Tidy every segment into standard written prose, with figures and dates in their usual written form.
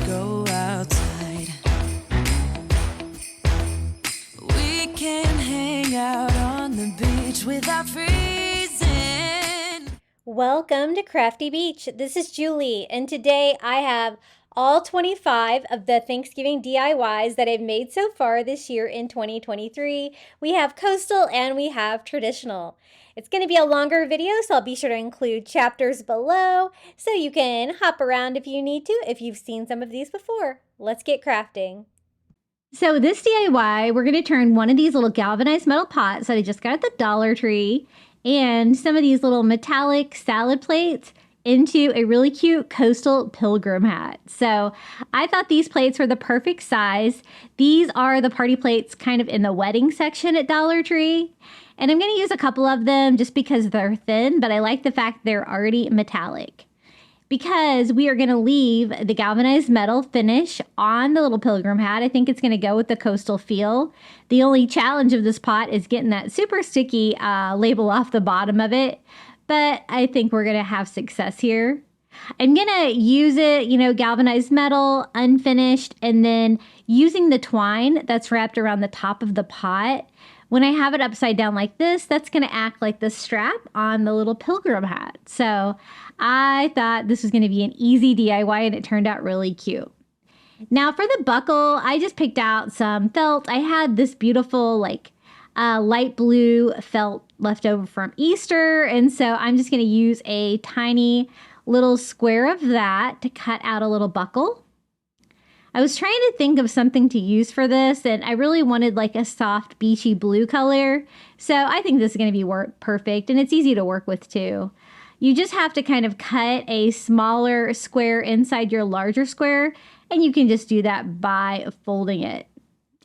go outside. We can hang out on the beach without freezing. Welcome to Crafty Beach. This is Julie, and today I have all 25 of the Thanksgiving DIYs that I've made so far this year in 2023. We have coastal and we have traditional. It's going to be a longer video, so I'll be sure to include chapters below so you can hop around if you need to, if you've seen some of these before. Let's get crafting. So this DIY, we're going to turn one of these little galvanized metal pots that I just got at the Dollar Tree and some of these little metallic salad plates into a really cute coastal pilgrim hat. So I thought these plates were the perfect size. These are the party plates kind of in the wedding section at Dollar Tree. And I'm going to use a couple of them just because they're thin, but I like the fact they're already metallic. Because we are going to leave the galvanized metal finish on the little pilgrim hat. I think it's going to go with the coastal feel. The only challenge of this pot is getting that super sticky label off the bottom of it. But I think we're going to have success here. I'm going to use it, galvanized metal, unfinished, and then using the twine that's wrapped around the top of the pot. When I have it upside down like this, that's going to act like the strap on the little pilgrim hat. So I thought this was going to be an easy DIY, and it turned out really cute. Now for the buckle, I just picked out some felt. I had this beautiful light blue felt left over from Easter, and so I'm just going to use a tiny little square of that to cut out a little buckle. I was trying to think of something to use for this, and I really wanted like a soft beachy blue color, so I think this is going to be perfect, and it's easy to work with too. You just have to kind of cut a smaller square inside your larger square, and you can just do that by folding it.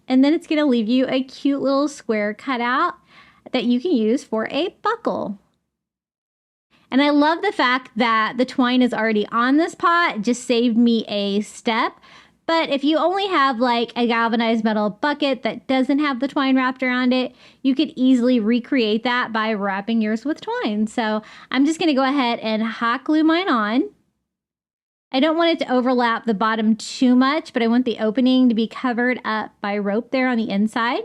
And then it's going to leave you a cute little square cut out that you can use for a buckle. And I love the fact that the twine is already on this pot. It just saved me a step. But if you only have like a galvanized metal bucket that doesn't have the twine wrapped around it, you could easily recreate that by wrapping yours with twine. So I'm just going to go ahead and hot glue mine on. I don't want it to overlap the bottom too much, but I want the opening to be covered up by rope there on the inside.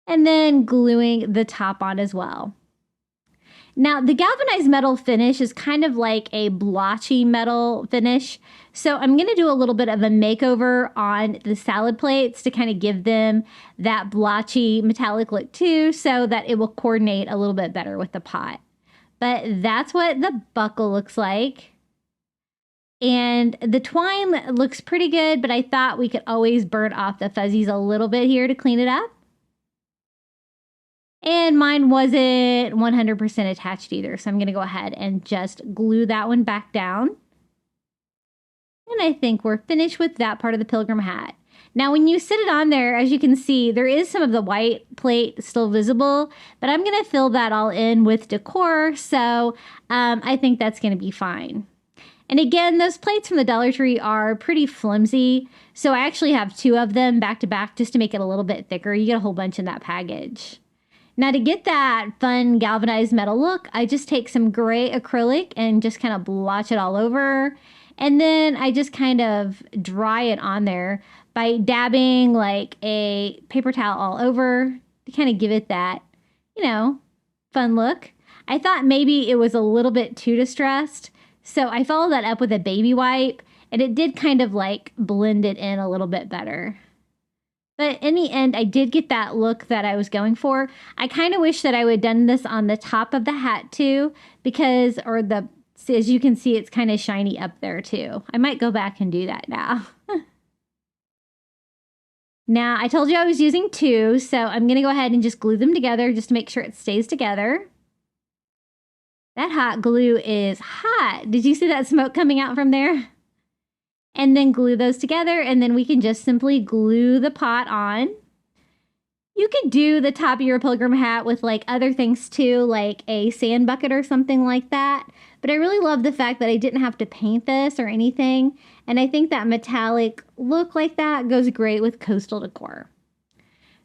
And then gluing the top on as well. Now, the galvanized metal finish is kind of like a blotchy metal finish. So I'm going to do a little bit of a makeover on the salad plates to kind of give them that blotchy metallic look too, so that it will coordinate a little bit better with the pot. But that's what the buckle looks like. And the twine looks pretty good, but I thought we could always burn off the fuzzies a little bit here to clean it up. And mine wasn't 100% attached either, so I'm going to go ahead and just glue that one back down. And I think we're finished with that part of the pilgrim hat. Now, when you sit it on there, as you can see, there is some of the white plate still visible, but I'm going to fill that all in with decor, so I think that's going to be fine. And again, those plates from the Dollar Tree are pretty flimsy, so I actually have two of them back to back just to make it a little bit thicker. You get a whole bunch in that package. Now to get that fun galvanized metal look, I just take some gray acrylic and just kind of blotch it all over. And then I just kind of dry it on there by dabbing like a paper towel all over to kind of give it that, fun look. I thought maybe it was a little bit too distressed, so I followed that up with a baby wipe, and it did kind of like blend it in a little bit better. But in the end, I did get that look that I was going for. I kind of wish that I would have done this on the top of the hat too, because, as you can see, it's kind of shiny up there too. I might go back and do that now. Now, I told you I was using two, so I'm going to go ahead and just glue them together just to make sure it stays together. That hot glue is hot. Did you see that smoke coming out from there? And then glue those together, and then we can just simply glue the pot on. You could do the top of your pilgrim hat with like other things too, like a sand bucket or something like that. But I really love the fact that I didn't have to paint this or anything. And I think that metallic look like that goes great with coastal decor.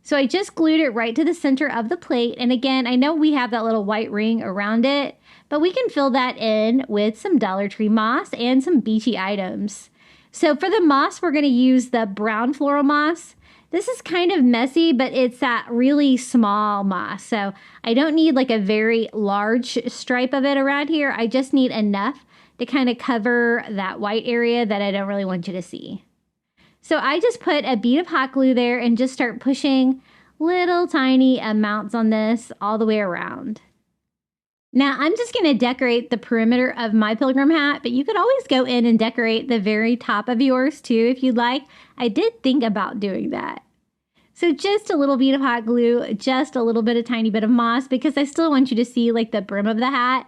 So I just glued it right to the center of the plate. And again, I know we have that little white ring around it, but we can fill that in with some Dollar Tree moss and some beachy items. So for the moss, we're going to use the brown floral moss. This is kind of messy, but it's that really small moss. So I don't need like a very large stripe of it around here. I just need enough to kind of cover that white area that I don't really want you to see. So I just put a bead of hot glue there and just start pushing little tiny amounts on this all the way around. Now I'm just going to decorate the perimeter of my Pilgrim hat, but you could always go in and decorate the very top of yours too if you'd like. I did think about doing that. So just a little bead of hot glue, just a little bit, a tiny bit of moss, because I still want you to see like the brim of the hat.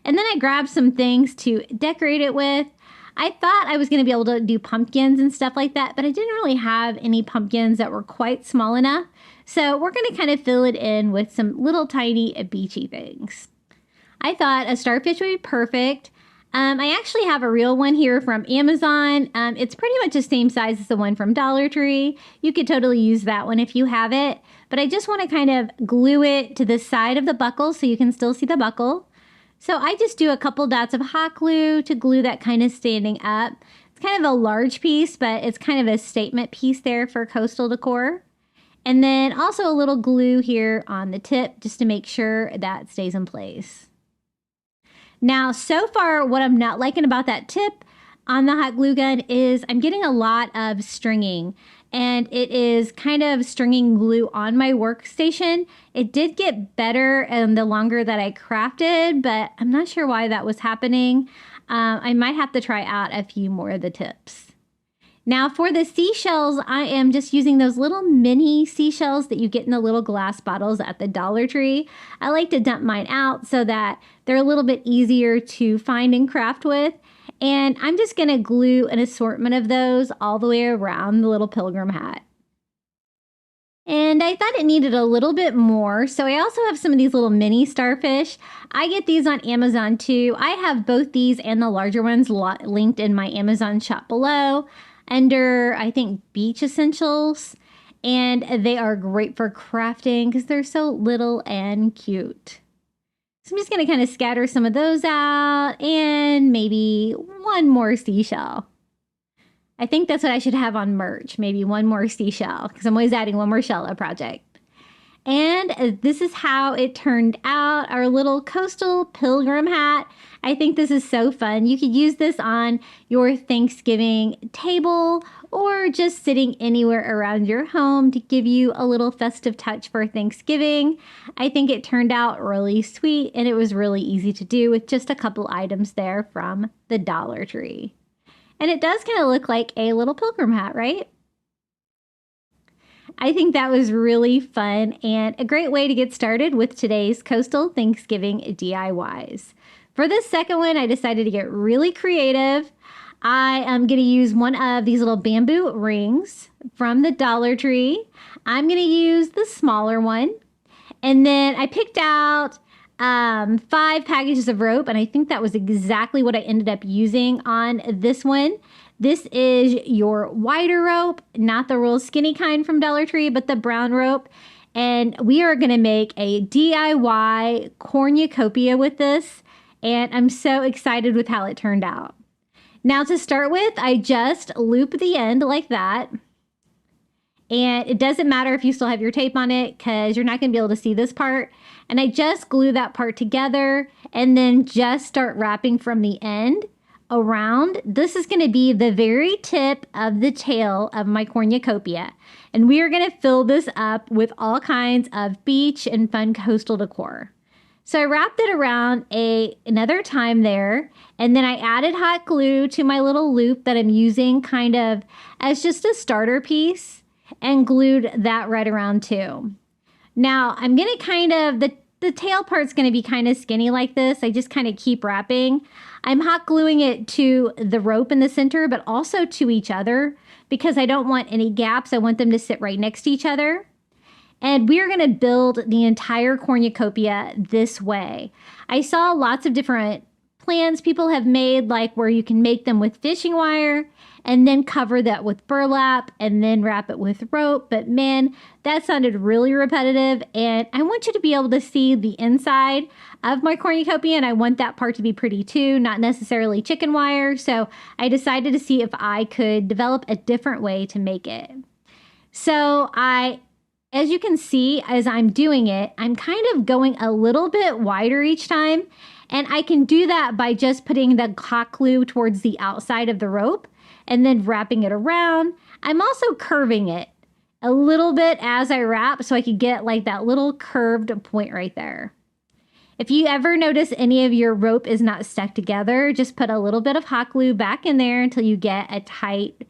And then I grabbed some things to decorate it with. I thought I was going to be able to do pumpkins and stuff like that, but I didn't really have any pumpkins that were quite small enough. So we're going to kind of fill it in with some little tiny beachy things. I thought a starfish would be perfect. I actually have a real one here from Amazon. It's pretty much the same size as the one from Dollar Tree. You could totally use that one if you have it. But I just want to kind of glue it to the side of the buckle so you can still see the buckle. So I just do a couple dots of hot glue to glue that kind of standing up. It's kind of a large piece, but it's kind of a statement piece there for coastal decor. And then also a little glue here on the tip just to make sure that stays in place. Now, so far, what I'm not liking about that tip on the hot glue gun is I'm getting a lot of stringing, and it is kind of stringing glue on my workstation. It did get better the longer that I crafted, but I'm not sure why that was happening. I might have to try out a few more of the tips. Now for the seashells, I am just using those little mini seashells that you get in the little glass bottles at the Dollar Tree. I like to dump mine out so that they're a little bit easier to find and craft with. And I'm just going to glue an assortment of those all the way around the little Pilgrim hat. And I thought it needed a little bit more, so I also have some of these little mini starfish. I get these on Amazon too. I have both these and the larger ones linked in my Amazon shop below under, I think, Beach Essentials. And they are great for crafting because they're so little and cute. So I'm just going to kind of scatter some of those out and maybe one more seashell. I think that's what I should have on merch. Maybe one more seashell because I'm always adding one more shell a project. And this is how it turned out, our little coastal Pilgrim hat. I think this is so fun. You could use this on your Thanksgiving table or just sitting anywhere around your home to give you a little festive touch for Thanksgiving. I think it turned out really sweet and it was really easy to do with just a couple items there from the Dollar Tree. And it does kind of look like a little Pilgrim hat, right? I think that was really fun and a great way to get started with today's Coastal Thanksgiving DIYs. For this second one, I decided to get really creative. I am going to use one of these little bamboo rings from the Dollar Tree. I'm going to use the smaller one. And then I picked out 5 packages of rope, and I think that was exactly what I ended up using on this one. This is your wider rope, not the real skinny kind from Dollar Tree, but the brown rope. And we are going to make a DIY cornucopia with this. And I'm so excited with how it turned out. Now to start with, I just loop the end like that. And it doesn't matter if you still have your tape on it because you're not going to be able to see this part. And I just glue that part together and then just start wrapping from the end around. This is going to be the very tip of the tail of my cornucopia. And we are going to fill this up with all kinds of beach and fun coastal decor. So I wrapped it around another time there, and then I added hot glue to my little loop that I'm using kind of as just a starter piece and glued that right around too. Now I'm going to kind of, the tail part's going to be kind of skinny like this. I just kind of keep wrapping. I'm hot gluing it to the rope in the center, but also to each other because I don't want any gaps. I want them to sit right next to each other. And we're going to build the entire cornucopia this way. I saw lots of different plans people have made, like where you can make them with fishing wire and then cover that with burlap and then wrap it with rope. But man, that sounded really repetitive, and I want you to be able to see the inside of my cornucopia, and I want that part to be pretty too, not necessarily chicken wire. So I decided to see if I could develop a different way to make it. So as you can see, as I'm doing it, I'm kind of going a little bit wider each time. And I can do that by just putting the hot glue towards the outside of the rope and then wrapping it around. I'm also curving it a little bit as I wrap so I could get like that little curved point right there. If you ever notice any of your rope is not stuck together, just put a little bit of hot glue back in there until you get a tight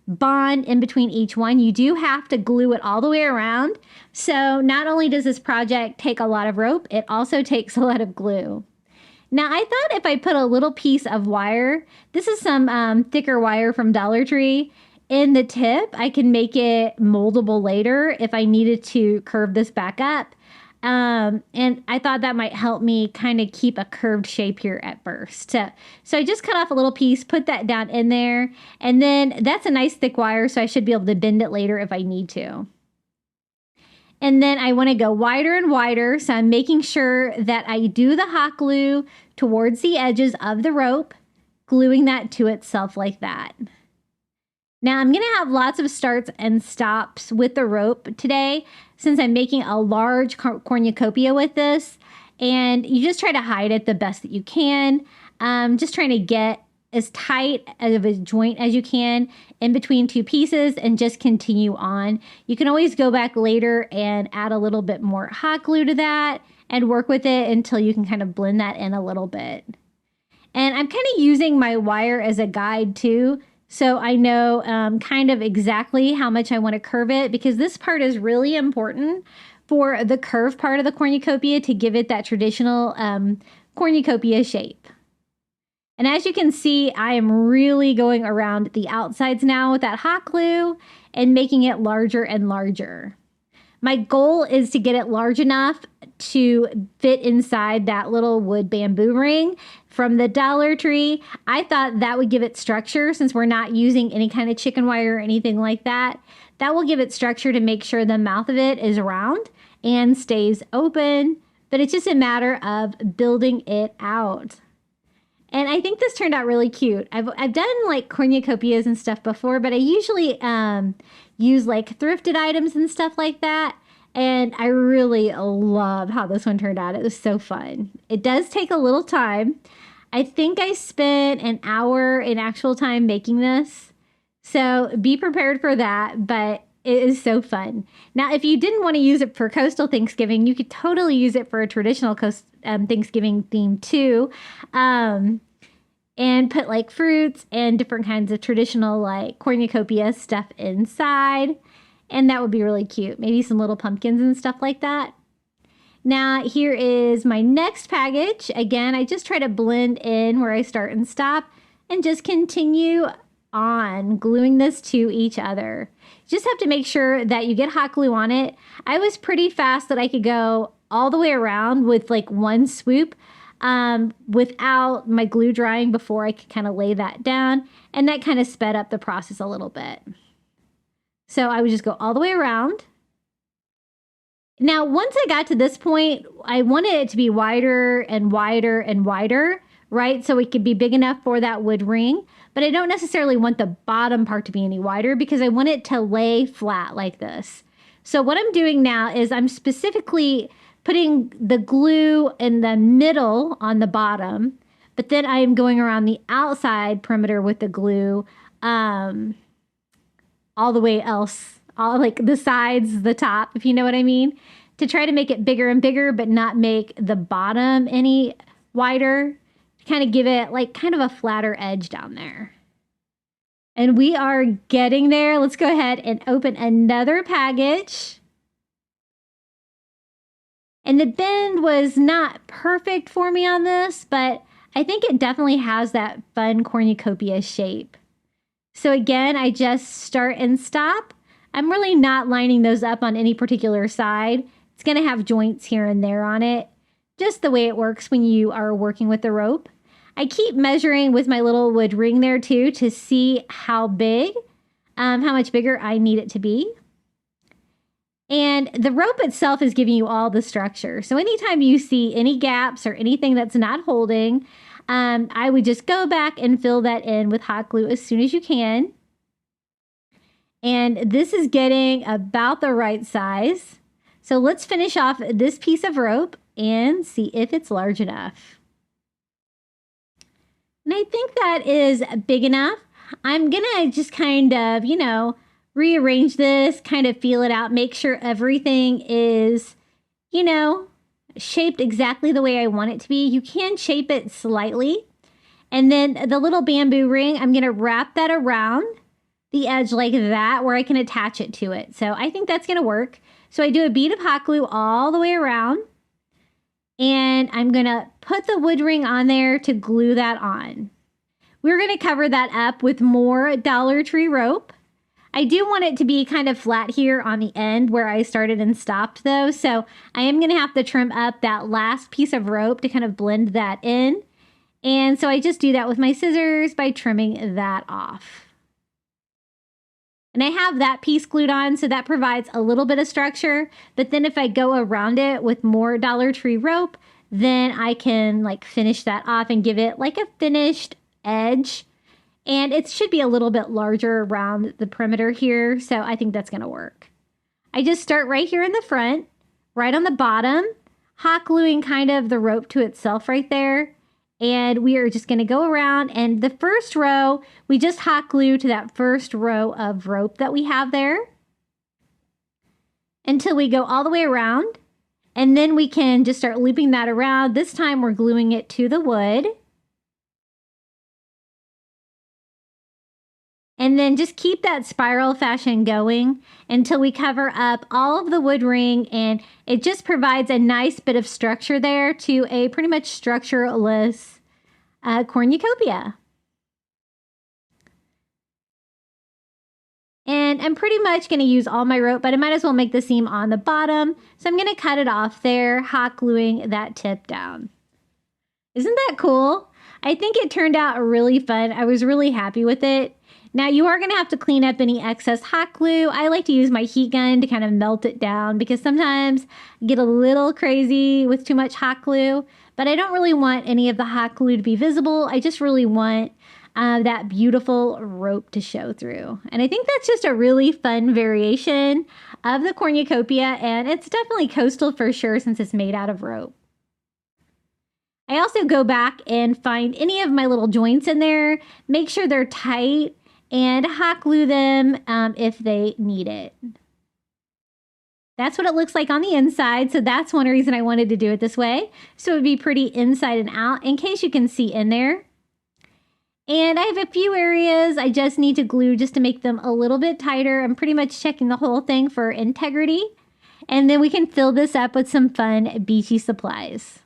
bond in between each one. You do have to glue it all the way around. So not only does this project take a lot of rope, it also takes a lot of glue. Now, I thought if I put a little piece of wire, this is some thicker wire from Dollar Tree, in the tip, I can make it moldable later if I needed to curve this back up. And I thought that might help me kind of keep a curved shape here at first. So I just cut off a little piece, put that down in there, and then that's a nice thick wire, so I should be able to bend it later if I need to. And then I want to go wider and wider, so I'm making sure that I do the hot glue towards the edges of the rope, gluing that to itself like that. Now I'm going to have lots of starts and stops with the rope today, since I'm making a large cornucopia with this, and you just try to hide it the best that you can. Just trying to get as tight of a joint as you can in between two pieces and just continue on. You can always go back later and add a little bit more hot glue to that and work with it until you can kind of blend that in a little bit. And I'm kind of using my wire as a guide too, so I know kind of exactly how much I want to curve it, because this part is really important for the curved part of the cornucopia to give it that traditional cornucopia shape. And as you can see, I am really going around the outsides now with that hot glue and making it larger and larger. My goal is to get it large enough to fit inside that little wood bamboo ring from the Dollar Tree. I thought that would give it structure, since we're not using any kind of chicken wire or anything like that. That will give it structure to make sure the mouth of it is round and stays open, but it's just a matter of building it out. And I think this turned out really cute. I've done like cornucopias and stuff before, but I usually use like thrifted items and stuff like that. And I really love how this one turned out. It was so fun. It does take a little time. I think I spent an hour in actual time making this. So be prepared for that, but it is so fun. Now, if you didn't want to use it for coastal Thanksgiving, you could totally use it for a traditional Thanksgiving theme too. And put like fruits and different kinds of traditional like cornucopia stuff inside. And that would be really cute. Maybe some little pumpkins and stuff like that. Now, here is my next package. Again, I just try to blend in where I start and stop and just continue on gluing this to each other. You just have to make sure that you get hot glue on it. I was pretty fast that I could go all the way around with like one swoop without my glue drying before I could kind of lay that down. And that kind of sped up the process a little bit. So I would just go all the way around. Now, once I got to this point, I wanted it to be wider and wider and wider, right? So it could be big enough for that wood ring, but I don't necessarily want the bottom part to be any wider because I want it to lay flat like this. So what I'm doing now is I'm specifically putting the glue in the middle on the bottom, but then I am going around the outside perimeter with the glue, all the way else, all like the sides, the top, if you know what I mean, to try to make it bigger and bigger, but not make the bottom any wider, to kind of give it like kind of a flatter edge down there. And we are getting there. Let's go ahead and open another package. And the bend was not perfect for me on this, but I think it definitely has that fun cornucopia shape. So again, I just start and stop. I'm really not lining those up on any particular side. It's going to have joints here and there on it, just the way it works when you are working with the rope. I keep measuring with my little wood ring there too to see how much bigger I need it to be. And the rope itself is giving you all the structure. So anytime you see any gaps or anything that's not holding, I would just go back and fill that in with hot glue as soon as you can. And this is getting about the right size. So let's finish off this piece of rope and see if it's large enough. And I think that is big enough. I'm gonna just kind of, rearrange this, kind of feel it out, make sure everything is, shaped exactly the way I want it to be. You can shape it slightly. And then the little bamboo ring, I'm gonna wrap that around the edge like that where I can attach it to it. So I think that's gonna work. So I do a bead of hot glue all the way around. And I'm gonna put the wood ring on there to glue that on. We're gonna cover that up with more Dollar Tree rope. I do want it to be kind of flat here on the end where I started and stopped though. So I am gonna have to trim up that last piece of rope to kind of blend that in. And so I just do that with my scissors by trimming that off. And I have that piece glued on, so that provides a little bit of structure. But then if I go around it with more Dollar Tree rope, then I can like finish that off and give it like a finished edge. And it should be a little bit larger around the perimeter here, so I think that's gonna work. I just start right here in the front, right on the bottom, hot gluing kind of the rope to itself right there. And we are just gonna go around, and the first row, we just hot glue to that first row of rope that we have there until we go all the way around. And then we can just start looping that around. This time we're gluing it to the wood. And then just keep that spiral fashion going until we cover up all of the wood ring, and it just provides a nice bit of structure there to a pretty much structureless cornucopia. And I'm pretty much going to use all my rope, but I might as well make the seam on the bottom. So I'm going to cut it off there, hot gluing that tip down. Isn't that cool? I think it turned out really fun. I was really happy with it. Now you are going to have to clean up any excess hot glue. I like to use my heat gun to kind of melt it down because sometimes I get a little crazy with too much hot glue, but I don't really want any of the hot glue to be visible. I just really want that beautiful rope to show through. And I think that's just a really fun variation of the cornucopia, and it's definitely coastal for sure since it's made out of rope. I also go back and find any of my little joints in there, make sure they're tight, and hot glue them if they need it. That's what it looks like on the inside, so that's one reason I wanted to do it this way, so it would be pretty inside and out in case you can see in there. And I have a few areas I just need to glue just to make them a little bit tighter. I'm pretty much checking the whole thing for integrity, and then we can fill this up with some fun beachy supplies.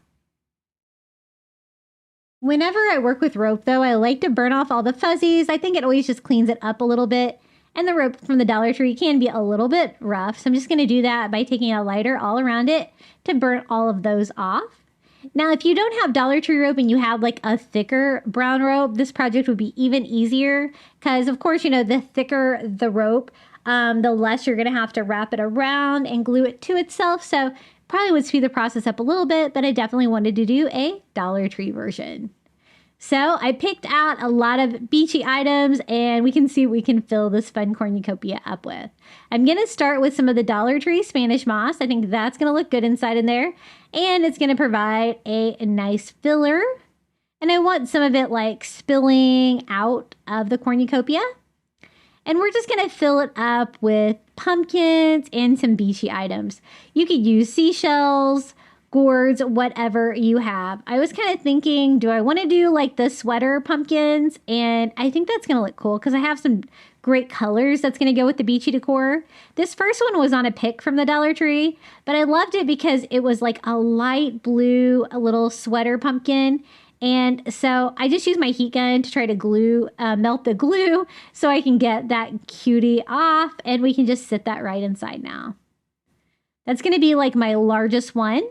Whenever I work with rope, though, I like to burn off all the fuzzies. I think it always just cleans it up a little bit. And the rope from the Dollar Tree can be a little bit rough. So I'm just going to do that by taking a lighter all around it to burn all of those off. Now, if you don't have Dollar Tree rope and you have like a thicker brown rope, this project would be even easier. Because, of course, the thicker the rope, the less you're going to have to wrap it around and glue it to itself. So probably would speed the process up a little bit, but I definitely wanted to do a Dollar Tree version. So I picked out a lot of beachy items, and we can see what we can fill this fun cornucopia up with. I'm going to start with some of the Dollar Tree Spanish moss. I think that's going to look good inside in there, and it's going to provide a nice filler. And I want some of it like spilling out of the cornucopia. And we're just going to fill it up with pumpkins and some beachy items. You could use seashells, gourds, whatever you have. I was kind of thinking, do I want to do like the sweater pumpkins? And I think that's going to look cool because I have some great colors that's going to go with the beachy decor. This first one was on a pick from the Dollar Tree, but I loved it because it was like a light blue, a little sweater pumpkin. And so I just used my heat gun to try to melt the glue so I can get that cutie off, and we can just sit that right inside now. That's going to be like my largest one.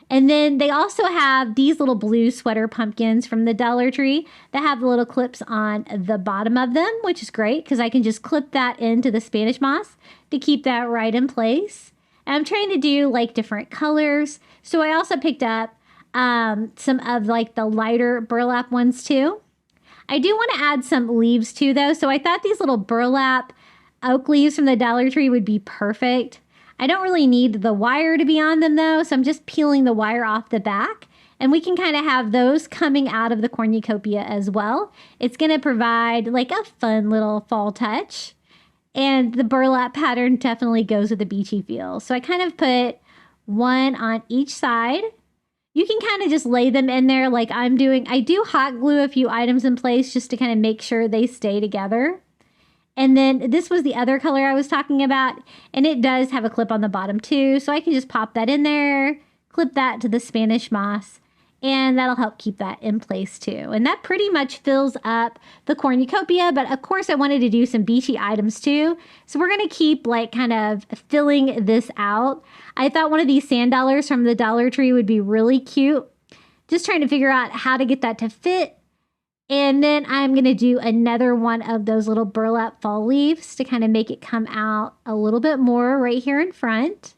And then they also have these little blue sweater pumpkins from the Dollar Tree that have the little clips on the bottom of them, which is great because I can just clip that into the Spanish moss to keep that right in place. And I'm trying to do like different colors. So I also picked up some of like the lighter burlap ones too. I do want to add some leaves too though. So I thought these little burlap oak leaves from the Dollar Tree would be perfect. I don't really need the wire to be on them though, so I'm just peeling the wire off the back. And we can kind of have those coming out of the cornucopia as well. It's going to provide like a fun little fall touch. And the burlap pattern definitely goes with the beachy feel. So I kind of put one on each side. You can kind of just lay them in there like I'm doing. I do hot glue a few items in place just to kind of make sure they stay together. And then this was the other color I was talking about, and it does have a clip on the bottom too, so I can just pop that in there, clip that to the Spanish moss, and that'll help keep that in place too. And that pretty much fills up the cornucopia, but of course I wanted to do some beachy items too, so we're going to keep like kind of filling this out. I thought one of these sand dollars from the Dollar Tree would be really cute. Just trying to figure out how to get that to fit. And then I'm going to do another one of those little burlap fall leaves to kind of make it come out a little bit more right here in front.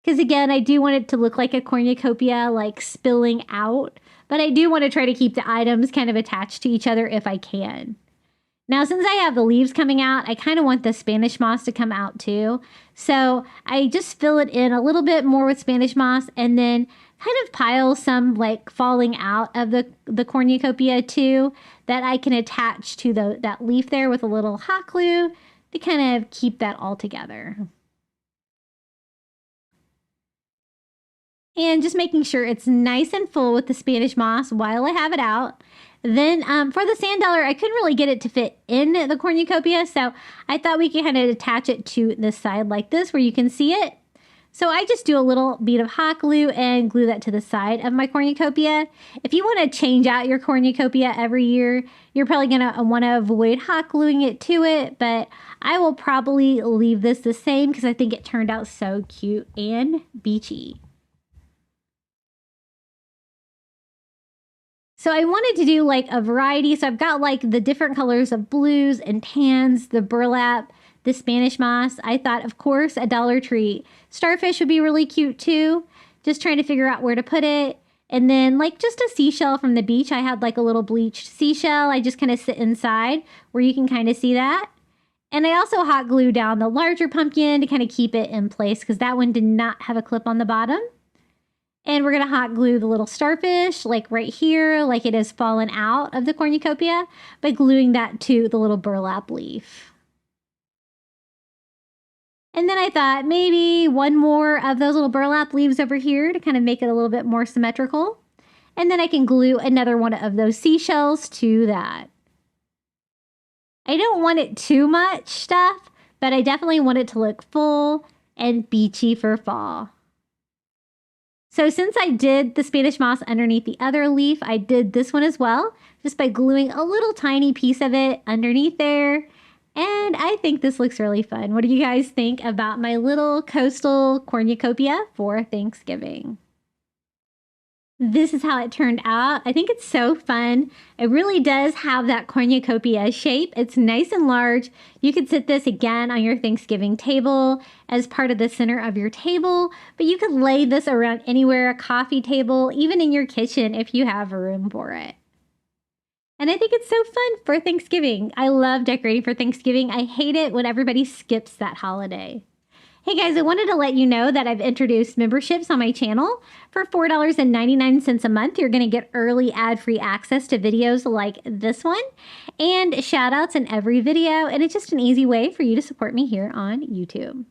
Because again, I do want it to look like a cornucopia, like spilling out. But I do want to try to keep the items kind of attached to each other if I can. Now, since I have the leaves coming out, I kind of want the Spanish moss to come out too. So I just fill it in a little bit more with Spanish moss and then kind of pile some like falling out of the cornucopia too that I can attach to that leaf there with a little hot glue to kind of keep that all together. And just making sure it's nice and full with the Spanish moss while I have it out. Then for the sand dollar, I couldn't really get it to fit in the cornucopia, so I thought we could kind of attach it to the side like this where you can see it. So I just do a little bead of hot glue and glue that to the side of my cornucopia. If you want to change out your cornucopia every year, you're probably going to want to avoid hot gluing it to it, but I will probably leave this the same because I think it turned out so cute and beachy. So I wanted to do like a variety. So I've got like the different colors of blues and tans, the burlap, the Spanish moss. I thought, of course, a Dollar Tree starfish would be really cute too. Just trying to figure out where to put it. And then like just a seashell from the beach. I had like a little bleached seashell. I just kind of sit inside where you can kind of see that. And I also hot glue down the larger pumpkin to kind of keep it in place because that one did not have a clip on the bottom. And we're going to hot glue the little starfish like right here, like it has fallen out of the cornucopia by gluing that to the little burlap leaf. And then I thought maybe one more of those little burlap leaves over here to kind of make it a little bit more symmetrical. And then I can glue another one of those seashells to that. I don't want it too much stuff, but I definitely want it to look full and beachy for fall. So since I did the Spanish moss underneath the other leaf, I did this one as well, just by gluing a little tiny piece of it underneath there. And I think this looks really fun. What do you guys think about my little coastal cornucopia for Thanksgiving? This is how it turned out. I think it's so fun. It really does have that cornucopia shape. It's nice and large. You could sit this again on your Thanksgiving table as part of the center of your table, but you could lay this around anywhere, a coffee table, even in your kitchen if you have room for it. And I think it's so fun for Thanksgiving. I love decorating for Thanksgiving. I hate it when everybody skips that holiday. Hey guys, I wanted to let you know that I've introduced memberships on my channel. For $4.99 a month, you're going to get early ad-free access to videos like this one and shout outs in every video. And it's just an easy way for you to support me here on YouTube.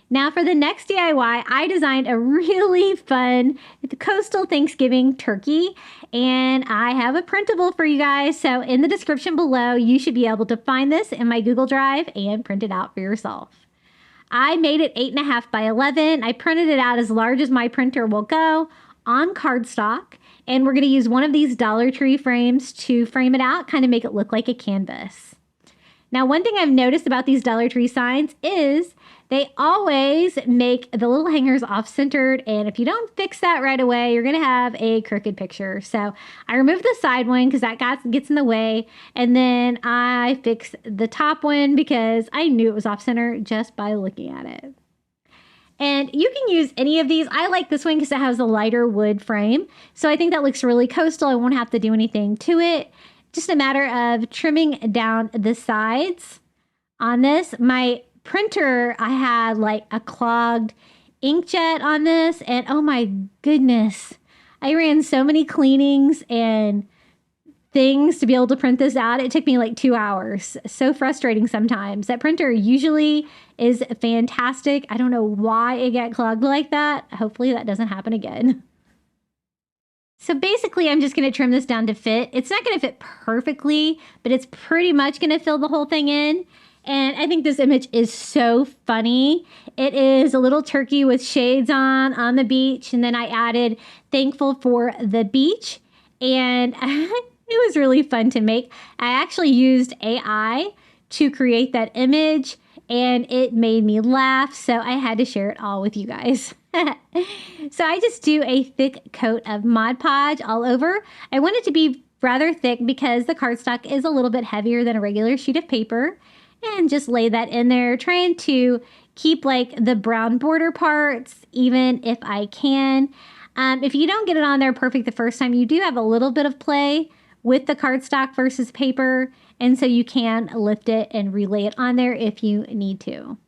Now for the next DIY, I designed a really fun coastal Thanksgiving turkey, and I have a printable for you guys. So in the description below, you should be able to find this in my Google Drive and print it out for yourself. I made it 8.5 by 11. I printed it out as large as my printer will go on cardstock. And we're going to use one of these Dollar Tree frames to frame it out, kind of make it look like a canvas. Now, one thing I've noticed about these Dollar Tree signs is They always make the little hangers off-centered, and if you don't fix that right away, you're going to have a crooked picture. So I removed the side one because that gets in the way, and then I fixed the top one because I knew it was off-center just by looking at it. And you can use any of these. I like this one because it has a lighter wood frame, so I think that looks really coastal. I won't have to do anything to it. Just a matter of trimming down the sides on this. My printer, I had like a clogged inkjet on this, and oh my goodness, I ran so many cleanings and things to be able to print this out. It took me like 2 hours. So frustrating sometimes. That printer usually is fantastic. I don't know why it got clogged like that. Hopefully that doesn't happen again. So basically, I'm just going to trim this down to fit. It's not going to fit perfectly, but it's pretty much going to fill the whole thing in. And I think this image is so funny. It is a little turkey with shades on the beach. And then I added thankful for the beach. And it was really fun to make. I actually used AI to create that image, and it made me laugh. So I had to share it all with you guys. So I just do a thick coat of Mod Podge all over. I want it to be rather thick because the cardstock is a little bit heavier than a regular sheet of paper. And just lay that in there, trying to keep like the brown border parts, even if I can. If you don't get it on there perfect the first time, you do have a little bit of play with the cardstock versus paper. And so you can lift it and relay it on there if you need to.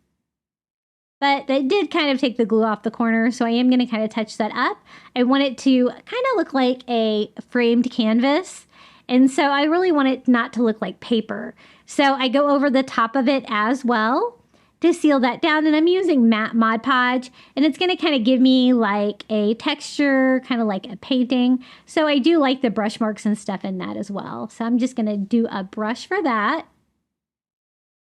But that did kind of take the glue off the corner, so I am going to kind of touch that up. I want it to kind of look like a framed canvas. And so I really want it not to look like paper. So I go over the top of it as well to seal that down. And I'm using matte Mod Podge, and it's going to kind of give me like a texture, kind of like a painting. So I do like the brush marks and stuff in that as well. So I'm just going to do a brush for that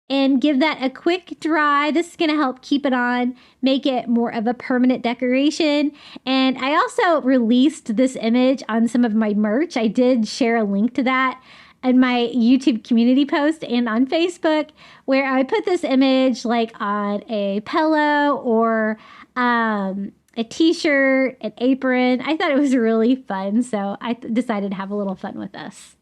and give that a quick dry. This is going to help keep it on, make it more of a permanent decoration. And I also released this image on some of my merch. I did share a link to that in my YouTube community post and on Facebook, where I put this image like on a pillow or a t-shirt, an apron. I thought it was really fun, so I decided to have a little fun with this.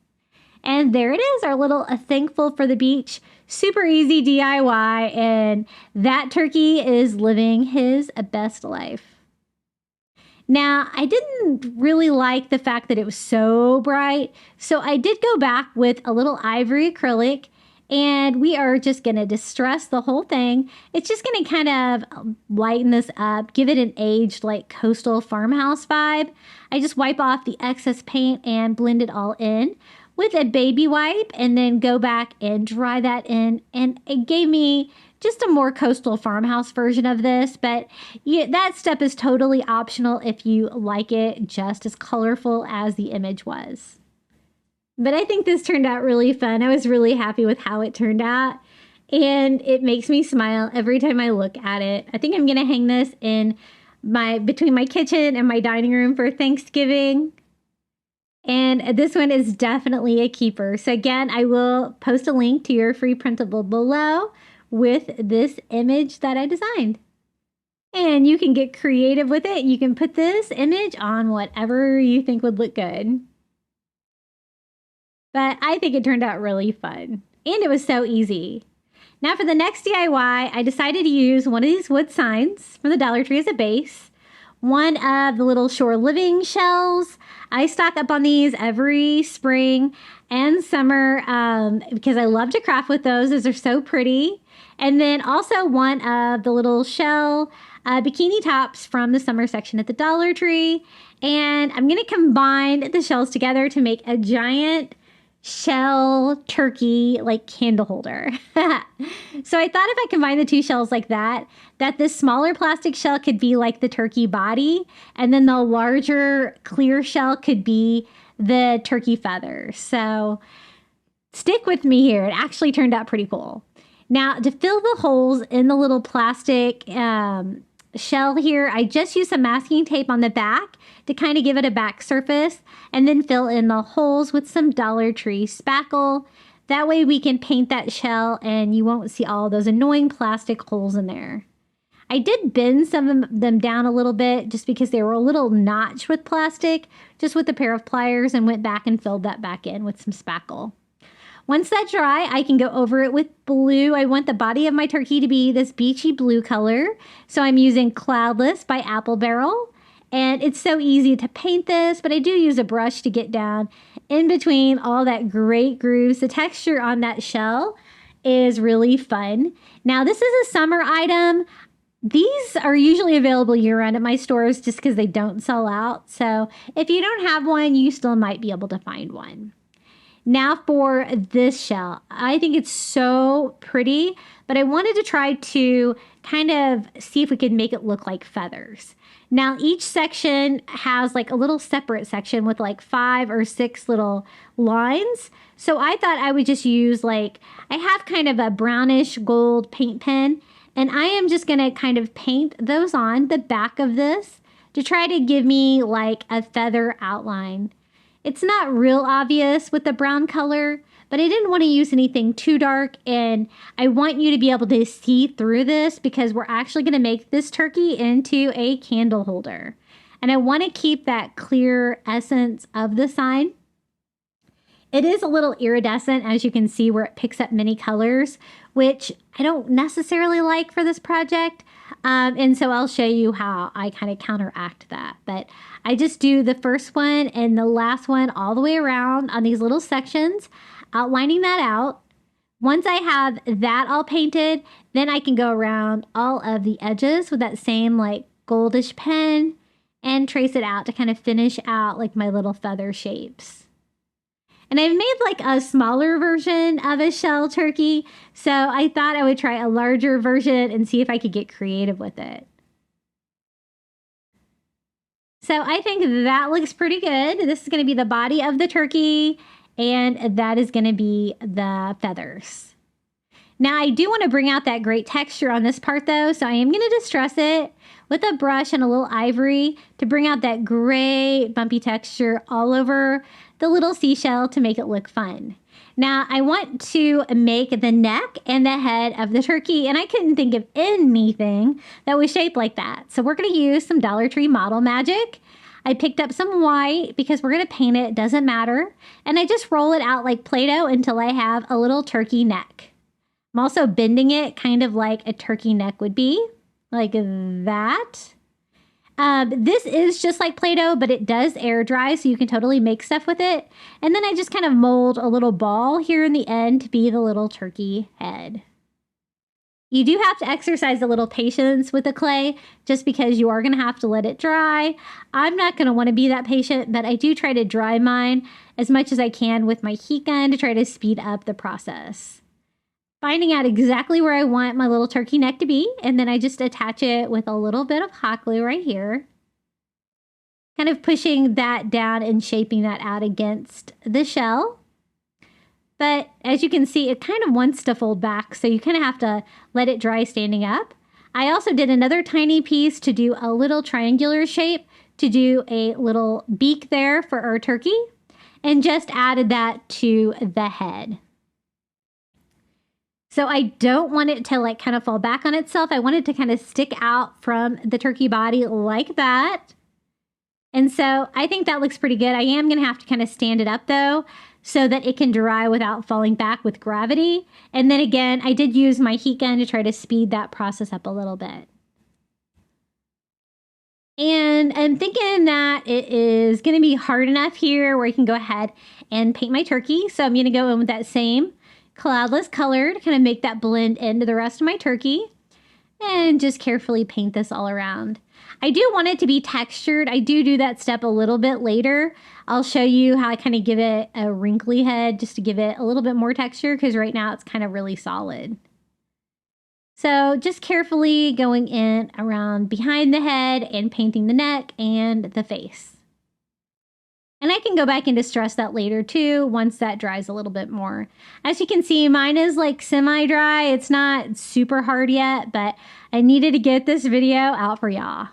And there it is, our little thankful for the beach. Super easy DIY, and that turkey is living his best life. Now, I didn't really like the fact that it was so bright, so I did go back with a little ivory acrylic, and we are just going to distress the whole thing. It's just going to kind of lighten this up, give it an aged, like, coastal farmhouse vibe. I just wipe off the excess paint and blend it all in with a baby wipe, and then go back and dry that in, and it gave me just a more coastal farmhouse version of this. But yeah, that step is totally optional if you like it just as colorful as the image was. But I think this turned out really fun. I was really happy with how it turned out, and it makes me smile every time I look at it. I think I'm gonna hang this in between my kitchen and my dining room for Thanksgiving. And this one is definitely a keeper. So again, I will post a link to your free printable below with this image that I designed. And you can get creative with it. You can put this image on whatever you think would look good. But I think it turned out really fun. And it was so easy. Now for the next DIY, I decided to use one of these wood signs from the Dollar Tree as a base. One of the little shore living shells. I stock up on these every spring and summer because I love to craft with those. Those are so pretty. And then also one of the little shell bikini tops from the summer section at the Dollar Tree. And I'm going to combine the shells together to make a giant shell turkey like candle holder. So I thought if I combine the two shells like that this smaller plastic shell could be like the turkey body, and then the larger clear shell could be the turkey feathers. So stick with me here. It actually turned out pretty cool. Now to fill the holes in the little plastic shell here, I just used some masking tape on the back to kind of give it a back surface, and then fill in the holes with some Dollar Tree spackle. That way we can paint that shell and you won't see all those annoying plastic holes in there. I did bend some of them down a little bit just because they were a little notched with plastic, just with a pair of pliers, and went back and filled that back in with some spackle. Once that's dry, I can go over it with blue. I want the body of my turkey to be this beachy blue color. So I'm using Cloudless by Apple Barrel. And it's so easy to paint this, but I do use a brush to get down in between all that great grooves. The texture on that shell is really fun. Now, this is a summer item. These are usually available year-round at my stores just because they don't sell out. So if you don't have one, you still might be able to find one. Now for this shell. I think it's so pretty, but I wanted to try to kind of see if we could make it look like feathers. Now each section has like a little separate section with like 5 or 6 little lines. So I thought I would just use I have kind of a brownish gold paint pen, and I am just going to kind of paint those on the back of this to try to give me like a feather outline. It's not real obvious with the brown color, but I didn't want to use anything too dark, and I want you to be able to see through this because we're actually going to make this turkey into a candle holder. And I want to keep that clear essence of the sign. It is a little iridescent, as you can see, where it picks up many colors, which I don't necessarily like for this project. And so I'll show you how I kind of counteract that. But I just do the first one and the last one all the way around on these little sections, outlining that out. Once I have that all painted, then I can go around all of the edges with that same like goldish pen and trace it out to kind of finish out like my little feather shapes. And I've made like a smaller version of a shell turkey, so I thought I would try a larger version and see if I could get creative with it. So I think that looks pretty good. This is going to be the body of the turkey, and that is going to be the feathers. Now I do want to bring out that great texture on this part though, so I am going to distress it with a brush and a little ivory to bring out that great bumpy texture all over the little seashell to make it look fun. Now I want to make the neck and the head of the turkey, and I couldn't think of anything that was shaped like that. So we're going to use some Dollar Tree Model Magic. I picked up some white because we're going to paint it, doesn't matter. And I just roll it out like Play-Doh until I have a little turkey neck. I'm also bending it kind of like a turkey neck would be, like that. This is just like Play-Doh, but it does air dry, so you can totally make stuff with it. And then I just kind of mold a little ball here in the end to be the little turkey head. You do have to exercise a little patience with the clay just because you are going to have to let it dry. I'm not going to want to be that patient, but I do try to dry mine as much as I can with my heat gun to try to speed up the process. Finding out exactly where I want my little turkey neck to be, and then I just attach it with a little bit of hot glue right here. Kind of pushing that down and shaping that out against the shell. But as you can see, it kind of wants to fold back, so you kind of have to let it dry standing up. I also did another tiny piece to do a little triangular shape to do a little beak there for our turkey, and just added that to the head. So I don't want it to like kind of fall back on itself. I want it to kind of stick out from the turkey body like that. And so I think that looks pretty good. I am going to have to kind of stand it up though, so that it can dry without falling back with gravity. And then again, I did use my heat gun to try to speed that process up a little bit. And I'm thinking that it is going to be hard enough here where I can go ahead and paint my turkey. So I'm going to go in with that same cloudless color to kind of make that blend into the rest of my turkey, and just carefully paint this all around. I do want it to be textured. I do that step a little bit later. I'll show you how I kind of give it a wrinkly head just to give it a little bit more texture, because right now it's kind of really solid. So just carefully going in around behind the head and painting the neck and the face. And I can go back and distress that later too, once that dries a little bit more. As you can see, mine is like semi-dry. It's not super hard yet, but I needed to get this video out for y'all.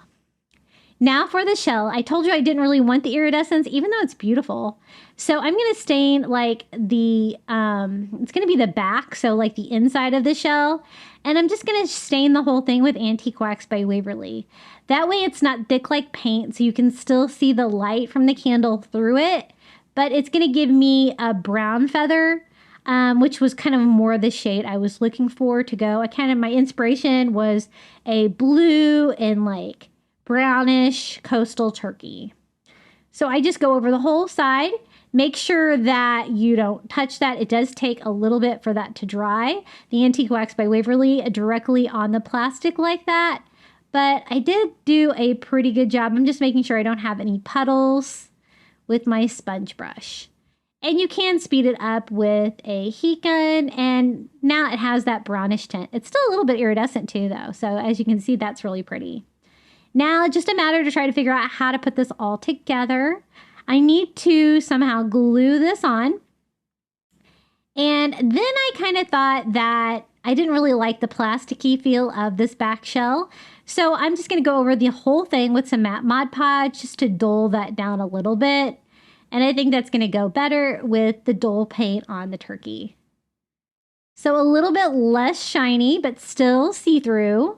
Now for the shell. I told you I didn't really want the iridescence, even though it's beautiful. So I'm going to stain like the, it's going to be the back, so like the inside of the shell. And I'm just going to stain the whole thing with Antique Wax by Waverly. That way it's not thick like paint, so you can still see the light from the candle through it. But it's going to give me a brown feather, which was kind of more the shade I was looking for to go. My inspiration was a blue and like brownish coastal turkey. So I just go over the whole side. Make sure that you don't touch that. It does take a little bit for that to dry. The Antique Wax by Waverly directly on the plastic like that. But I did do a pretty good job. I'm just making sure I don't have any puddles with my sponge brush. And you can speed it up with a heat gun, and now it has that brownish tint. It's still a little bit iridescent too though, so as you can see, that's really pretty. Now just a matter to try to figure out how to put this all together. I need to somehow glue this on. And then I kind of thought that I didn't really like the plasticky feel of this back shell. So I'm just going to go over the whole thing with some matte Mod Podge just to dull that down a little bit. And I think that's going to go better with the dull paint on the turkey. So a little bit less shiny, but still see-through.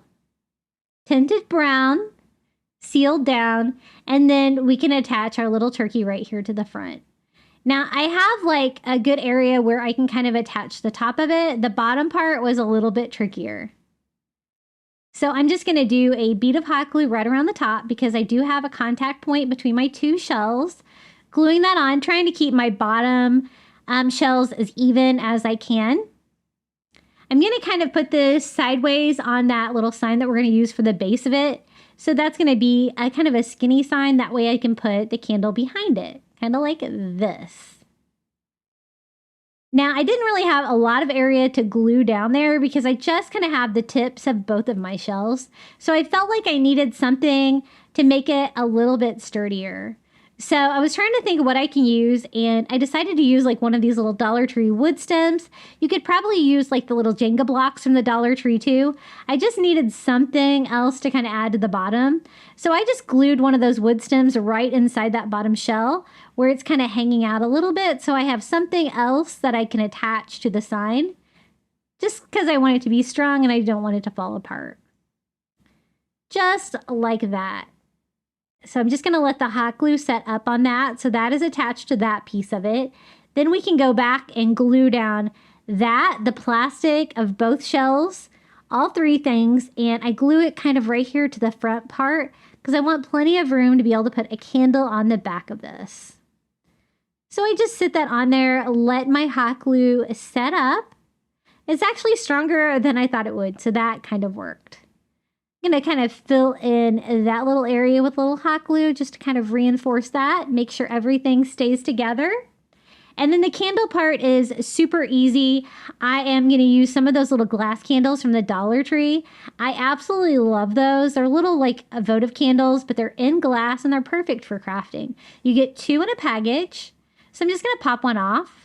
Tinted brown, sealed down, and then we can attach our little turkey right here to the front. Now I have like a good area where I can kind of attach the top of it. The bottom part was a little bit trickier. So I'm just going to do a bead of hot glue right around the top because I do have a contact point between my two shells. Gluing that on, trying to keep my bottom shells as even as I can. I'm going to kind of put this sideways on that little sign that we're going to use for the base of it. So that's going to be a kind of a skinny sign. That way I can put the candle behind it, kind of like this. Now I didn't really have a lot of area to glue down there because I just kind of have the tips of both of my shells. So I felt like I needed something to make it a little bit sturdier. So I was trying to think of what I can use, and I decided to use like one of these little Dollar Tree wood stems. You could probably use like the little Jenga blocks from the Dollar Tree too. I just needed something else to kind of add to the bottom. So I just glued one of those wood stems right inside that bottom shell where it's kind of hanging out a little bit. So I have something else that I can attach to the sign just because I want it to be strong and I don't want it to fall apart. Just like that. So I'm just going to let the hot glue set up on that. So that is attached to that piece of it. Then we can go back and glue down that, the plastic of both shells, all three things. And I glue it kind of right here to the front part because I want plenty of room to be able to put a candle on the back of this. So I just sit that on there, let my hot glue set up. It's actually stronger than I thought it would. So that kind of worked. I'm going to kind of fill in that little area with a little hot glue just to kind of reinforce that, make sure everything stays together. And then the candle part is super easy. I am going to use some of those little glass candles from the Dollar Tree. I absolutely love those. They're little like votive candles, but they're in glass and they're perfect for crafting. You get 2 in a package. So I'm just going to pop one off.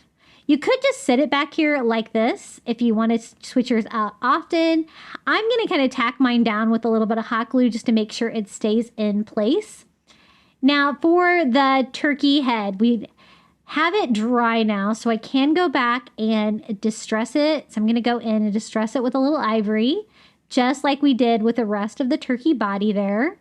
You could just sit it back here like this if you want to switch yours out often. I'm going to kind of tack mine down with a little bit of hot glue just to make sure it stays in place. Now for the turkey head, we have it dry now, so I can go back and distress it. So I'm going to go in and distress it with a little ivory, just like we did with the rest of the turkey body there.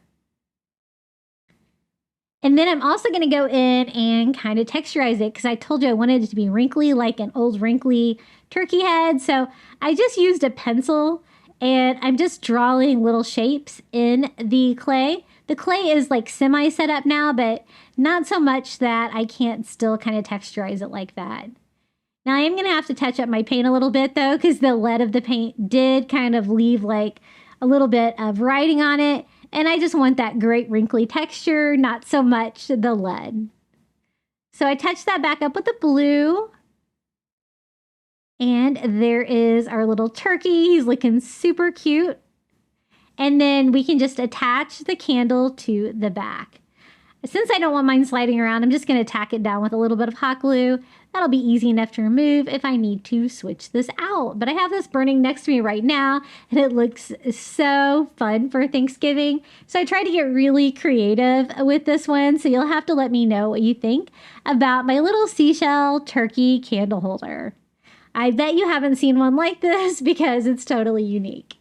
And then I'm also going to go in and kind of texturize it because I told you I wanted it to be wrinkly like an old wrinkly turkey head. So I just used a pencil and I'm just drawing little shapes in the clay. The clay is like semi set up now, but not so much that I can't still kind of texturize it like that. Now I am going to have to touch up my paint a little bit though because the lead of the paint did kind of leave like a little bit of writing on it. And I just want that great wrinkly texture, not so much the lead. So I touched that back up with the blue. And there is our little turkey. He's looking super cute. And then we can just attach the candle to the back. Since I don't want mine sliding around, I'm just going to tack it down with a little bit of hot glue. That'll be easy enough to remove if I need to switch this out. But I have this burning next to me right now, and it looks so fun for Thanksgiving. So I tried to get really creative with this one, so you'll have to let me know what you think about my little seashell turkey candle holder. I bet you haven't seen one like this because it's totally unique.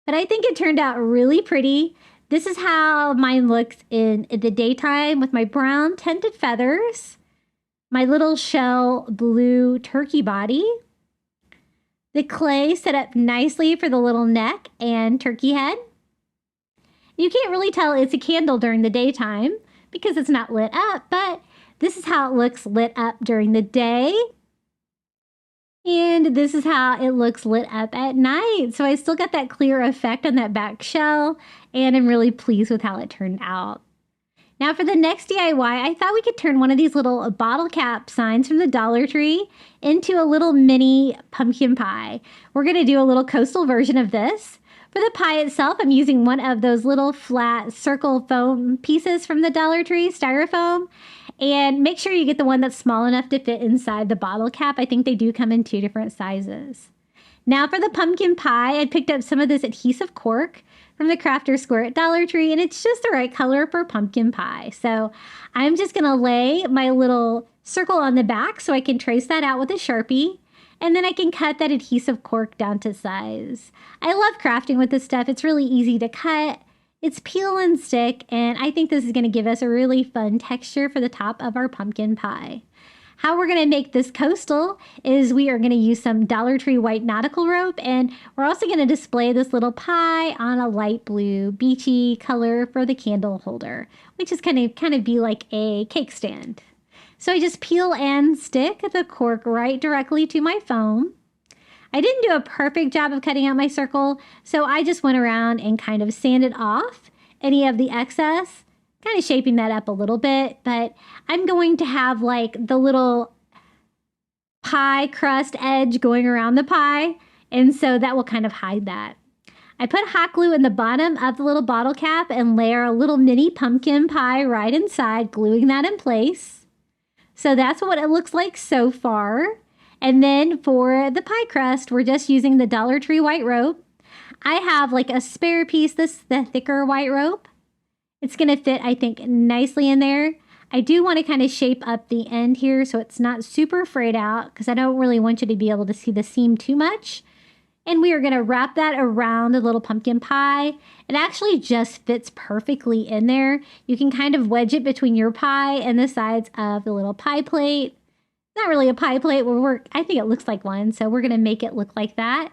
But I think it turned out really pretty. This is how mine looks in the daytime with my brown tinted feathers, my little shell blue turkey body, the clay set up nicely for the little neck and turkey head. You can't really tell it's a candle during the daytime because it's not lit up, but this is how it looks lit up during the day. And this is how it looks lit up at night. So I still got that clear effect on that back shell, and I'm really pleased with how it turned out. Now for the next DIY, I thought we could turn one of these little bottle cap signs from the Dollar Tree into a little mini pumpkin pie. We're going to do a little coastal version of this. For the pie itself, I'm using one of those little flat circle foam pieces from the Dollar Tree, styrofoam. And make sure you get the one that's small enough to fit inside the bottle cap. I think they do come in 2 different sizes. Now for the pumpkin pie, I picked up some of this adhesive cork from the Crafter Square at Dollar Tree, and it's just the right color for pumpkin pie. So I'm just going to lay my little circle on the back so I can trace that out with a Sharpie. And then I can cut that adhesive cork down to size. I love crafting with this stuff. It's really easy to cut. It's peel and stick, and I think this is going to give us a really fun texture for the top of our pumpkin pie. How we're going to make this coastal is we are going to use some Dollar Tree white nautical rope, and we're also going to display this little pie on a light blue beachy color for the candle holder, which is kind of be like a cake stand. So I just peel and stick the cork right directly to my foam. I didn't do a perfect job of cutting out my circle, so I just went around and kind of sanded off any of the excess, kind of shaping that up a little bit, but I'm going to have like the little pie crust edge going around the pie, and so that will kind of hide that. I put hot glue in the bottom of the little bottle cap and layer a little mini pumpkin pie right inside, gluing that in place. So that's what it looks like so far. And then for the pie crust, we're just using the Dollar Tree white rope. I have like a spare piece, the thicker white rope. It's going to fit, I think, nicely in there. I do want to kind of shape up the end here so it's not super frayed out because I don't really want you to be able to see the seam too much. And we are going to wrap that around the little pumpkin pie. It actually just fits perfectly in there. You can kind of wedge it between your pie and the sides of the little pie plate. Not really a pie plate, I think it looks like one, so we're going to make it look like that.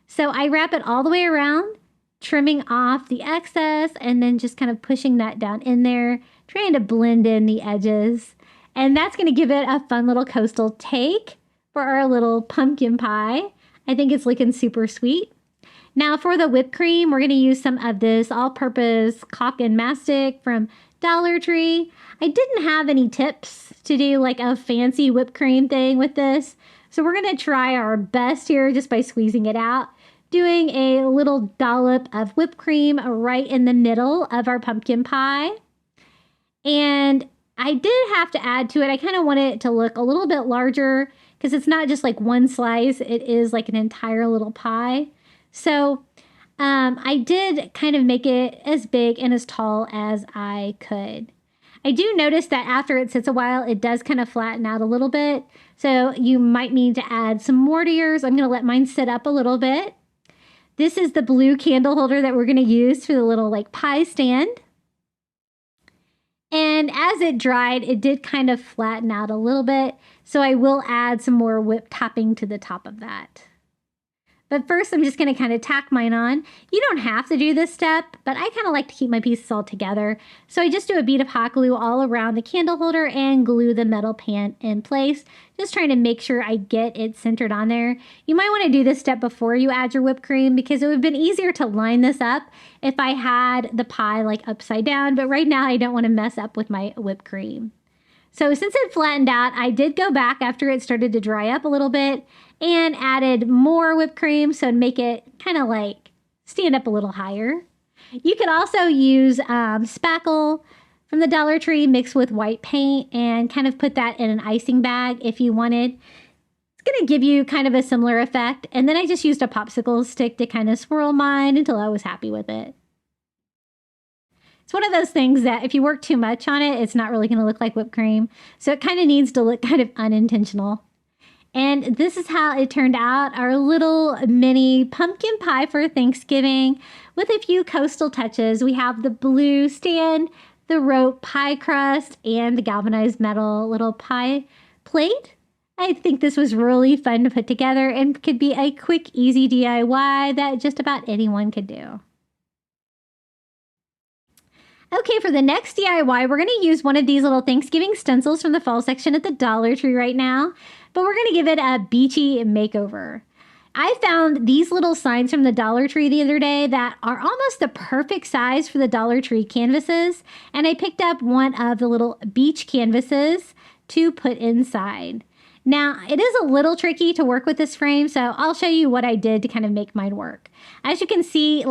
So I wrap it all the way around, trimming off the excess, and then just kind of pushing that down in there, trying to blend in the edges. And that's going to give it a fun little coastal take for our little pumpkin pie. I think it's looking super sweet. Now for the whipped cream, we're going to use some of this all-purpose caulk and mastic from Dollar Tree. I didn't have any tips to do like a fancy whipped cream thing with this, so we're going to try our best here just by squeezing it out, doing a little dollop of whipped cream right in the middle of our pumpkin pie. And I did have to add to it, I kind of wanted it to look a little bit larger because it's not just like one slice, it is like an entire little pie. So I did kind of make it as big and as tall as I could. I do notice that after it sits a while, it does kind of flatten out a little bit. So you might need to add some more to yours. I'm going to let mine sit up a little bit. This is the blue candle holder that we're going to use for the little like pie stand. And as it dried, it did kind of flatten out a little bit. So I will add some more whipped topping to the top of that. But first, I'm just going to kind of tack mine on. You don't have to do this step, but I kind of like to keep my pieces all together. So I just do a bead of hot glue all around the candle holder and glue the metal pan in place. Just trying to make sure I get it centered on there. You might want to do this step before you add your whipped cream because it would have been easier to line this up if I had the pie like upside down. But right now, I don't want to mess up with my whipped cream. So since it flattened out, I did go back after it started to dry up a little bit and added more whipped cream so it'd make it kind of like stand up a little higher. You could also use spackle from the Dollar Tree mixed with white paint and kind of put that in an icing bag if you wanted. It's going to give you kind of a similar effect. And then I just used a popsicle stick to kind of swirl mine until I was happy with it. It's one of those things that if you work too much on it, it's not really going to look like whipped cream. So it kind of needs to look kind of unintentional. And this is how it turned out, our little mini pumpkin pie for Thanksgiving with a few coastal touches. We have the blue stand, the rope pie crust, and the galvanized metal little pie plate. I think this was really fun to put together and could be a quick, easy DIY that just about anyone could do. Okay, for the next DIY, we're going to use one of these little Thanksgiving stencils from the fall section at the Dollar Tree right now, but we're going to give it a beachy makeover. I found these little signs from the Dollar Tree the other day that are almost the perfect size for the Dollar Tree canvases, and I picked up one of the little beach canvases to put inside. Now, it is a little tricky to work with this frame, so I'll show you what I did to kind of make mine work. As you can see,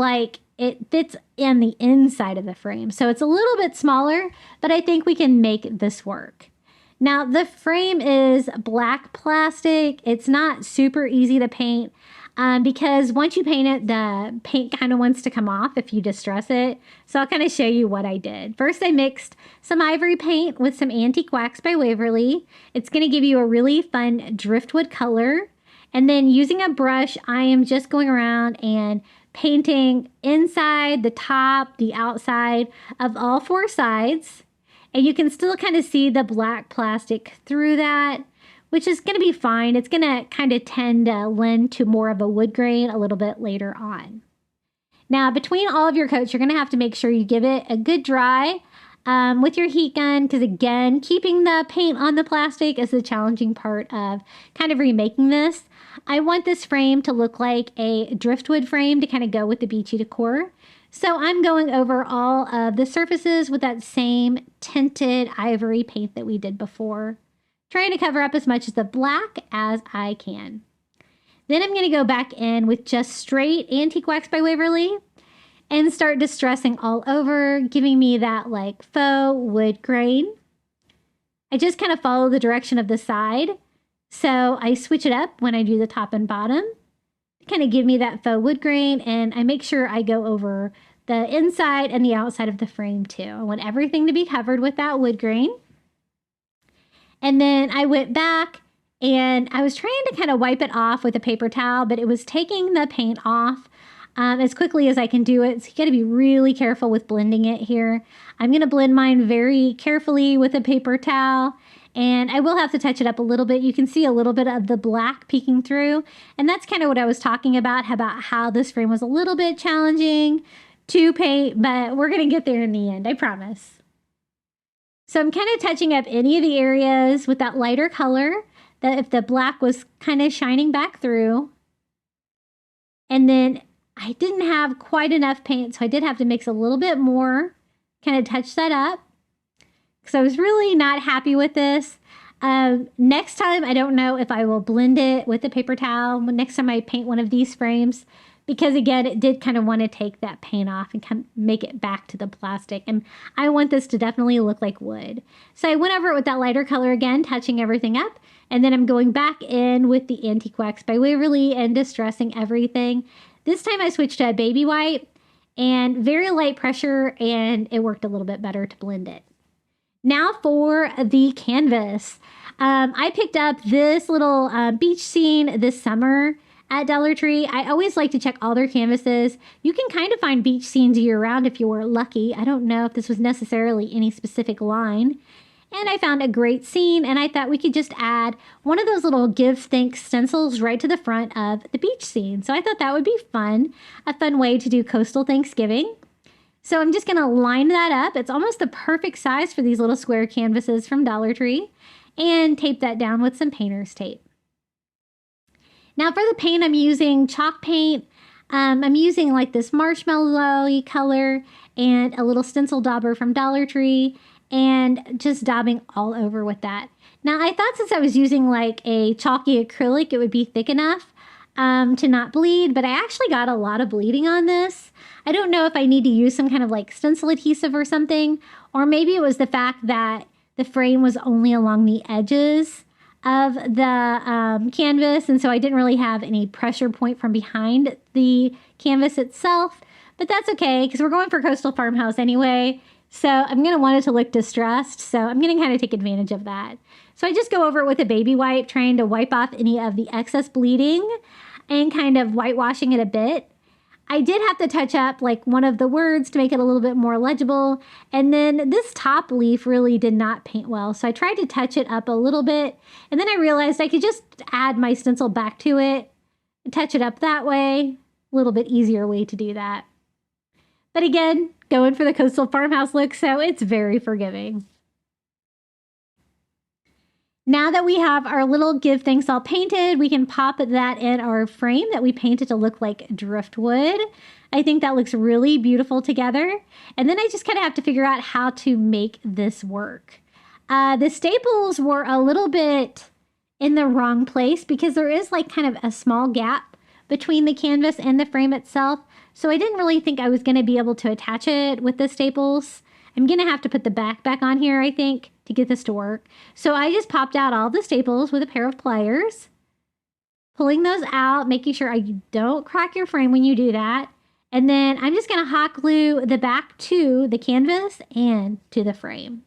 it fits in the inside of the frame, so it's a little bit smaller, but I think we can make this work. Now, the frame is black plastic. It's not super easy to paint because once you paint it, the paint kind of wants to come off if you distress it. So I'll kind of show you what I did. First, I mixed some ivory paint with some Antique Wax by Waverly. It's going to give you a really fun driftwood color. And then using a brush, I am just going around and painting inside, the top, the outside of all four sides. And you can still kind of see the black plastic through that, which is going to be fine. It's going to kind of tend to lend to more of a wood grain a little bit later on. Now, between all of your coats, you're going to have to make sure you give it a good dry with your heat gun, because again, keeping the paint on the plastic is the challenging part of kind of remaking this. I want this frame to look like a driftwood frame to kind of go with the beachy decor. So I'm going over all of the surfaces with that same tinted ivory paint that we did before, trying to cover up as much of the black as I can. Then I'm going to go back in with just straight Antique Wax by Waverly and start distressing all over, giving me that like faux wood grain. I just kind of follow the direction of the side. So I switch it up when I do the top and bottom, kind of give me that faux wood grain, and I make sure I go over the inside and the outside of the frame too. I want everything to be covered with that wood grain. And then I went back and I was trying to kind of wipe it off with a paper towel, but it was taking the paint off as quickly as I can do it. So you got to be really careful with blending it here. I'm going to blend mine very carefully with a paper towel. And I will have to touch it up a little bit. You can see a little bit of the black peeking through. And that's kind of what I was talking about how this frame was a little bit challenging to paint, but we're going to get there in the end, I promise. So I'm kind of touching up any of the areas with that lighter color, that if the black was kind of shining back through. And then I didn't have quite enough paint, so I did have to mix a little bit more, kind of touch that up, because I was really not happy with this. Next time, I don't know if I will blend it with a paper towel next time I paint one of these frames, because again, it did kind of want to take that paint off and kind of make it back to the plastic. And I want this to definitely look like wood. So I went over it with that lighter color again, touching everything up. And then I'm going back in with the Antique Wax by Waverly and distressing everything. This time I switched to a baby white and very light pressure, and it worked a little bit better to blend it. Now for the canvas. I picked up this little beach scene this summer at Dollar Tree. I always like to check all their canvases. You can kind of find beach scenes year-round if you were lucky. I don't know if this was necessarily any specific line. And I found a great scene, and I thought we could just add one of those little give thanks stencils right to the front of the beach scene. So I thought that would be fun, a fun way to do coastal Thanksgiving. So I'm just going to line that up. It's almost the perfect size for these little square canvases from Dollar Tree, and tape that down with some painter's tape. Now for the paint, I'm using chalk paint. I'm using like this marshmallow color and a little stencil dauber from Dollar Tree, and just daubing all over with that. Now I thought since I was using like a chalky acrylic, it would be thick enough. to not bleed, but I actually got a lot of bleeding on this. I don't know if I need to use some kind of like stencil adhesive or something, or maybe it was the fact that the frame was only along the edges of the canvas, and so I didn't really have any pressure point from behind the canvas itself, but that's okay because we're going for coastal farmhouse anyway, so I'm going to want it to look distressed, so I'm going to kind of take advantage of that. So I just go over it with a baby wipe, trying to wipe off any of the excess bleeding and kind of whitewashing it a bit. I did have to touch up like one of the words to make it a little bit more legible. And then this top leaf really did not paint well. So I tried to touch it up a little bit. And then I realized I could just add my stencil back to it, touch it up that way. A little bit easier way to do that. But again, going for the coastal farmhouse look, so it's very forgiving. Now that we have our little give thanks all painted, we can pop that in our frame that we painted to look like driftwood. I think that looks really beautiful together. And then I just kind of have to figure out how to make this work. The staples were a little bit in the wrong place because there is like kind of a small gap between the canvas and the frame itself. So I didn't really think I was going to be able to attach it with the staples. I'm going to have to put the back on here, I think, to get this to work. So I just popped out all the staples with a pair of pliers, pulling those out, making sure you don't crack your frame when you do that. And then I'm just going to hot glue the back to the canvas and to the frame.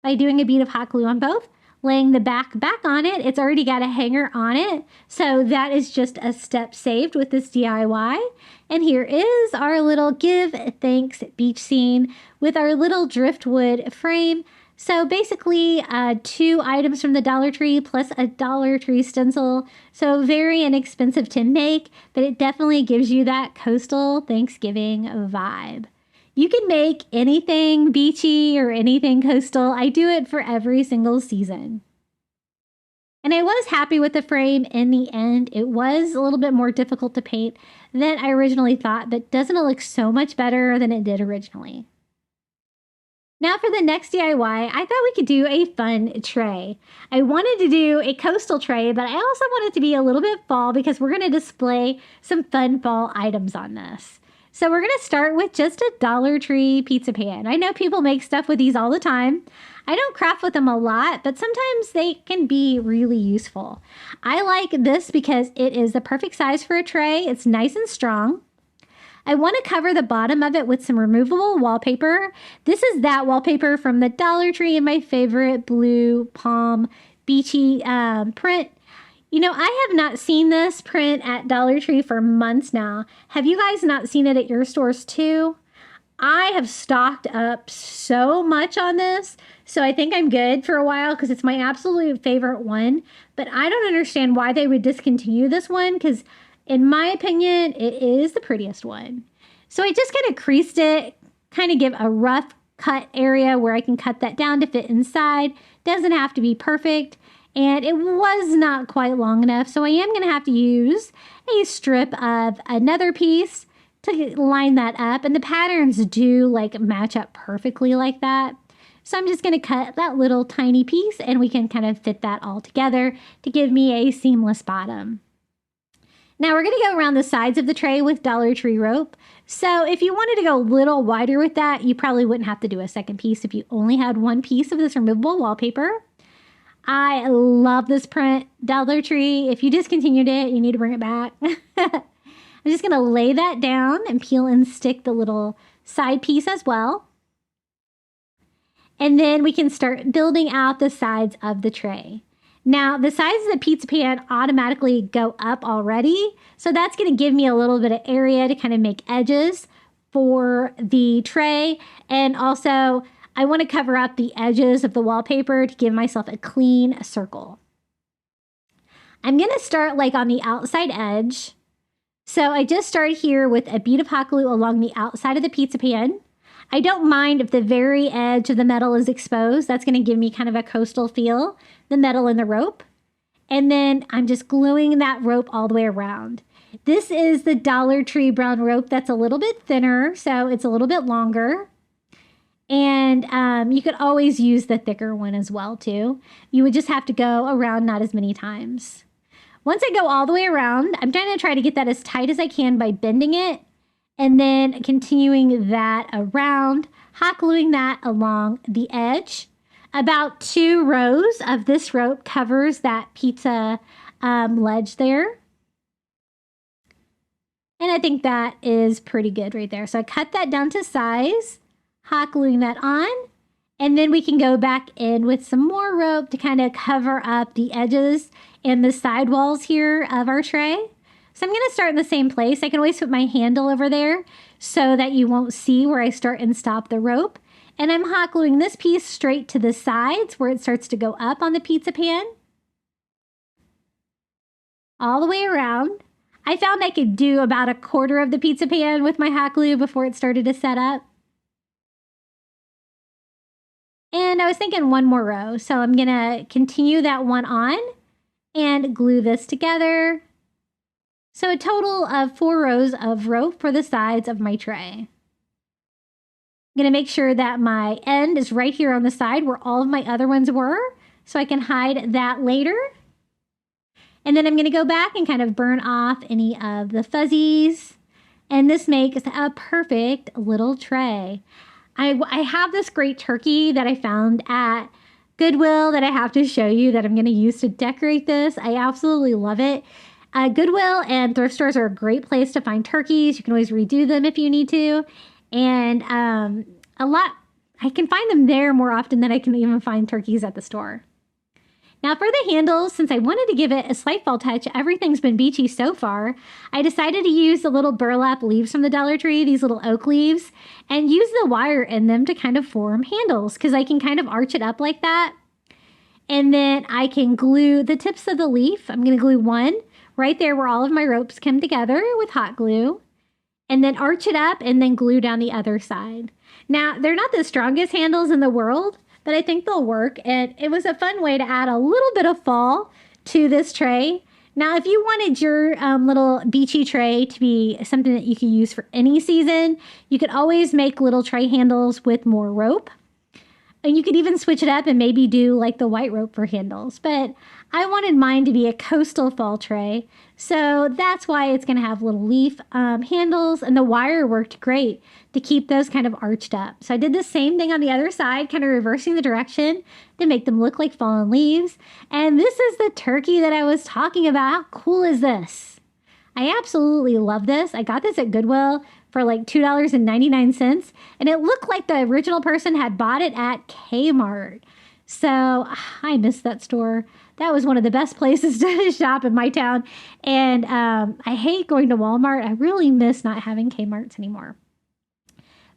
By doing a bead of hot glue on both, laying the back on it, it's already got a hanger on it. So that is just a step saved with this DIY. And here is our little give thanks beach scene with our little driftwood frame. So basically 2 items from the Dollar Tree plus a Dollar Tree stencil. So very inexpensive to make, but it definitely gives you that coastal Thanksgiving vibe. You can make anything beachy or anything coastal. I do it for every single season. And I was happy with the frame in the end. It was a little bit more difficult to paint than I originally thought, but doesn't it look so much better than it did originally? Now for the next DIY, I thought we could do a fun tray. I wanted to do a coastal tray, but I also wanted to be a little bit fall because we're going to display some fun fall items on this. So we're going to start with just a Dollar Tree pizza pan. I know people make stuff with these all the time. I don't craft with them a lot, but sometimes they can be really useful. I like this because it is the perfect size for a tray. It's nice and strong. I want to cover the bottom of it with some removable wallpaper. This is that wallpaper from the Dollar Tree in my favorite blue palm beachy print. You know, I have not seen this print at Dollar Tree for months now. Have you guys not seen it at your stores too? I have stocked up so much on this, so I think I'm good for a while because it's my absolute favorite one. But I don't understand why they would discontinue this one because in my opinion, it is the prettiest one. So I just kind of creased it, kind of give a rough cut area where I can cut that down to fit inside. Doesn't have to be perfect. And it was not quite long enough, so I am going to have to use a strip of another piece to line that up. And the patterns do like match up perfectly like that. So I'm just going to cut that little tiny piece and we can kind of fit that all together to give me a seamless bottom. Now we're going to go around the sides of the tray with Dollar Tree rope. So if you wanted to go a little wider with that, you probably wouldn't have to do a second piece if you only had one piece of this removable wallpaper. I love this print, Dollar Tree. If you discontinued it, you need to bring it back. I'm just going to lay that down and peel and stick the little side piece as well. And then we can start building out the sides of the tray. Now, the sides of the pizza pan automatically go up already, so that's going to give me a little bit of area to kind of make edges for the tray. And also, I want to cover up the edges of the wallpaper to give myself a clean circle. I'm going to start like on the outside edge. So I just started here with a bead of hot glue along the outside of the pizza pan. I don't mind if the very edge of the metal is exposed. That's going to give me kind of a coastal feel, the metal and the rope. And then I'm just gluing that rope all the way around. This is the Dollar Tree brown rope that's a little bit thinner, so it's a little bit longer. And you could always use the thicker one as well, too. You would just have to go around not as many times. Once I go all the way around, I'm going to try to get that as tight as I can by bending it and then continuing that around, hot gluing that along the edge. About 2 rows of this rope covers that pizza ledge there. And I think that is pretty good right there. So I cut that down to size, hot gluing that on, and then we can go back in with some more rope to kind of cover up the edges and the side walls here of our tray. So I'm going to start in the same place. I can always put my handle over there so that you won't see where I start and stop the rope. And I'm hot gluing this piece straight to the sides where it starts to go up on the pizza pan. All the way around. I found I could do about 1/4 of the pizza pan with my hot glue before it started to set up. And I was thinking 1 more row. So I'm going to continue that one on and glue this together. So a total of 4 rows of rope for the sides of my tray. I'm going to make sure that my end is right here on the side where all of my other ones were, so I can hide that later. And then I'm going to go back and kind of burn off any of the fuzzies. And this makes a perfect little tray. I have this great turkey that I found at Goodwill that I have to show you that I'm going to use to decorate this. I absolutely love it. Goodwill and thrift stores are a great place to find turkeys. You can always redo them if you need to. And I can find them there more often than I can even find turkeys at the store. Now for the handles, since I wanted to give it a slight fall touch, everything's been beachy so far, I decided to use the little burlap leaves from the Dollar Tree, these little oak leaves, and use the wire in them to kind of form handles, because I can kind of arch it up like that. And then I can glue the tips of the leaf. I'm going to glue one right there where all of my ropes come together with hot glue, and then arch it up and then glue down the other side. Now, they're not the strongest handles in the world, but I think they'll work, and it was a fun way to add a little bit of fall to this tray. Now, if you wanted your little beachy tray to be something that you could use for any season, you could always make little tray handles with more rope. And you could even switch it up and maybe do like the white rope for handles. But I wanted mine to be a coastal fall tray. So that's why it's going to have little leaf handles. And the wire worked great to keep those kind of arched up. So I did the same thing on the other side, kind of reversing the direction to make them look like fallen leaves. And this is the turkey that I was talking about. How cool is this? I absolutely love this. I got this at Goodwill for like $2.99, and it looked like the original person had bought it at Kmart. So I miss that store. That was one of the best places to shop in my town. And I hate going to Walmart. I really miss not having Kmarts anymore.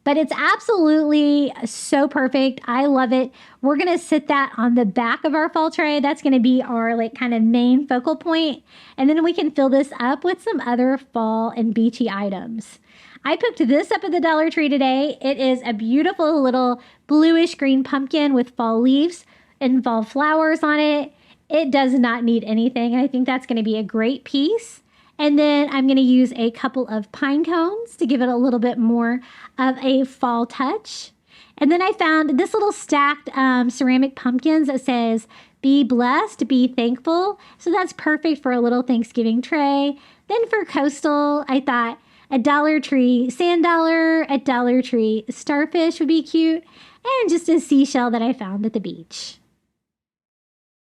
But it's absolutely so perfect. I love it. We're going to sit that on the back of our fall tray. That's going to be our like kind of main focal point. And then we can fill this up with some other fall and beachy items. I picked this up at the Dollar Tree today. It is a beautiful little bluish green pumpkin with fall leaves and fall flowers on it. It does not need anything. I think that's going to be a great piece. And then I'm going to use a couple of pine cones to give it a little bit more of a fall touch. And then I found this little stacked ceramic pumpkins that says, "Be blessed, be thankful." So that's perfect for a little Thanksgiving tray. Then for coastal, I thought a Dollar Tree sand dollar, a Dollar Tree starfish would be cute, and just a seashell that I found at the beach.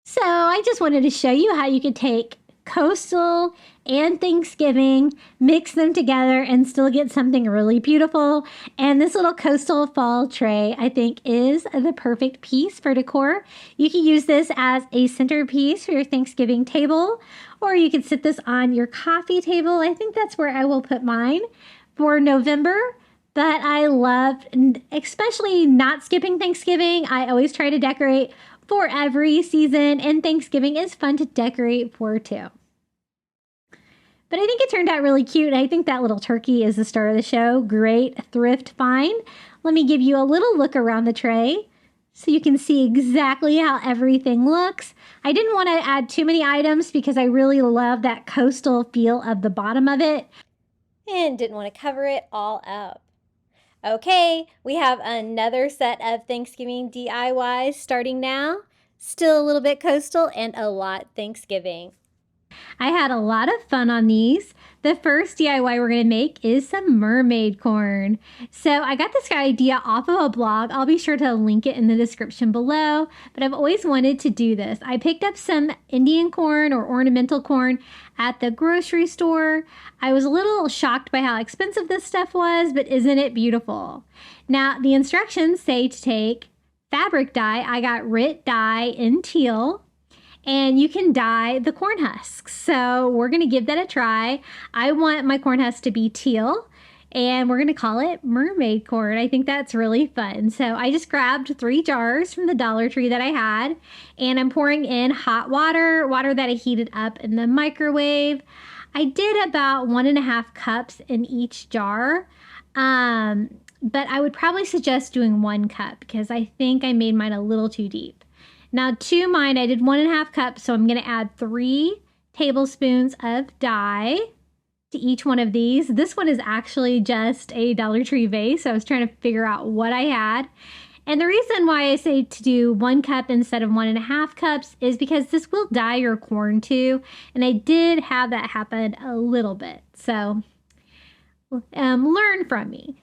So I just wanted to show you how you could take coastal and Thanksgiving, mix them together, and still get something really beautiful. And this little coastal fall tray, I think, is the perfect piece for decor. You can use this as a centerpiece for your Thanksgiving table, or you can sit this on your coffee table. I think that's where I will put mine for November. But I love, especially not skipping Thanksgiving, I always try to decorate for every season, and Thanksgiving is fun to decorate for too. But I think it turned out really cute. I think that little turkey is the star of the show. Great thrift find. Let me give you a little look around the tray so you can see exactly how everything looks. I didn't want to add too many items because I really love that coastal feel of the bottom of it, and didn't want to cover it all up. Okay, we have another set of Thanksgiving DIYs starting now. Still a little bit coastal and a lot Thanksgiving. I had a lot of fun on these. The first DIY we're going to make is some mermaid corn. So I got this idea off of a blog. I'll be sure to link it in the description below, but I've always wanted to do this. I picked up some Indian corn or ornamental corn at the grocery store. I was a little shocked by how expensive this stuff was, but isn't it beautiful? Now, the instructions say to take fabric dye. I got Rit dye in teal. And you can dye the corn husks. So we're going to give that a try. I want my corn husk to be teal, and we're going to call it mermaid corn. I think that's really fun. So I just grabbed 3 jars from the Dollar Tree that I had, and I'm pouring in hot water, water that I heated up in the microwave. I did about 1.5 cups in each jar. But I would probably suggest doing 1 cup because I think I made mine a little too deep. Now to mine, I did 1.5 cups, so I'm going to add 3 tablespoons of dye to each one of these. This one is actually just a Dollar Tree vase, so I was trying to figure out what I had. And the reason why I say to do 1 cup instead of 1.5 cups is because this will dye your corn too, and I did have that happen a little bit. So learn from me.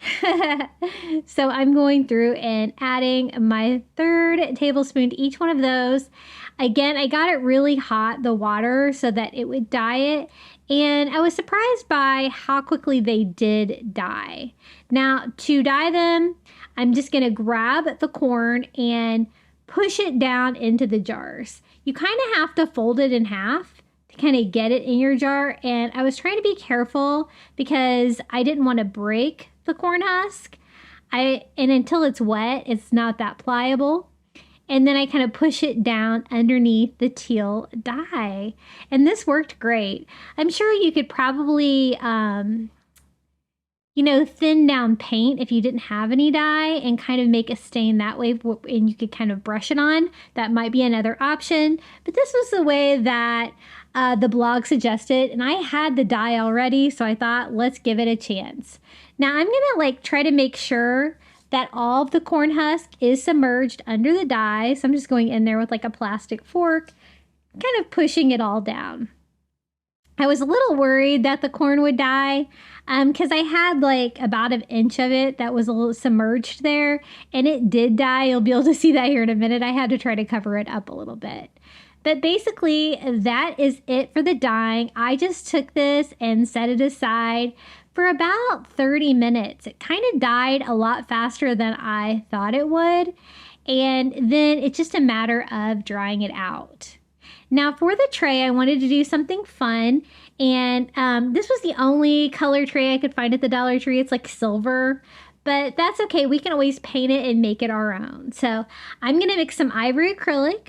So I'm going through and adding my 3rd tablespoon to each one of those. Again, I got it really hot, the water, so that it would dye it. And I was surprised by how quickly they did dye. Now, to dye them, I'm just going to grab the corn and push it down into the jars. You kind of have to fold it in half to kind of get it in your jar, and I was trying to be careful because I didn't want to break the corn husk. And until it's wet, it's not that pliable. And then I kind of push it down underneath the teal dye, and this worked great. I'm sure you could probably thin down paint if you didn't have any dye and kind of make a stain that way, and you could kind of brush it on. That might be another option, but this was the way that the blog suggested, and I had the dye already, so I thought, let's give it a chance. Now I'm gonna try to make sure that all of the corn husk is submerged under the dye, so I'm just going in there with a plastic fork, kind of pushing it all down. I was a little worried that the corn would dye because I had about 1 inch of it that was a little submerged there, and it did dye. You'll be able to see that here in a minute. I had to try to cover it up a little bit. But basically, that is it for the dyeing. I just took this and set it aside for about 30 minutes. It kind of dyed a lot faster than I thought it would. And then it's just a matter of drying it out. Now for the tray, I wanted to do something fun. And this was the only color tray I could find at the Dollar Tree. It's silver. But that's okay. We can always paint it and make it our own. So I'm going to mix some ivory acrylic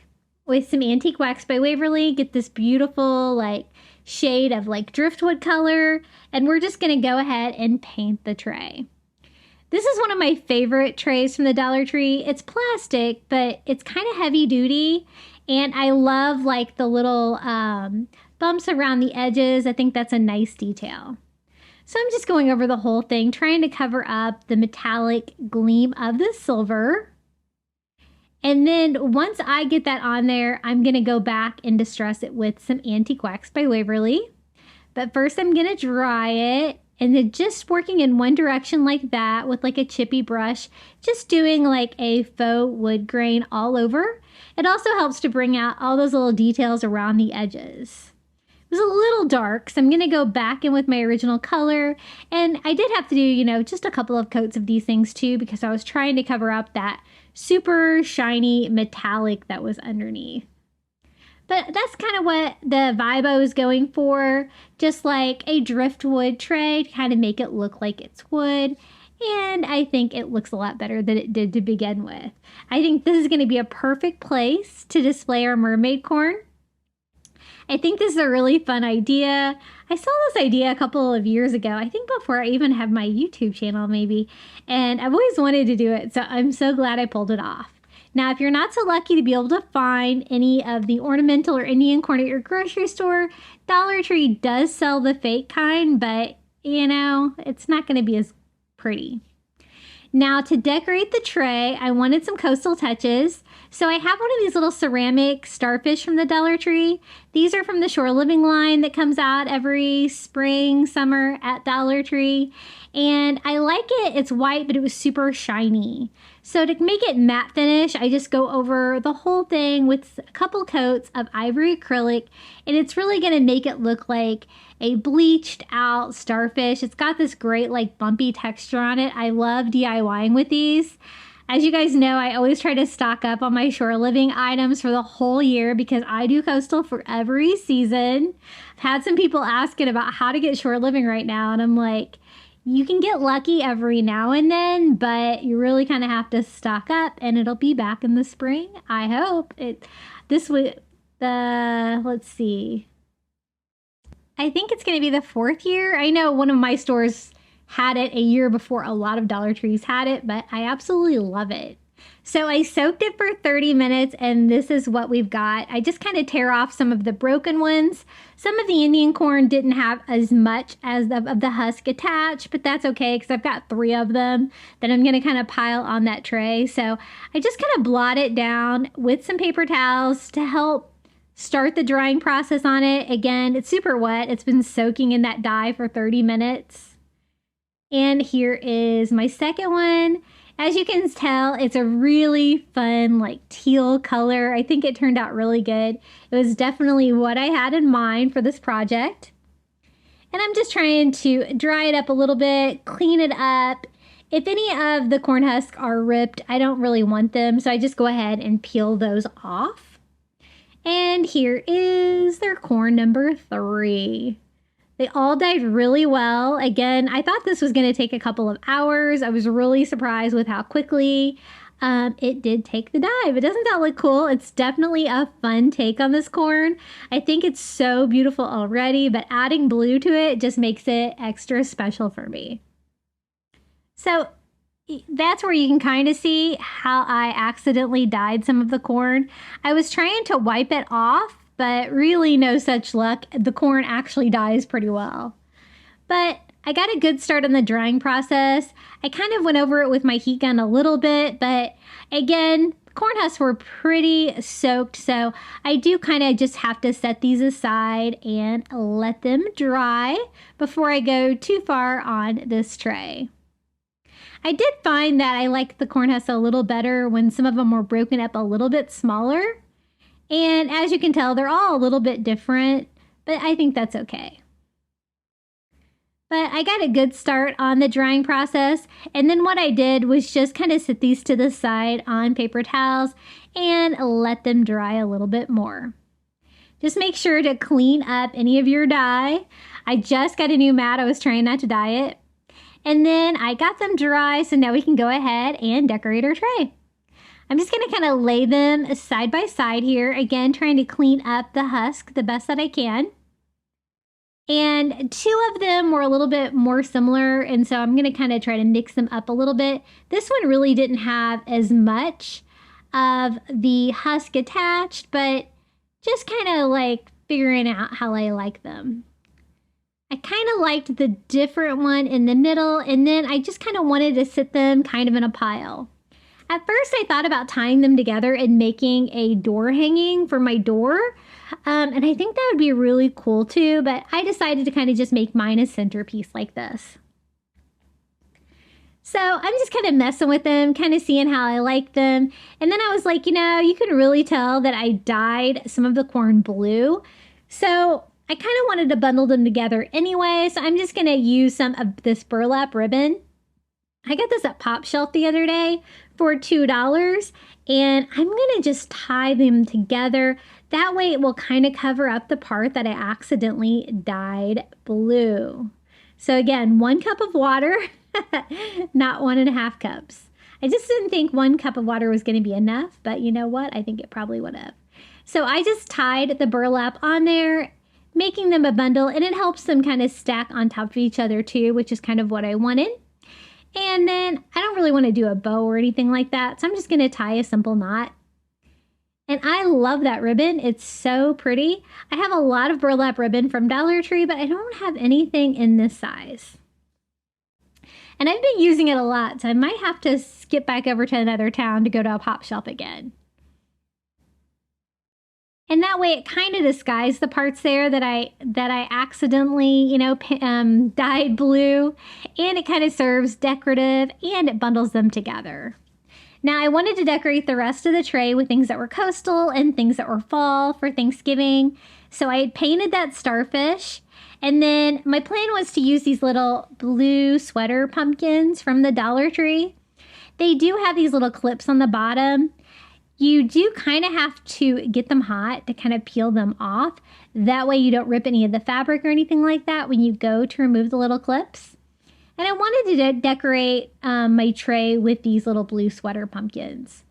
with some antique wax by Waverly, get this beautiful shade of driftwood color, and we're just gonna go ahead and paint the tray. This is one of my favorite trays from the Dollar Tree. It's plastic, but it's kind of heavy duty, and I love the little bumps around the edges. I think that's a nice detail. So I'm just going over the whole thing, trying to cover up the metallic gleam of the silver. And then once I get that on there, I'm going to go back and distress it with some antique wax by Waverly. But first I'm going to dry it, and then just working in one direction like that with a chippy brush, just doing a faux wood grain all over. It also helps to bring out all those little details around the edges. It was a little dark, so I'm going to go back in with my original color. And I did have to do, just a couple of coats of these things too, because I was trying to cover up that super shiny metallic that was underneath. But that's kind of what the vibe I was going for, just a driftwood tray to kind of make it look like it's wood. And I think it looks a lot better than it did to begin with. I think this is going to be a perfect place to display our mermaid corn. I think this is a really fun idea. I saw this idea a couple of years ago, I think before I even had my YouTube channel maybe, and I've always wanted to do it, so I'm so glad I pulled it off. Now, if you're not so lucky to be able to find any of the ornamental or Indian corn at your grocery store, Dollar Tree does sell the fake kind, but it's not going to be as pretty. Now to decorate the tray, I wanted some coastal touches. So I have one of these little ceramic starfish from the Dollar Tree. These are from the Shore Living line that comes out every spring, summer at Dollar Tree. And I like it. It's white, but it was super shiny. So to make it matte finish, I just go over the whole thing with a couple coats of ivory acrylic, and it's really going to make it look like a bleached out starfish. It's got this great like bumpy texture on it. I love DIYing with these. As you guys know, I always try to stock up on my shore living items for the whole year because I do coastal for every season. I've had some people asking about how to get shore living right now, and I'm like, you can get lucky every now and then, but you really kind of have to stock up, and it'll be back in the spring. I hope this would let's see. I think it's going to be the 4th year. I know one of my stores had it a year before a lot of Dollar Trees had it, but I absolutely love it. So I soaked it for 30 minutes, and this is what we've got. I just kind of tear off some of the broken ones. Some of the Indian corn didn't have as much as of the husk attached, but that's okay because I've got 3 of them that I'm going to kind of pile on that tray. So I just kind of blot it down with some paper towels to help start the drying process on it. Again, it's super wet. It's been soaking in that dye for 30 minutes. And here is my second one. As you can tell, it's a really fun, like teal color. I think it turned out really good. It was definitely what I had in mind for this project. And I'm just trying to dry it up a little bit, clean it up. If any of the corn husks are ripped, I don't really want them, so I just go ahead and peel those off. And here is their corn number 3. They all dyed really well. Again, I thought this was going to take a couple of hours. I was really surprised with how quickly it did take the dye. But doesn't that look cool? It's definitely a fun take on this corn. I think it's so beautiful already, but adding blue to it just makes it extra special for me. So that's where you can kind of see how I accidentally dyed some of the corn. I was trying to wipe it off, but really no such luck. The corn actually dyes pretty well. But I got a good start on the drying process. I kind of went over it with my heat gun a little bit, but again, corn husks were pretty soaked, so I do kind of just have to set these aside and let them dry before I go too far on this tray. I did find that I liked the corn husks a little better when some of them were broken up a little bit smaller. And as you can tell, they're all a little bit different, but I think that's okay. But I got a good start on the drying process. And then what I did was just kind of set these to the side on paper towels and let them dry a little bit more. Just make sure to clean up any of your dye. I just got a new mat. I was trying not to dye it. And then I got them dry, so now we can go ahead and decorate our tray. I'm just going to kind of lay them side by side here. Again, trying to clean up the husk the best that I can. And 2 of them were a little bit more similar, and so I'm going to kind of try to mix them up a little bit. This one really didn't have as much of the husk attached, but just kind of like figuring out how I like them. I kind of liked the different one in the middle, and then I just kind of wanted to sit them kind of in a pile. At first, I thought about tying them together and making a door hanging for my door, and I think that would be really cool too, but I decided to kind of just make mine a centerpiece like this. So I'm just kind of messing with them, kind of seeing how I like them, and then I was like, you know, you can really tell that I dyed some of the corn blue, so I kind of wanted to bundle them together anyway, so I'm just going to use some of this burlap ribbon. I got this at Pop Shelf the other day for $2, and I'm going to just tie them together. That way it will kind of cover up the part that I accidentally dyed blue. So again, 1 cup of water, not 1.5 cups. I just didn't think 1 cup of water was going to be enough, but you know what? I think it probably would have. So I just tied the burlap on there, making them a bundle, and it helps them kind of stack on top of each other too, which is kind of what I wanted. And then I don't really want to do a bow or anything like that, so I'm just going to tie a simple knot. And I love that ribbon. It's so pretty. I have a lot of burlap ribbon from Dollar Tree, but I don't have anything in this size. And I've been using it a lot, so I might have to skip back over to another town to go to a pop shop again. And that way it kind of disguised the parts there that I accidentally, dyed blue. And it kind of serves decorative and it bundles them together. Now I wanted to decorate the rest of the tray with things that were coastal and things that were fall for Thanksgiving. So I had painted that starfish. And then my plan was to use these little blue sweater pumpkins from the Dollar Tree. They do have these little clips on the bottom. You do kind of have to get them hot to kind of peel them off. That way you don't rip any of the fabric or anything like that when you go to remove the little clips. And I wanted to decorate my tray with these little blue sweater pumpkins.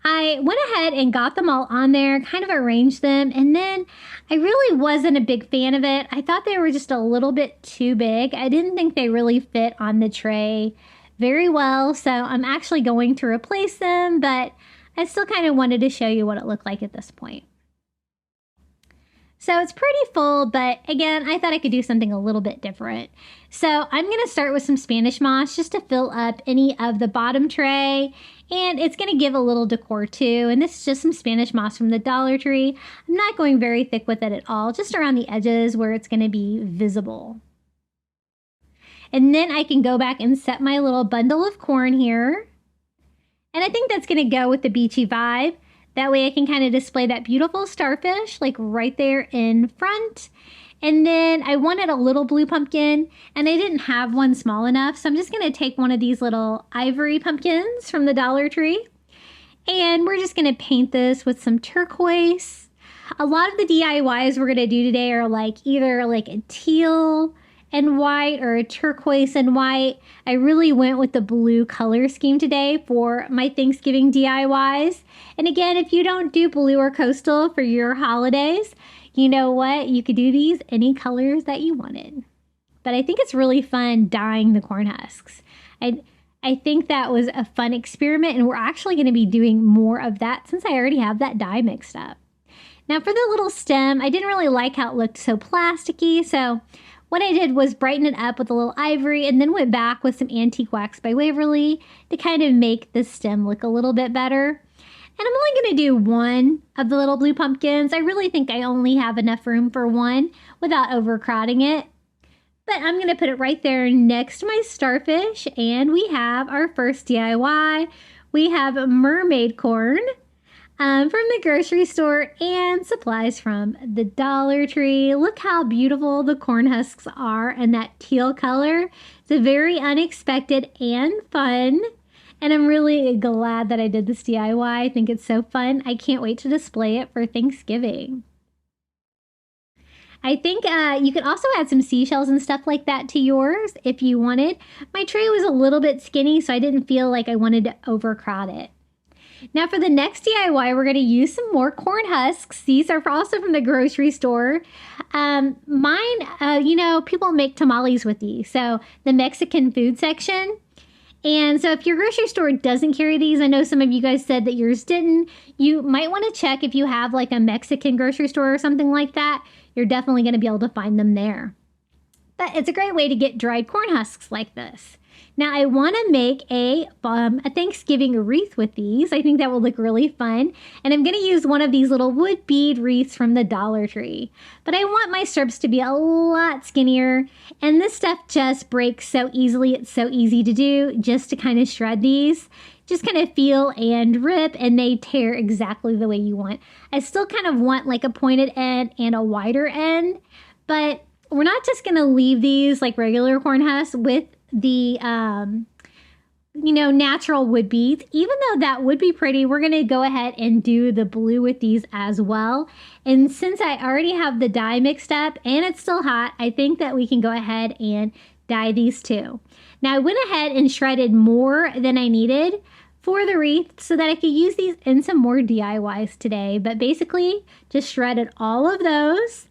I went ahead and got them all on there, kind of arranged them, and then I really wasn't a big fan of it. I thought they were just a little bit too big. I didn't think they really fit on the tray very well, so I'm actually going to replace them, but I still kind of wanted to show you what it looked like at this point. So it's pretty full, but again, I thought I could do something a little bit different. So I'm going to start with some Spanish moss just to fill up any of the bottom tray. And it's going to give a little decor too. And this is just some Spanish moss from the Dollar Tree. I'm not going very thick with it at all, just around the edges where it's going to be visible. And then I can go back and set my little bundle of corn here. And I think that's going to go with the beachy vibe. That way I can kind of display that beautiful starfish like right there in front. And then I wanted a little blue pumpkin and I didn't have one small enough. So I'm just going to take one of these little ivory pumpkins from the Dollar Tree. And we're just going to paint this with some turquoise. A lot of the DIYs we're going to do today are either a teal and white or a turquoise and white. I really went with the blue color scheme today for my Thanksgiving DIYs. And again, if you don't do blue or coastal for your holidays, you know what? You could do these any colors that you wanted. But I think it's really fun dyeing the corn husks. I think that was a fun experiment, and we're actually going to be doing more of that since I already have that dye mixed up. Now for the little stem, I didn't really like how it looked so plasticky, so what I did was brighten it up with a little ivory and then went back with some antique wax by Waverly to kind of make the stem look a little bit better. And I'm only going to do one of the little blue pumpkins. I really think I only have enough room for one without overcrowding it. But I'm going to put it right there next to my starfish. And we have our first DIY. We have mermaid corn from the grocery store and supplies from the Dollar Tree. Look how beautiful the corn husks are and that teal color. It's very unexpected and fun. And I'm really glad that I did this DIY. I think it's so fun. I can't wait to display it for Thanksgiving. I think you could also add some seashells and stuff like that to yours if you wanted. My tray was a little bit skinny, so I didn't feel like I wanted to overcrowd it. Now for the next DIY, we're going to use some more corn husks. These are also from the grocery store. Mine, people make tamales with these. So the Mexican food section. And so if your grocery store doesn't carry these, I know some of you guys said that yours didn't, you might want to check if you have like a Mexican grocery store or something like that. You're definitely going to be able to find them there. But it's a great way to get dried corn husks like this. Now I want to make a Thanksgiving wreath with these. I think that will look really fun. And I'm going to use one of these little wood bead wreaths from the Dollar Tree. But I want my strips to be a lot skinnier. And this stuff just breaks so easily. It's so easy to do just to kind of shred these. Just kind of feel and rip, and they tear exactly the way you want. I still kind of want like a pointed end and a wider end. But we're not just going to leave these like regular corn husks with the natural wood beads. Even though that would be pretty, we're going to go ahead and do the blue with these as well. And since I already have the dye mixed up and it's still hot, I think that we can go ahead and dye these too. Now I went ahead and shredded more than I needed for the wreath so that I could use these in some more DIYs today. But basically just shredded all of those.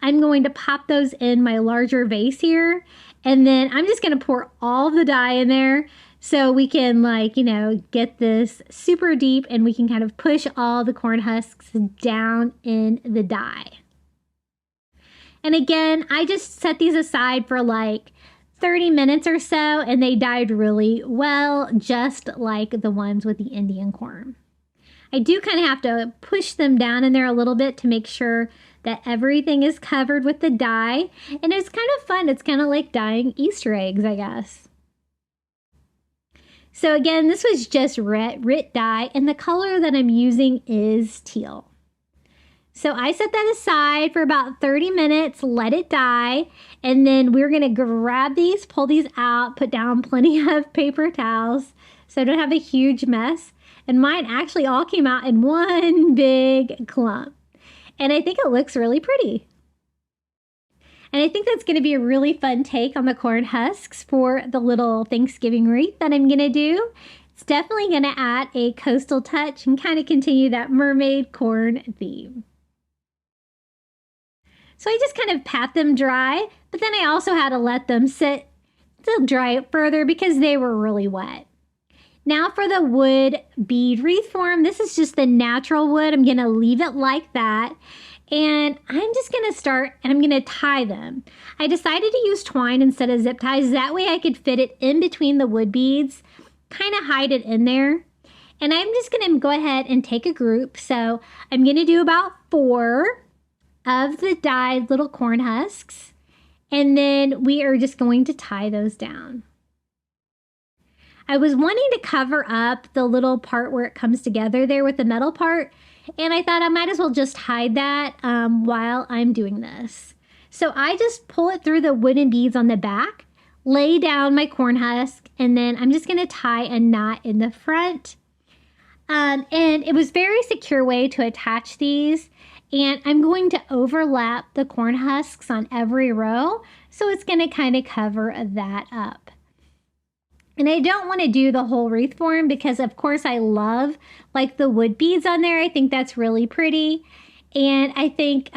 I'm going to pop those in my larger vase here. And then I'm just going to pour all the dye in there so we can get this super deep and we can kind of push all the corn husks down in the dye. And again, I just set these aside for like 30 minutes or so, and they dyed really well, just like the ones with the Indian corn. I do kind of have to push them down in there a little bit to make sure that everything is covered with the dye. And it's kind of fun. It's kind of like dyeing Easter eggs, I guess. So again, this was just RIT dye, and the color that I'm using is teal. So I set that aside for about 30 minutes, let it dye, and then we're gonna grab these, pull these out, put down plenty of paper towels so I don't have a huge mess. And mine actually all came out in one big clump. And I think it looks really pretty. And I think that's going to be a really fun take on the corn husks for the little Thanksgiving wreath that I'm going to do. It's definitely going to add a coastal touch and kind of continue that mermaid corn theme. So I just kind of pat them dry, but then I also had to let them sit to dry it further because they were really wet. Now for the wood bead wreath form, this is just the natural wood. I'm going to leave it like that. And I'm just going to start and I'm going to tie them. I decided to use twine instead of zip ties. That way I could fit it in between the wood beads, kind of hide it in there. And I'm just going to go ahead and take a group. So I'm going to do about 4 of the dyed little corn husks. And then we are just going to tie those down. I was wanting to cover up the little part where it comes together there with the metal part, and I thought I might as well just hide that while I'm doing this. So I just pull it through the wooden beads on the back, lay down my corn husk, and then I'm just going to tie a knot in the front. And it was a very secure way to attach these, and I'm going to overlap the corn husks on every row, so it's going to kind of cover that up. And I don't want to do the whole wreath form because, of course, I love like the wood beads on there. I think that's really pretty. And I think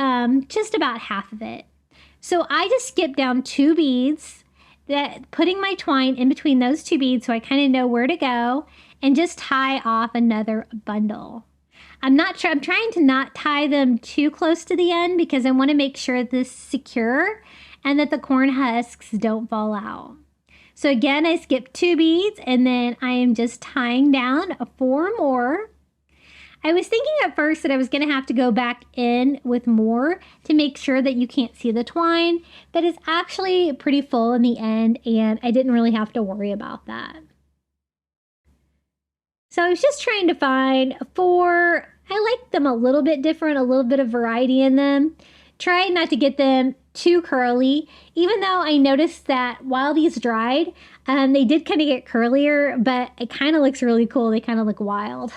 just about half of it. So I just skipped down 2 beads, putting my twine in between those 2 beads so I kind of know where to go, and just tie off another bundle. I'm trying to not tie them too close to the end because I want to make sure this is secure and that the corn husks don't fall out. So again, I skipped 2 beads and then I am just tying down 4 more. I was thinking at first that I was going to have to go back in with more to make sure that you can't see the twine, but it's actually pretty full in the end and I didn't really have to worry about that. So I was just trying to find 4. I like them a little bit different, a little bit of variety in them. Try not to get them too curly, even though I noticed that while these dried, they did kind of get curlier, but it kind of looks really cool. They kind of look wild.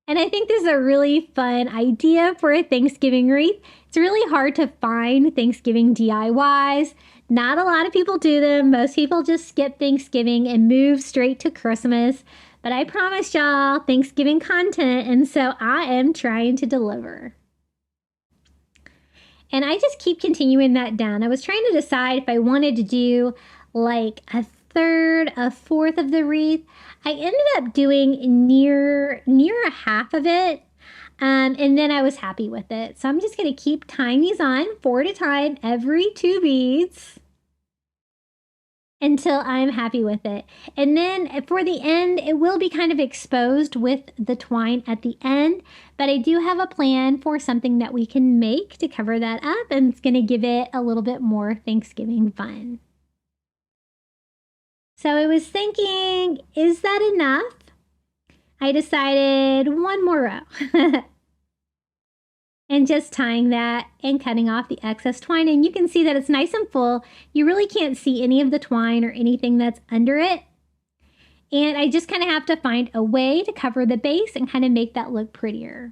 And I think this is a really fun idea for a Thanksgiving wreath. It's really hard to find Thanksgiving DIYs. Not a lot of people do them. Most people just skip Thanksgiving and move straight to Christmas. But I promise y'all Thanksgiving content, and so I am trying to deliver. And I just keep continuing that down. I was trying to decide if I wanted to do like a third, a fourth of the wreath. I ended up doing near a half of it. And then I was happy with it. So I'm just going to keep tying these on 4 at a time, every 2 beads, until I'm happy with it. And then for the end, it will be kind of exposed with the twine at the end, but I do have a plan for something that we can make to cover that up, and it's going to give it a little bit more Thanksgiving fun. So I was thinking, is that enough? I decided 1 more row. And just tying that and cutting off the excess twine. And you can see that it's nice and full. You really can't see any of the twine or anything that's under it. And I just kind of have to find a way to cover the base and kind of make that look prettier.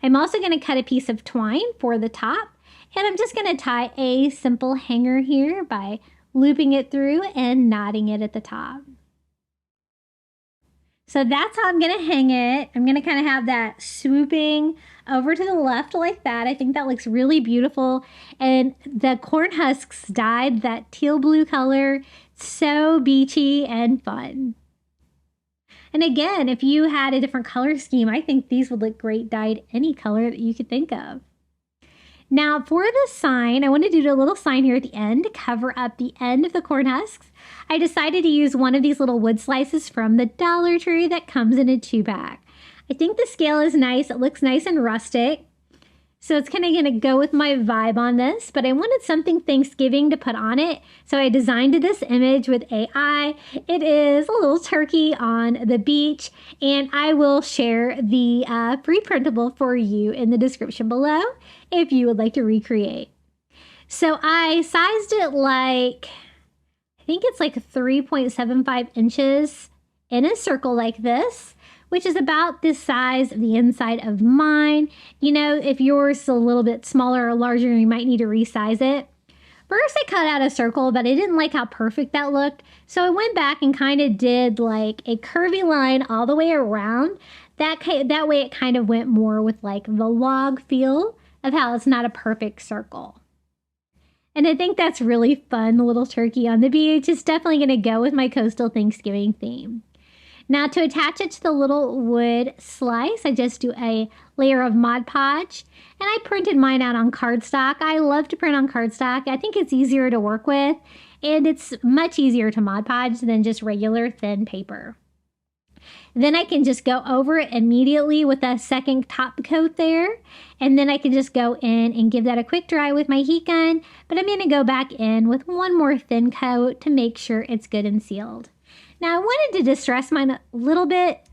I'm also going to cut a piece of twine for the top. And I'm just going to tie a simple hanger here by looping it through and knotting it at the top. So that's how I'm going to hang it. I'm going to kind of have that swooping over to the left like that. I think that looks really beautiful. And the corn husks dyed that teal blue color. So beachy and fun. And again, if you had a different color scheme, I think these would look great dyed any color that you could think of. Now for the sign, I wanted to do a little sign here at the end to cover up the end of the corn husks. I decided to use one of these little wood slices from the Dollar Tree that comes in a 2-pack. I think the scale is nice. It looks nice and rustic. So it's kind of going to go with my vibe on this, but I wanted something Thanksgiving to put on it. So I designed this image with AI. It is a little turkey on the beach, and I will share the free printable for you in the description below if you would like to recreate. So I sized it like, I think it's like 3.75 inches in a circle like this, which is about the size of the inside of mine. You know, if yours is a little bit smaller or larger, you might need to resize it. First, I cut out a circle, but I didn't like how perfect that looked. So I went back and kind of did like a curvy line all the way around. That way it kind of went more with like the log feel of how it's not a perfect circle. And I think that's really fun. The little turkey on the beach is definitely going to go with my coastal Thanksgiving theme. Now to attach it to the little wood slice, I just do a layer of Mod Podge, and I printed mine out on cardstock. I love to print on cardstock. I think it's easier to work with, and it's much easier to Mod Podge than just regular thin paper. Then I can just go over it immediately with a second top coat there, and then I can just go in and give that a quick dry with my heat gun, but I'm going to go back in with one more thin coat to make sure it's good and sealed. Now I wanted to distress mine a little bit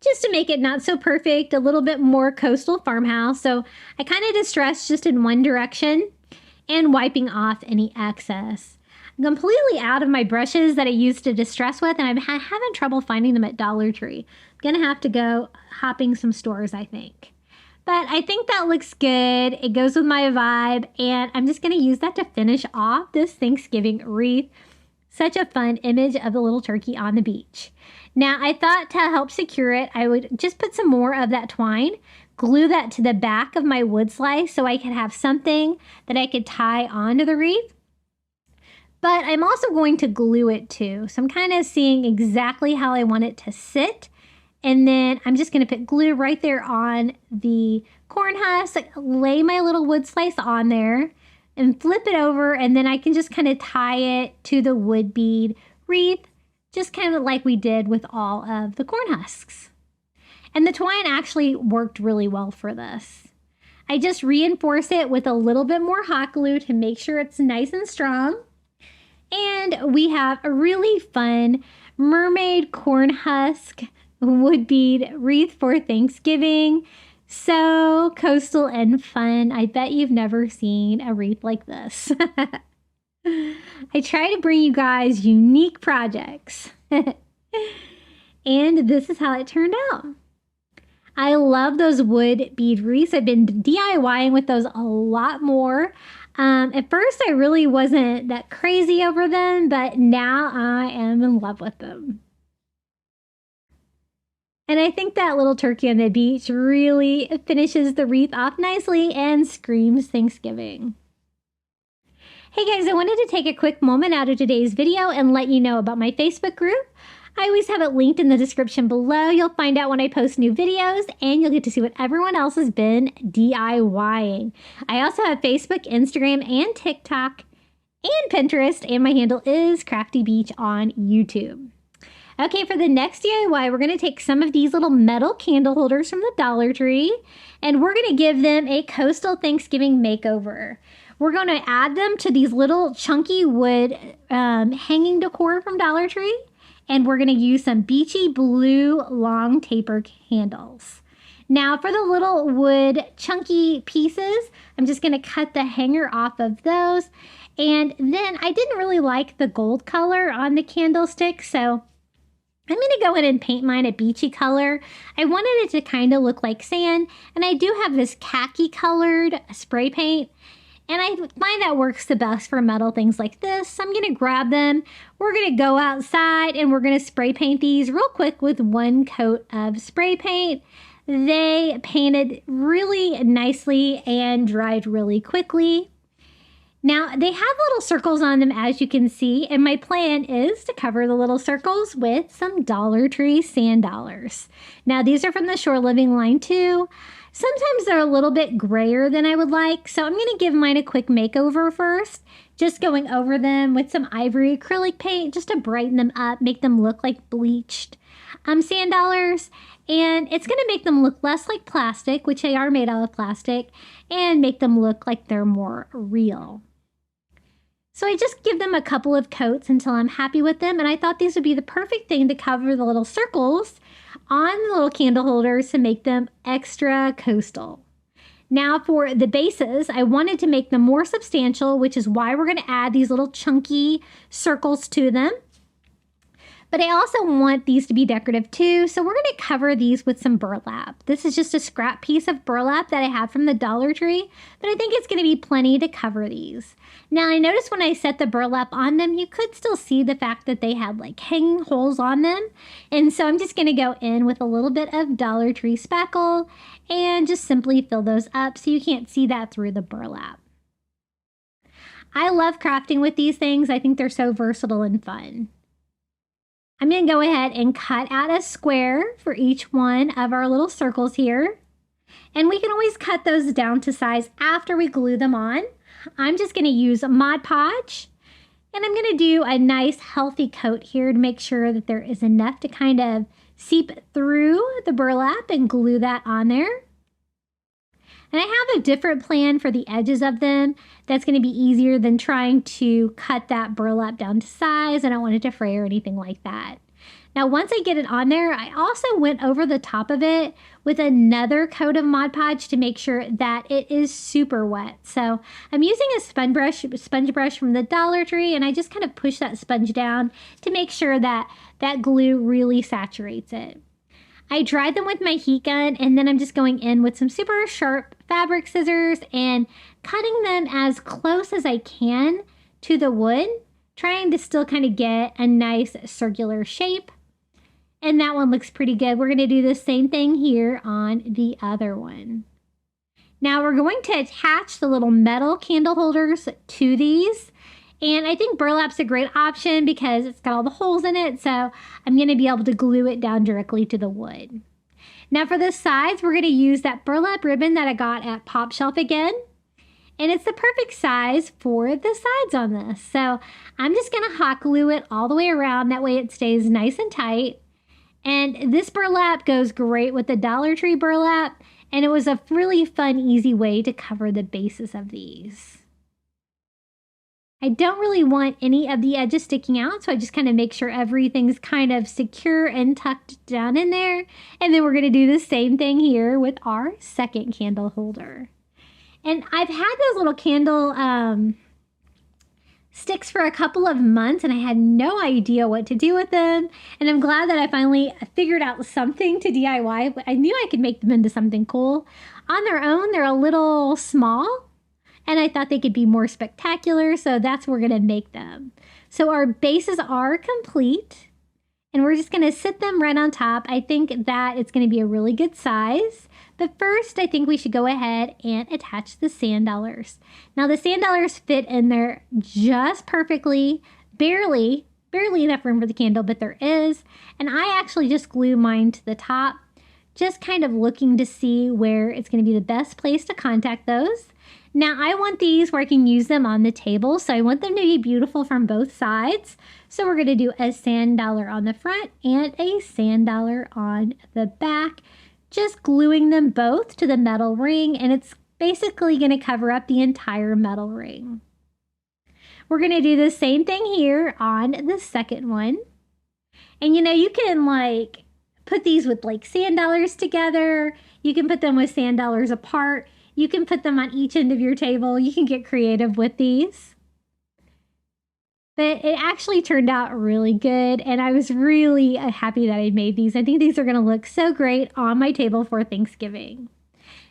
just to make it not so perfect, a little bit more coastal farmhouse. So I kind of distressed just in one direction and wiping off any excess. I'm completely out of my brushes that I used to distress with, and I'm having trouble finding them at Dollar Tree. I'm going to have to go hopping some stores, I think. But I think that looks good. It goes with my vibe, and I'm just going to use that to finish off this Thanksgiving wreath. Such a fun image of the little turkey on the beach. Now, I thought to help secure it, I would just put some more of that twine, glue that to the back of my wood slice so I could have something that I could tie onto the wreath. But I'm also going to glue it too. So I'm kind of seeing exactly how I want it to sit. And then I'm just going to put glue right there on the corn husk, lay my little wood slice on there, and flip it over, and then I can just kind of tie it to the wood bead wreath, just kind of like we did with all of the corn husks. And the twine actually worked really well for this. I just reinforce it with a little bit more hot glue to make sure it's nice and strong. And we have a really fun mermaid corn husk wood bead wreath for Thanksgiving. So coastal and fun. I bet you've never seen a wreath like this. I try to bring you guys unique projects. And this is how it turned out. I love those wood bead wreaths. I've been DIYing with those a lot more. At first, I really wasn't that crazy over them, but now I am in love with them. And I think that little turkey on the beach really finishes the wreath off nicely and screams Thanksgiving. Hey guys, I wanted to take a quick moment out of today's video and let you know about my Facebook group. I always have it linked in the description below. You'll find out when I post new videos, and you'll get to see what everyone else has been DIYing. I also have Facebook, Instagram, and TikTok, and Pinterest, and my handle is Crafty Beach on YouTube. Okay, for the next DIY, we're going to take some of these little metal candle holders from the Dollar Tree, and we're going to give them a coastal Thanksgiving makeover. We're going to add them to these little chunky wood hanging decor from Dollar Tree, and we're going to use some beachy blue long taper candles. Now for the little wood chunky pieces, I'm just going to cut the hanger off of those, and then I didn't really like the gold color on the candlestick, so I'm going to go in and paint mine a beachy color. I wanted it to kind of look like sand, and I do have this khaki colored spray paint, and I find that works the best for metal things like this. So I'm going to grab them. We're going to go outside, and we're going to spray paint these real quick with one coat of spray paint. They painted really nicely and dried really quickly. Now, they have little circles on them, as you can see, and my plan is to cover the little circles with some Dollar Tree sand dollars. Now, these are from the Shore Living line too. Sometimes they're a little bit grayer than I would like, so I'm going to give mine a quick makeover first, just going over them with some ivory acrylic paint just to brighten them up, make them look like bleached sand dollars, and it's going to make them look less like plastic, which they are made out of plastic, and make them look like they're more real. So I just give them a couple of coats until I'm happy with them, and I thought these would be the perfect thing to cover the little circles on the little candle holders to make them extra coastal. Now for the bases, I wanted to make them more substantial, which is why we're going to add these little chunky circles to them. But I also want these to be decorative too, so we're going to cover these with some burlap. This is just a scrap piece of burlap that I have from the Dollar Tree, but I think it's going to be plenty to cover these. Now I noticed when I set the burlap on them, you could still see the fact that they had like hanging holes on them. And so I'm just going to go in with a little bit of Dollar Tree spackle and just simply fill those up so you can't see that through the burlap. I love crafting with these things. I think they're so versatile and fun. I'm going to go ahead and cut out a square for each one of our little circles here. And we can always cut those down to size after we glue them on. I'm just going to use Mod Podge. And I'm going to do a nice healthy coat here to make sure that there is enough to kind of seep through the burlap and glue that on there. And I have a different plan for the edges of them that's going to be easier than trying to cut that burlap down to size. I don't want it to fray or anything like that. Now, once I get it on there, I also went over the top of it with another coat of Mod Podge to make sure that it is super wet. So I'm using a sponge brush from the Dollar Tree, and I just kind of push that sponge down to make sure that that glue really saturates it. I dried them with my heat gun, and then I'm just going in with some super sharp fabric scissors and cutting them as close as I can to the wood, trying to still kind of get a nice circular shape. And that one looks pretty good. We're going to do the same thing here on the other one. Now we're going to attach the little metal candle holders to these. And I think burlap's a great option because it's got all the holes in it, so I'm going to be able to glue it down directly to the wood. Now for the sides, we're going to use that burlap ribbon that I got at Pop Shelf again. And it's the perfect size for the sides on this. So I'm just going to hot glue it all the way around. That way it stays nice and tight. And this burlap goes great with the Dollar Tree burlap. And it was a really fun, easy way to cover the bases of these. I don't really want any of the edges sticking out, so I just kind of make sure everything's kind of secure and tucked down in there. And then we're going to do the same thing here with our second candle holder. And I've had those little candle sticks for a couple of months, and I had no idea what to do with them. And I'm glad that I finally figured out something to DIY. But I knew I could make them into something cool. On their own, they're a little small. And I thought they could be more spectacular, so that's what we're going to make them. So our bases are complete, and we're just going to sit them right on top. I think that it's going to be a really good size. But first, I think we should go ahead and attach the sand dollars. Now, the sand dollars fit in there just perfectly, barely enough room for the candle, but there is. And I actually just glue mine to the top, just kind of looking to see where it's going to be the best place to contact those. Now, I want these where I can use them on the table, so I want them to be beautiful from both sides. So we're going to do a sand dollar on the front and a sand dollar on the back, just gluing them both to the metal ring, and it's basically going to cover up the entire metal ring. We're going to do the same thing here on the second one. And you know, you can like put these with like sand dollars together. You can put them with sand dollars apart. You can put them on each end of your table. You can get creative with these. But it actually turned out really good, and I was really happy that I made these. I think these are going to look so great on my table for Thanksgiving.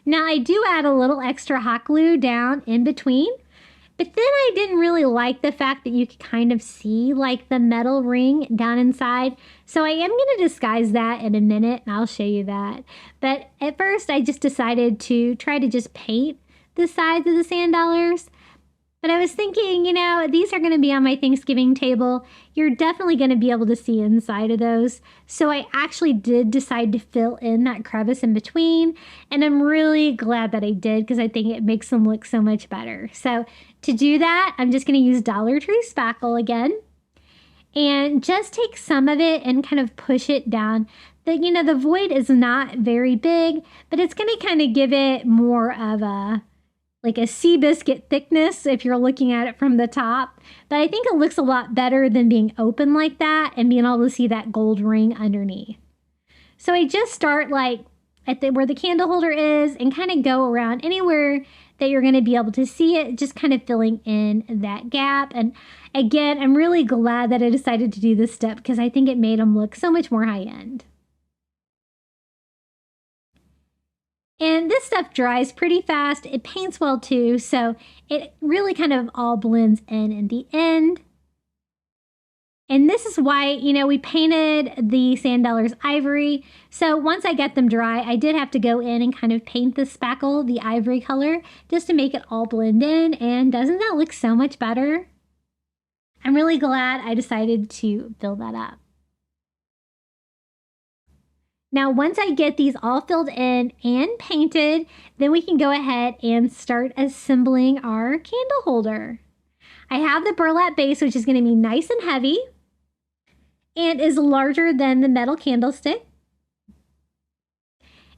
Now, I do add a little extra hot glue down in between, but then I didn't really like the fact that you could kind of see like the metal ring down inside. So I am going to disguise that in a minute, and I'll show you that. But at first, I just decided to try to just paint the sides of the sand dollars. But I was thinking, you know, these are going to be on my Thanksgiving table. You're definitely going to be able to see inside of those. So I actually did decide to fill in that crevice in between. And I'm really glad that I did because I think it makes them look so much better. So to do that, I'm just going to use Dollar Tree spackle again. And just take some of it and kind of push it down. The void is not very big, but it's going to kind of give it more of a sea biscuit thickness if you're looking at it from the top. But I think it looks a lot better than being open like that and being able to see that gold ring underneath. So I just start like at where the candle holder is and kind of go around anywhere that you're going to be able to see it, just kind of filling in that gap. And again, I'm really glad that I decided to do this step because I think it made them look so much more high-end. And this stuff dries pretty fast. It paints well too, so it really kind of all blends in the end. And this is why, we painted the sand dollars ivory. So once I get them dry, I did have to go in and kind of paint the spackle, the ivory color, just to make it all blend in. And doesn't that look so much better? I'm really glad I decided to fill that up. Now, once I get these all filled in and painted, then we can go ahead and start assembling our candle holder. I have the burlap base, which is going to be nice and heavy and is larger than the metal candlestick.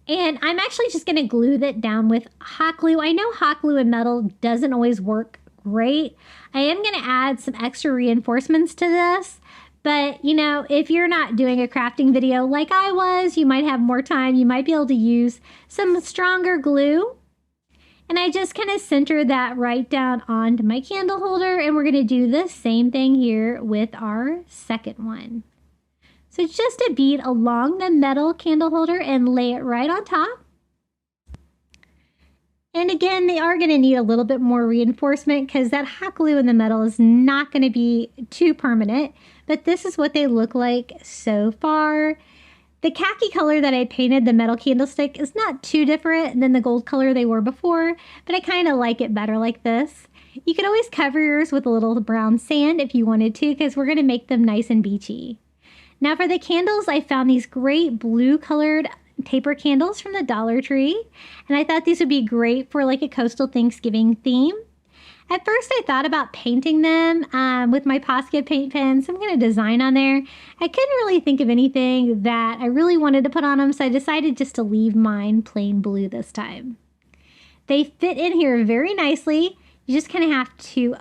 And I'm actually just going to glue that down with hot glue. I know hot glue and metal doesn't always work great. I am going to add some extra reinforcements to this. But, if you're not doing a crafting video like I was, you might have more time. You might be able to use some stronger glue. And I just kind of center that right down onto my candle holder. And we're going to do the same thing here with our second one. So just a bead along the metal candle holder and lay it right on top. And again, they are going to need a little bit more reinforcement because that hot glue in the metal is not going to be too permanent. But this is what they look like so far. The khaki color that I painted the metal candlestick is not too different than the gold color they were before, but I kind of like it better like this. You could always cover yours with a little brown sand if you wanted to, because we're going to make them nice and beachy. Now for the candles, I found these great blue colored taper candles from the Dollar Tree, and I thought these would be great for like a coastal Thanksgiving theme. At first, I thought about painting them with my Posca paint pen, some kind of design on there. I couldn't really think of anything that I really wanted to put on them, so I decided just to leave mine plain blue this time. They fit in here very nicely. You just kind of have to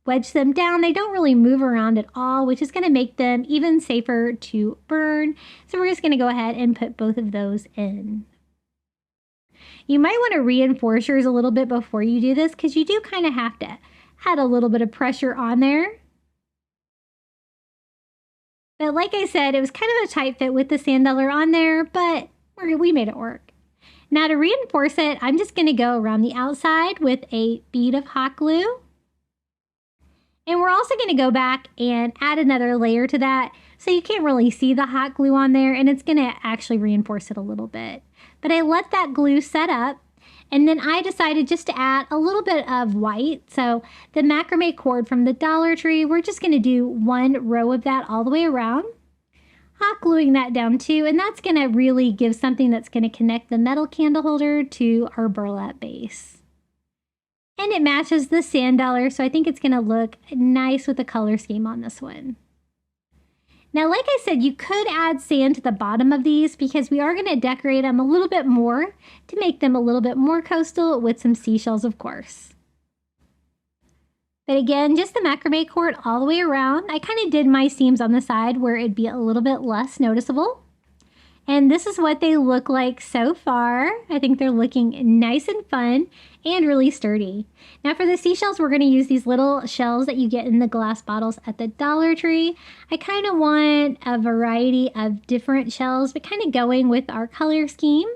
wedge them down. They don't really move around at all, which is going to make them even safer to burn. So we're just going to go ahead and put both of those in. You might want to reinforce yours a little bit before you do this because you do kind of have to add a little bit of pressure on there. But like I said, it was kind of a tight fit with the sand dollar on there, but we made it work. Now to reinforce it, I'm just going to go around the outside with a bead of hot glue. And we're also going to go back and add another layer to that so you can't really see the hot glue on there, and it's going to actually reinforce it a little bit. But I let that glue set up, and then I decided just to add a little bit of white. So the macrame cord from the Dollar Tree, we're just going to do one row of that all the way around. Hot gluing that down too, and that's going to really give something that's going to connect the metal candle holder to our burlap base. And it matches the sand dollar, so I think it's going to look nice with the color scheme on this one. Now, like I said, you could add sand to the bottom of these because we are going to decorate them a little bit more to make them a little bit more coastal with some seashells, of course. But again, just the macrame cord all the way around. I kind of did my seams on the side where it'd be a little bit less noticeable. And this is what they look like so far. I think they're looking nice and fun and really sturdy. Now for the seashells, we're going to use these little shells that you get in the glass bottles at the Dollar Tree. I kind of want a variety of different shells, but kind of going with our color scheme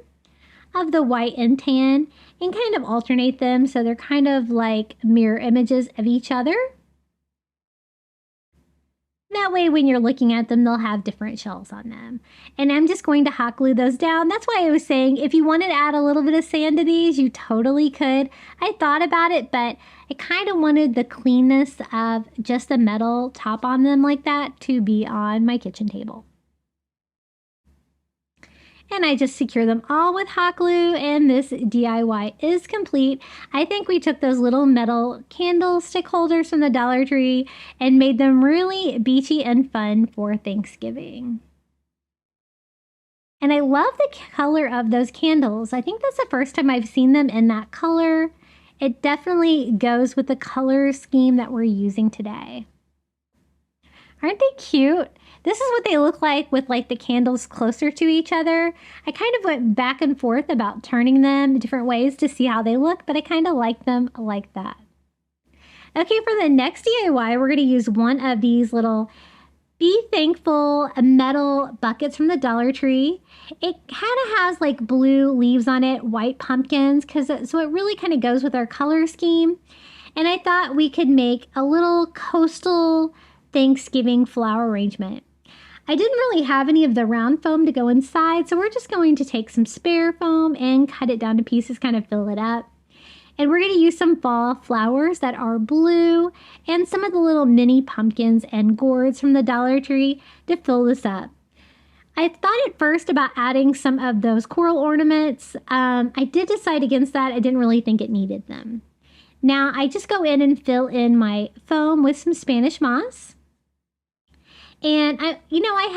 of the white and tan and kind of alternate them so they're kind of like mirror images of each other. That way, when you're looking at them, they'll have different shells on them. And I'm just going to hot glue those down. That's why I was saying if you wanted to add a little bit of sand to these, you totally could. I thought about it, but I kind of wanted the cleanness of just the metal top on them like that to be on my kitchen table. And I just secure them all with hot glue, and this DIY is complete. I think we took those little metal candlestick holders from the Dollar Tree and made them really beachy and fun for Thanksgiving. And I love the color of those candles. I think that's the first time I've seen them in that color. It definitely goes with the color scheme that we're using today. Aren't they cute? This is what they look like with like the candles closer to each other. I kind of went back and forth about turning them different ways to see how they look, but I kind of like them like that. Okay, for the next DIY, we're going to use one of these little Be Thankful metal buckets from the Dollar Tree. It kind of has like blue leaves on it, white pumpkins, so it really kind of goes with our color scheme. And I thought we could make a little coastal Thanksgiving flower arrangement. I didn't really have any of the round foam to go inside, so we're just going to take some spare foam and cut it down to pieces, kind of fill it up. And we're going to use some fall flowers that are blue and some of the little mini pumpkins and gourds from the Dollar Tree to fill this up. I thought at first about adding some of those coral ornaments. I did decide against that. I didn't really think it needed them. Now I just go in and fill in my foam with some Spanish moss. And I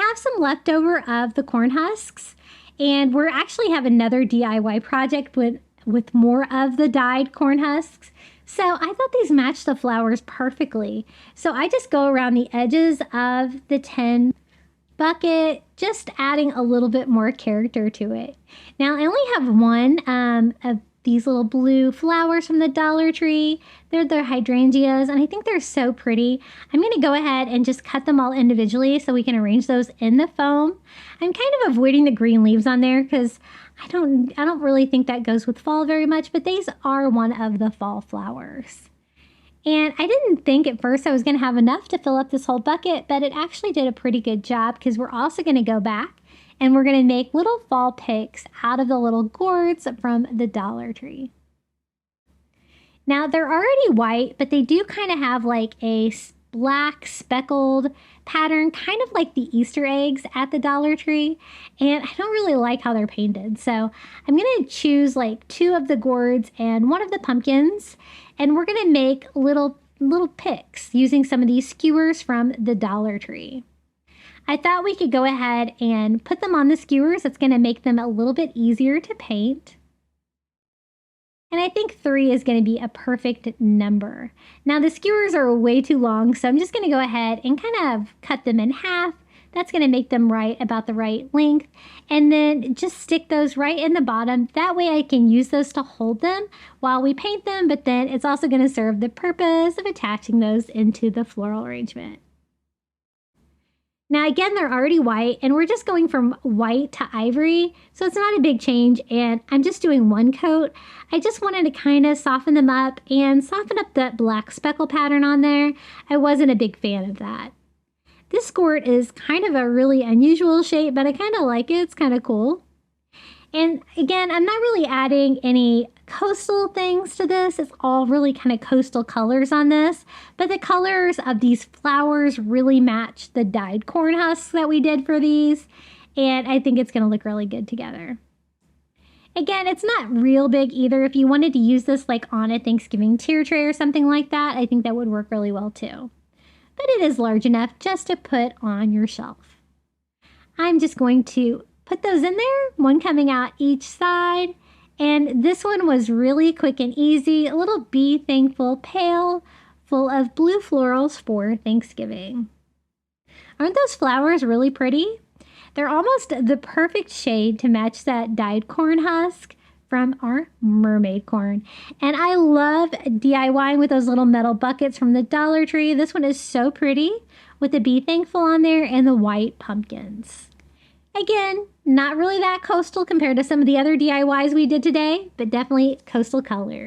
have some leftover of the corn husks, and we're actually have another DIY project with more of the dyed corn husks. So I thought these matched the flowers perfectly. So I just go around the edges of the tin bucket, just adding a little bit more character to it. Now I only have one of these little blue flowers from the Dollar Tree. They're their hydrangeas, and I think they're so pretty. I'm going to go ahead and just cut them all individually so we can arrange those in the foam. I'm kind of avoiding the green leaves on there because I don't really think that goes with fall very much, but these are one of the fall flowers. And I didn't think at first I was going to have enough to fill up this whole bucket, but it actually did a pretty good job because we're also going to go back and we're going to make little fall picks out of the little gourds from the Dollar Tree. Now they're already white, but they do kind of have like a black speckled pattern, kind of like the Easter eggs at the Dollar Tree. And I don't really like how they're painted. So I'm going to choose like 2 of the gourds and 1 of the pumpkins. And we're going to make little picks using some of these skewers from the Dollar Tree. I thought we could go ahead and put them on the skewers. It's going to make them a little bit easier to paint. And I think 3 is going to be a perfect number. Now the skewers are way too long, so I'm just going to go ahead and kind of cut them in half. That's going to make them about the right length. And then just stick those right in the bottom. That way I can use those to hold them while we paint them, but then it's also going to serve the purpose of attaching those into the floral arrangement. Now again, they're already white, and we're just going from white to ivory, so it's not a big change, and I'm just doing 1 coat. I just wanted to kind of soften them up and soften up that black speckle pattern on there. I wasn't a big fan of that. This gourd is kind of a really unusual shape, but I kind of like it. It's kind of cool. And again, I'm not really adding any coastal things to this. It's all really kind of coastal colors on this, but the colors of these flowers really match the dyed corn husks that we did for these, and I think it's going to look really good together. Again, it's not real big either. If you wanted to use this like on a Thanksgiving tier tray or something like that, I think that would work really well too. But it is large enough just to put on your shelf. I'm just going to put those in there, 1 coming out each side. And this one was really quick and easy. A little Be Thankful pail full of blue florals for Thanksgiving. Aren't those flowers really pretty? They're almost the perfect shade to match that dyed corn husk from our mermaid corn. And I love DIYing with those little metal buckets from the Dollar Tree. This one is so pretty with the Be Thankful on there and the white pumpkins. Again, not really that coastal compared to some of the other DIYs we did today, but definitely coastal color.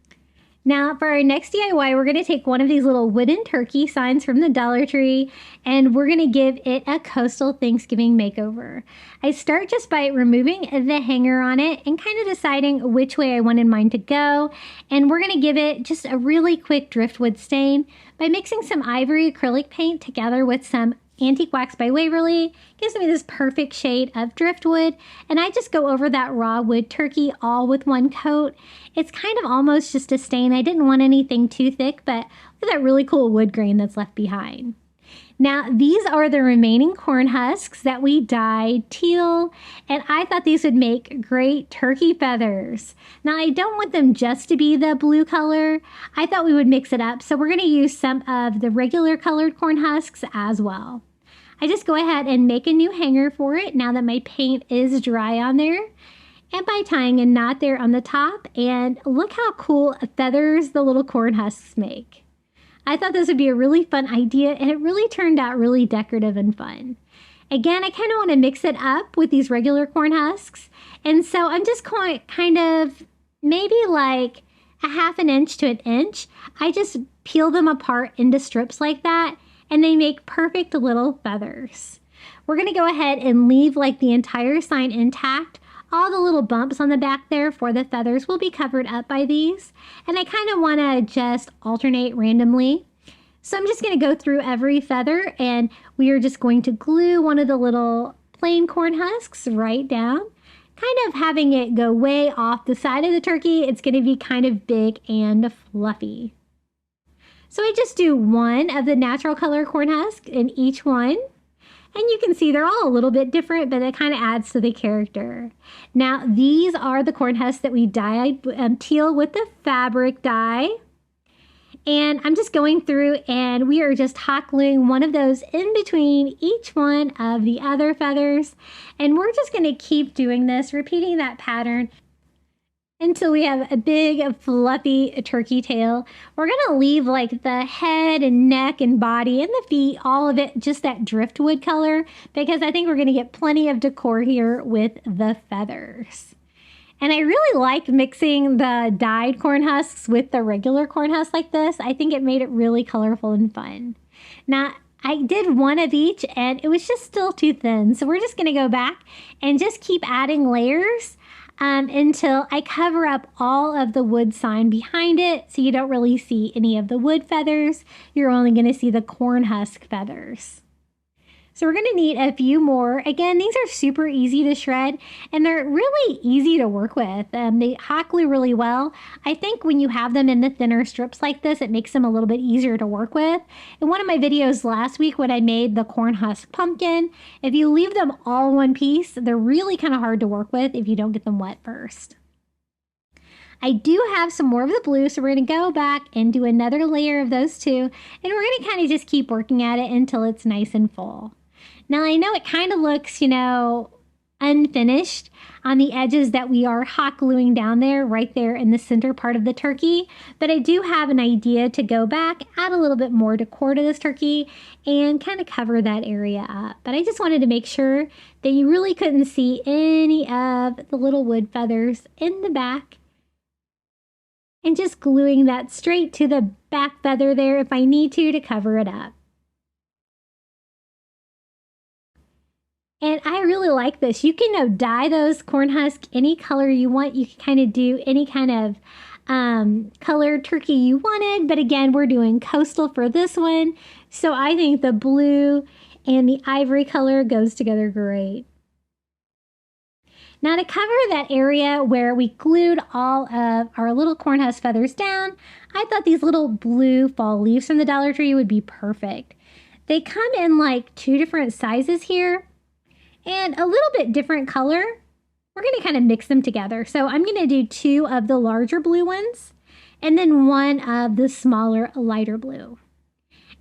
Now for our next DIY, we're going to take one of these little wooden turkey signs from the Dollar Tree and we're going to give it a coastal Thanksgiving makeover. I start just by removing the hanger on it and kind of deciding which way I wanted mine to go. And we're going to give it just a really quick driftwood stain by mixing some ivory acrylic paint together with some Antique Wax by Waverly. Gives me this perfect shade of driftwood, and I just go over that raw wood turkey all with one coat. It's kind of almost just a stain. I didn't want anything too thick, but look at that really cool wood grain that's left behind. Now, these are the remaining corn husks that we dyed teal, and I thought these would make great turkey feathers. Now, I don't want them just to be the blue color. I thought we would mix it up, so we're going to use some of the regular colored corn husks as well. I just go ahead and make a new hanger for it now that my paint is dry on there. And by tying a knot there on the top, and look how cool feathers the little corn husks make. I thought this would be a really fun idea, and it really turned out really decorative and fun. Again, I kind of want to mix it up with these regular corn husks. And so I'm just going kind of maybe like a ½ inch to an inch. I just peel them apart into strips like that, and they make perfect little feathers. We're going to go ahead and leave like the entire sign intact. All the little bumps on the back there for the feathers will be covered up by these. And I kind of want to just alternate randomly. So I'm just going to go through every feather, and we are just going to glue one of the little plain corn husks right down. Kind of having it go way off the side of the turkey. It's going to be kind of big and fluffy. So I just do one of the natural color corn husk in each one. And you can see they're all a little bit different, but it kind of adds to the character. Now, these are the corn husks that we dyed teal with the fabric dye. And I'm just going through, and we are just hot gluing one of those in between each one of the other feathers. And we're just going to keep doing this, repeating that pattern until we have a big fluffy turkey tail. We're going to leave like the head and neck and body and the feet, all of it just that driftwood color, because I think we're going to get plenty of decor here with the feathers. And I really like mixing the dyed corn husks with the regular corn husks like this. I think it made it really colorful and fun. Now, I did one of each and it was just still too thin. So we're just going to go back and just keep adding layers until I cover up all of the wood sign behind it, so you don't really see any of the wood feathers. You're only going to see the corn husk feathers. So we're going to need a few more. Again, these are super easy to shred, and they're really easy to work with. They hot glue really well. I think when you have them in the thinner strips like this, it makes them a little bit easier to work with. In one of my videos last week when I made the corn husk pumpkin, if you leave them all in one piece, they're really kind of hard to work with if you don't get them wet first. I do have some more of the blue, so we're going to go back and do another layer of those two, and we're going to kind of just keep working at it until it's nice and full. Now, I know it kind of looks, unfinished on the edges that we are hot gluing down there, right there in the center part of the turkey, but I do have an idea to go back, add a little bit more decor to this turkey, and kind of cover that area up. But I just wanted to make sure that you really couldn't see any of the little wood feathers in the back, and just gluing that straight to the back feather there if I need to cover it up. And I really like this. You can dye those corn husk any color you want. You can kind of do any kind of colored turkey you wanted. But again, we're doing coastal for this one. So I think the blue and the ivory color goes together great. Now to cover that area where we glued all of our little corn husk feathers down, I thought these little blue fall leaves from the Dollar Tree would be perfect. They come in like 2 different sizes here, and a little bit different color. We're going to kind of mix them together. So I'm going to do 2 of the larger blue ones and then 1 of the smaller, lighter blue.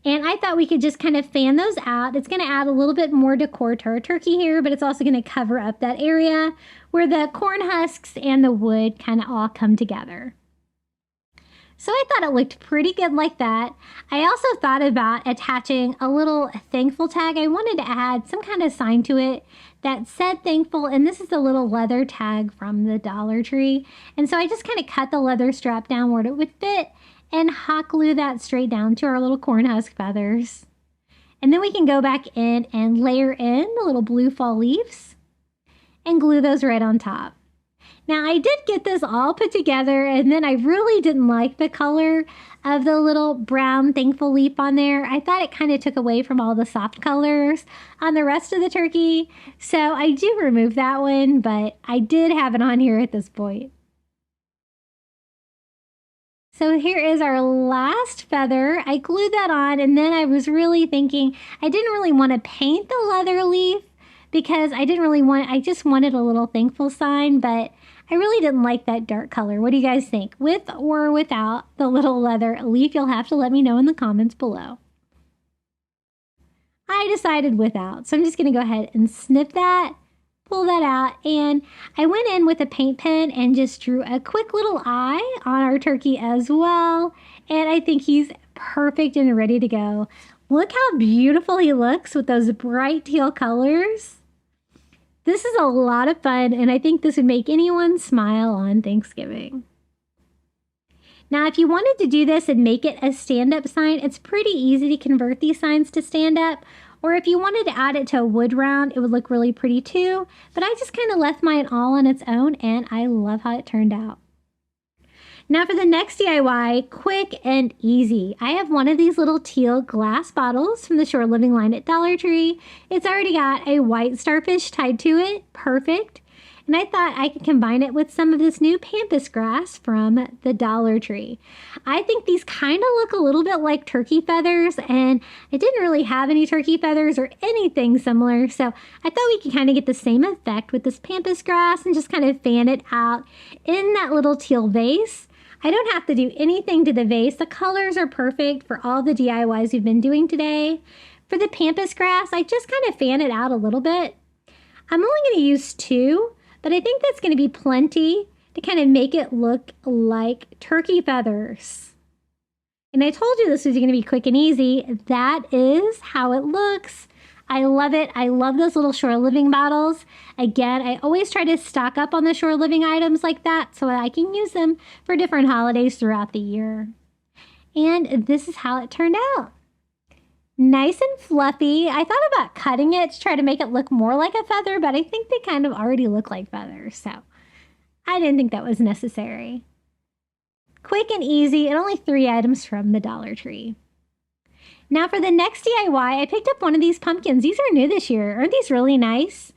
And I thought we could just kind of fan those out. It's going to add a little bit more decor to our turkey here, but it's also going to cover up that area where the corn husks and the wood kind of all come together. So I thought it looked pretty good like that. I also thought about attaching a little thankful tag. I wanted to add some kind of sign to it that said thankful, and this is the little leather tag from the Dollar Tree. And so I just kind of cut the leather strap down where it would fit and hot glue that straight down to our little corn husk feathers. And then we can go back in and layer in the little blue fall leaves and glue those right on top. Now I did get this all put together, and then I really didn't like the color of the little brown thankful leaf on there. I thought it kind of took away from all the soft colors on the rest of the turkey. So I do remove that one, but I did have it on here at this point. So here is our last feather. I glued that on, and then I was really thinking I didn't really want to paint the leather leaf because I just wanted a little thankful sign, but I really didn't like that dark color. What do you guys think? With or without the little leather leaf? You'll have to let me know in the comments below. I decided without, so I'm just going to go ahead and snip that, pull that out, and I went in with a paint pen and just drew a quick little eye on our turkey as well, and I think he's perfect and ready to go. Look how beautiful he looks with those bright teal colors. This is a lot of fun, and I think this would make anyone smile on Thanksgiving. Now, if you wanted to do this and make it a stand-up sign, it's pretty easy to convert these signs to stand-up. Or if you wanted to add it to a wood round, it would look really pretty too. But I just kind of left mine all on its own, and I love how it turned out. Now for the next DIY, quick and easy. I have one of these little teal glass bottles from the Shore Living line at Dollar Tree. It's already got a white starfish tied to it. Perfect. And I thought I could combine it with some of this new Pampas grass from the Dollar Tree. I think these kind of look a little bit like turkey feathers, and I didn't really have any turkey feathers or anything similar, so I thought we could kind of get the same effect with this Pampas grass and just kind of fan it out in that little teal vase. I don't have to do anything to the vase. The colors are perfect for all the DIYs we've been doing today. For the Pampas grass, I just kind of fan it out a little bit. I'm only going to use 2, but I think that's going to be plenty to kind of make it look like turkey feathers. And I told you this was going to be quick and easy. That is how it looks. I love it. I love those little Shore Living bottles. Again, I always try to stock up on the Shore Living items like that so I can use them for different holidays throughout the year. And this is how it turned out. Nice and fluffy. I thought about cutting it to try to make it look more like a feather, but I think they kind of already look like feathers, so I didn't think that was necessary. Quick and easy, and only 3 items from the Dollar Tree. Now for the next DIY, I picked up one of these pumpkins. These are new this year. Aren't these really nice?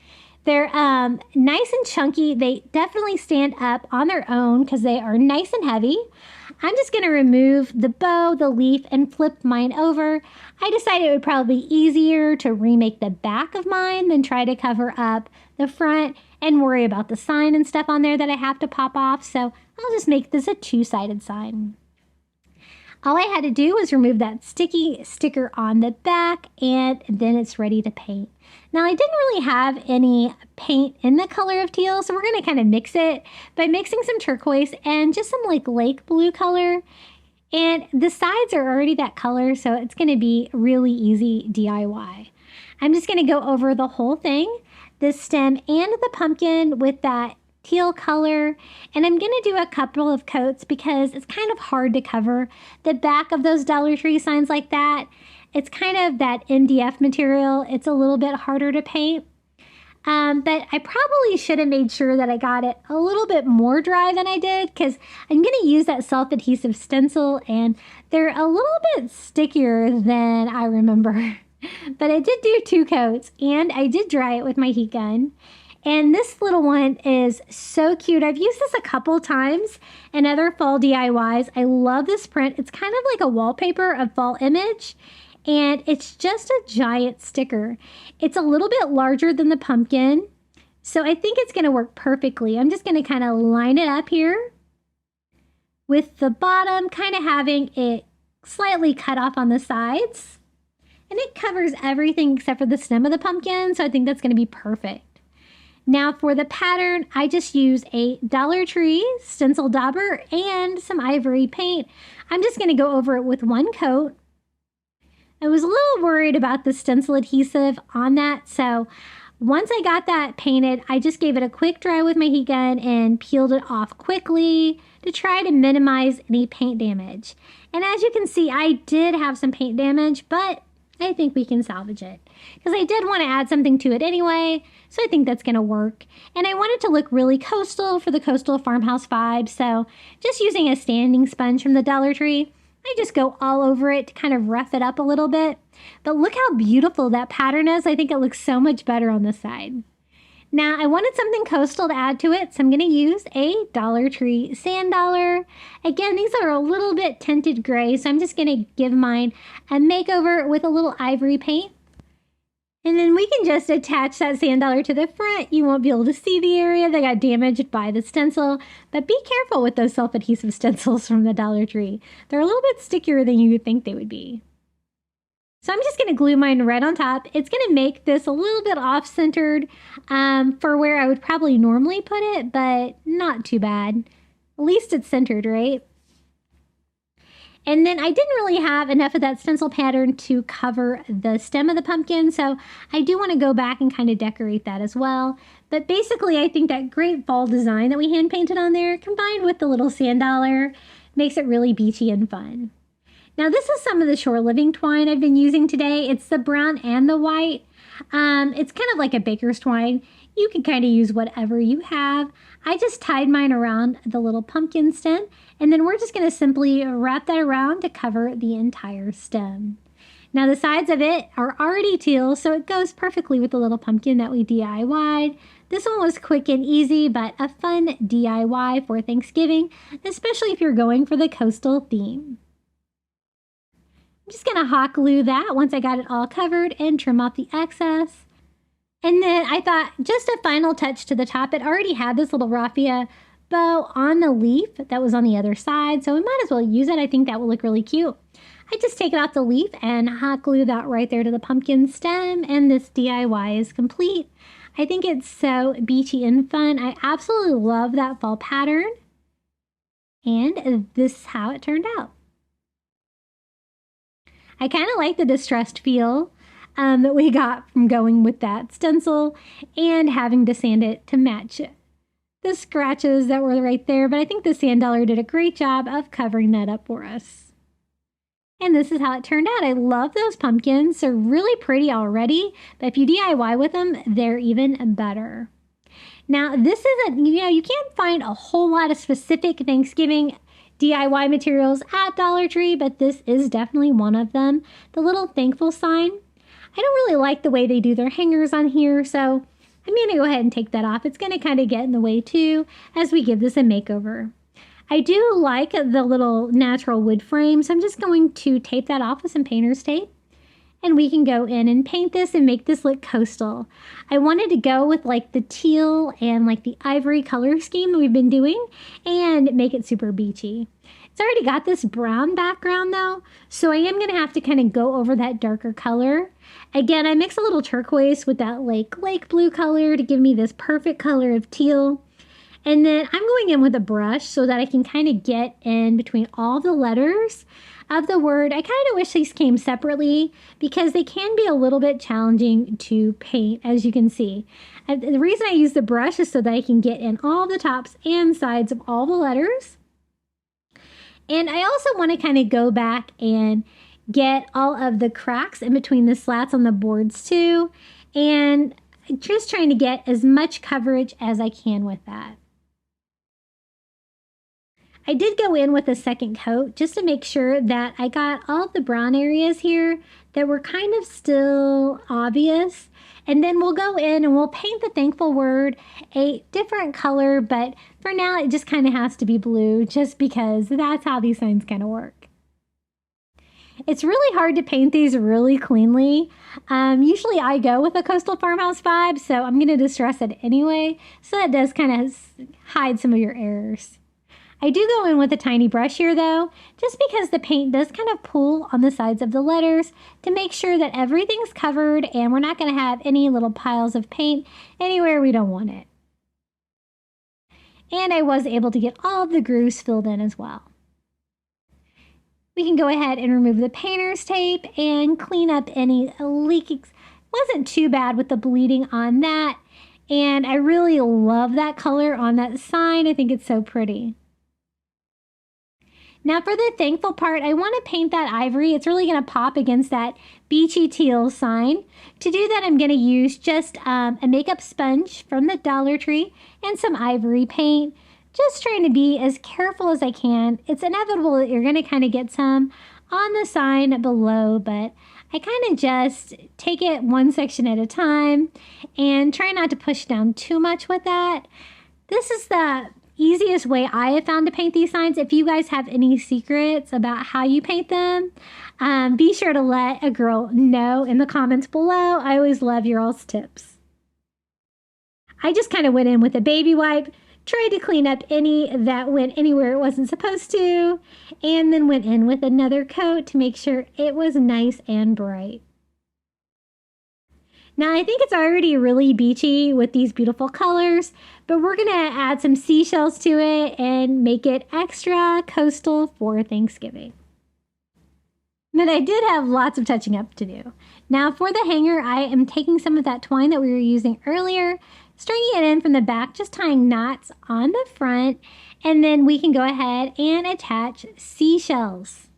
They're nice and chunky. They definitely stand up on their own because they are nice and heavy. I'm just going to remove the bow, the leaf, and flip mine over. I decided it would probably be easier to remake the back of mine than try to cover up the front and worry about the sign and stuff on there that I have to pop off. So I'll just make this a 2-sided sign. All I had to do was remove that sticky sticker on the back, and then it's ready to paint. Now, I didn't really have any paint in the color of teal, so we're going to kind of mix it by mixing some turquoise and just some like lake blue color. And the sides are already that color, so it's going to be really easy DIY. I'm just going to go over the whole thing, the stem and the pumpkin with that teal color, and I'm going to do a couple of coats because it's kind of hard to cover the back of those Dollar Tree signs like that. It's kind of that MDF material. It's a little bit harder to paint, but I probably should have made sure that I got it a little bit more dry than I did because I'm going to use that self-adhesive stencil, and they're a little bit stickier than I remember. But I did do 2 coats, and I did dry it with my heat gun. And this little one is so cute. I've used this a couple times in other fall DIYs. I love this print. It's kind of like a wallpaper of fall image, and it's just a giant sticker. It's a little bit larger than the pumpkin, so I think it's going to work perfectly. I'm just going to kind of line it up here with the bottom kind of having it slightly cut off on the sides. And it covers everything except for the stem of the pumpkin, so I think that's going to be perfect. Now for the pattern, I just use a Dollar Tree stencil dauber and some ivory paint. I'm just going to go over it with 1 coat. I was a little worried about the stencil adhesive on that, so Once I got that painted, I just gave it a quick dry with my heat gun and peeled it off quickly to try to minimize any paint damage. And as you can see, I did have some paint damage, but I think we can salvage it because I did want to add something to it anyway, so I think that's going to work. And I want it to look really coastal for the coastal farmhouse vibe, so just using a standing sponge from the Dollar Tree, I just go all over it to kind of rough it up a little bit. But look how beautiful that pattern is. I think it looks so much better on this side. Now, I wanted something coastal to add to it, so I'm going to use a Dollar Tree sand dollar. Again, these are a little bit tinted gray, so I'm just going to give mine a makeover with a little ivory paint. And then we can just attach that sand dollar to the front. You won't be able to see the area that got damaged by the stencil, but be careful with those self-adhesive stencils from the Dollar Tree. They're a little bit stickier than you would think they would be. So I'm just going to glue mine right on top. It's going to make this a little bit off-centered for where I would probably normally put it, but not too bad. At least it's centered, right? And then I didn't really have enough of that stencil pattern to cover the stem of the pumpkin, so I do want to go back and kind of decorate that as well. But basically, I think that great fall design that we hand painted on there, combined with the little sand dollar, makes it really beachy and fun. Now, this is some of the shore living twine I've been using today. It's the brown and the white. It's kind of like a baker's twine. You can kind of use whatever you have. I just tied mine around the little pumpkin stem, and then we're just going to simply wrap that around to cover the entire stem. Now, the sides of it are already teal, so it goes perfectly with the little pumpkin that we DIY'd. This one was quick and easy, but a fun DIY for Thanksgiving, especially if you're going for the coastal theme. I'm just going to hot glue that once I got it all covered and trim off the excess. And then I thought just a final touch to the top. It already had this little raffia bow on the leaf that was on the other side, so we might as well use it. I think that will look really cute. I just take it off the leaf and hot glue that right there to the pumpkin stem, and this DIY is complete. I think it's so beachy and fun. I absolutely love that fall pattern. And this is how it turned out. I kind of like the distressed feel that we got from going with that stencil and having to sand it to match the scratches that were right there. But I think the sand dollar did a great job of covering that up for us. And this is how it turned out. I love those pumpkins. They're really pretty already, but if you DIY with them, they're even better. Now, this isn't, you can't find a whole lot of specific Thanksgiving DIY materials at Dollar Tree, but this is definitely one of them. The little thankful sign. I don't really like the way they do their hangers on here, so I'm going to go ahead and take that off. It's going to kind of get in the way too as we give this a makeover. I do like the little natural wood frame, so I'm just going to tape that off with some painter's tape. And we can go in and paint this and make this look coastal. I wanted to go with like the teal and like the ivory color scheme that we've been doing and make it super beachy. It's already got this brown background though, so I am gonna have to kind of go over that darker color. Again, I mix a little turquoise with that lake blue color to give me this perfect color of teal. And then I'm going in with a brush so that I can kind of get in between all the letters of the word. I kind of wish these came separately because they can be a little bit challenging to paint, as you can see. The reason I use the brush is so that I can get in all the tops and sides of all the letters. And I also want to kind of go back and get all of the cracks in between the slats on the boards too. And just trying to get as much coverage as I can with that. I did go in with a second coat just to make sure that I got all of the brown areas here that were kind of still obvious. And then we'll go in and we'll paint the thankful word a different color, but for now it just kind of has to be blue just because that's how these signs kind of work. It's really hard to paint these really cleanly. Usually I go with a coastal farmhouse vibe, so I'm going to distress it anyway, so that does kind of hide some of your errors. I do go in with a tiny brush here though, just because the paint does kind of pull on the sides of the letters to make sure that everything's covered and we're not going to have any little piles of paint anywhere we don't want it. And I was able to get all of the grooves filled in as well. We can go ahead and remove the painter's tape and clean up any Wasn't too bad with the bleeding on that. And I really love that color on that sign. I think it's so pretty. Now for the thankful part, I want to paint that ivory. It's really going to pop against that beachy teal sign. To do that, I'm going to use just a makeup sponge from the Dollar Tree and some ivory paint. Just trying to be as careful as I can. It's inevitable that you're going to kind of get some on the sign below, but I kind of just take it one section at a time and try not to push down too much with that. This is the easiest way I have found to paint these signs. If you guys have any secrets about how you paint them, be sure to let a girl know in the comments below. I always love your all's tips. I just kind of went in with a baby wipe, tried to clean up any that went anywhere it wasn't supposed to, and then went in with another coat to make sure it was nice and bright. Now I think it's already really beachy with these beautiful colors, but we're going to add some seashells to it and make it extra coastal for Thanksgiving. But I did have lots of touching up to do. Now for the hanger, I am taking some of that twine that we were using earlier, stringing it in from the back, just tying knots on the front, and then we can go ahead and attach seashells.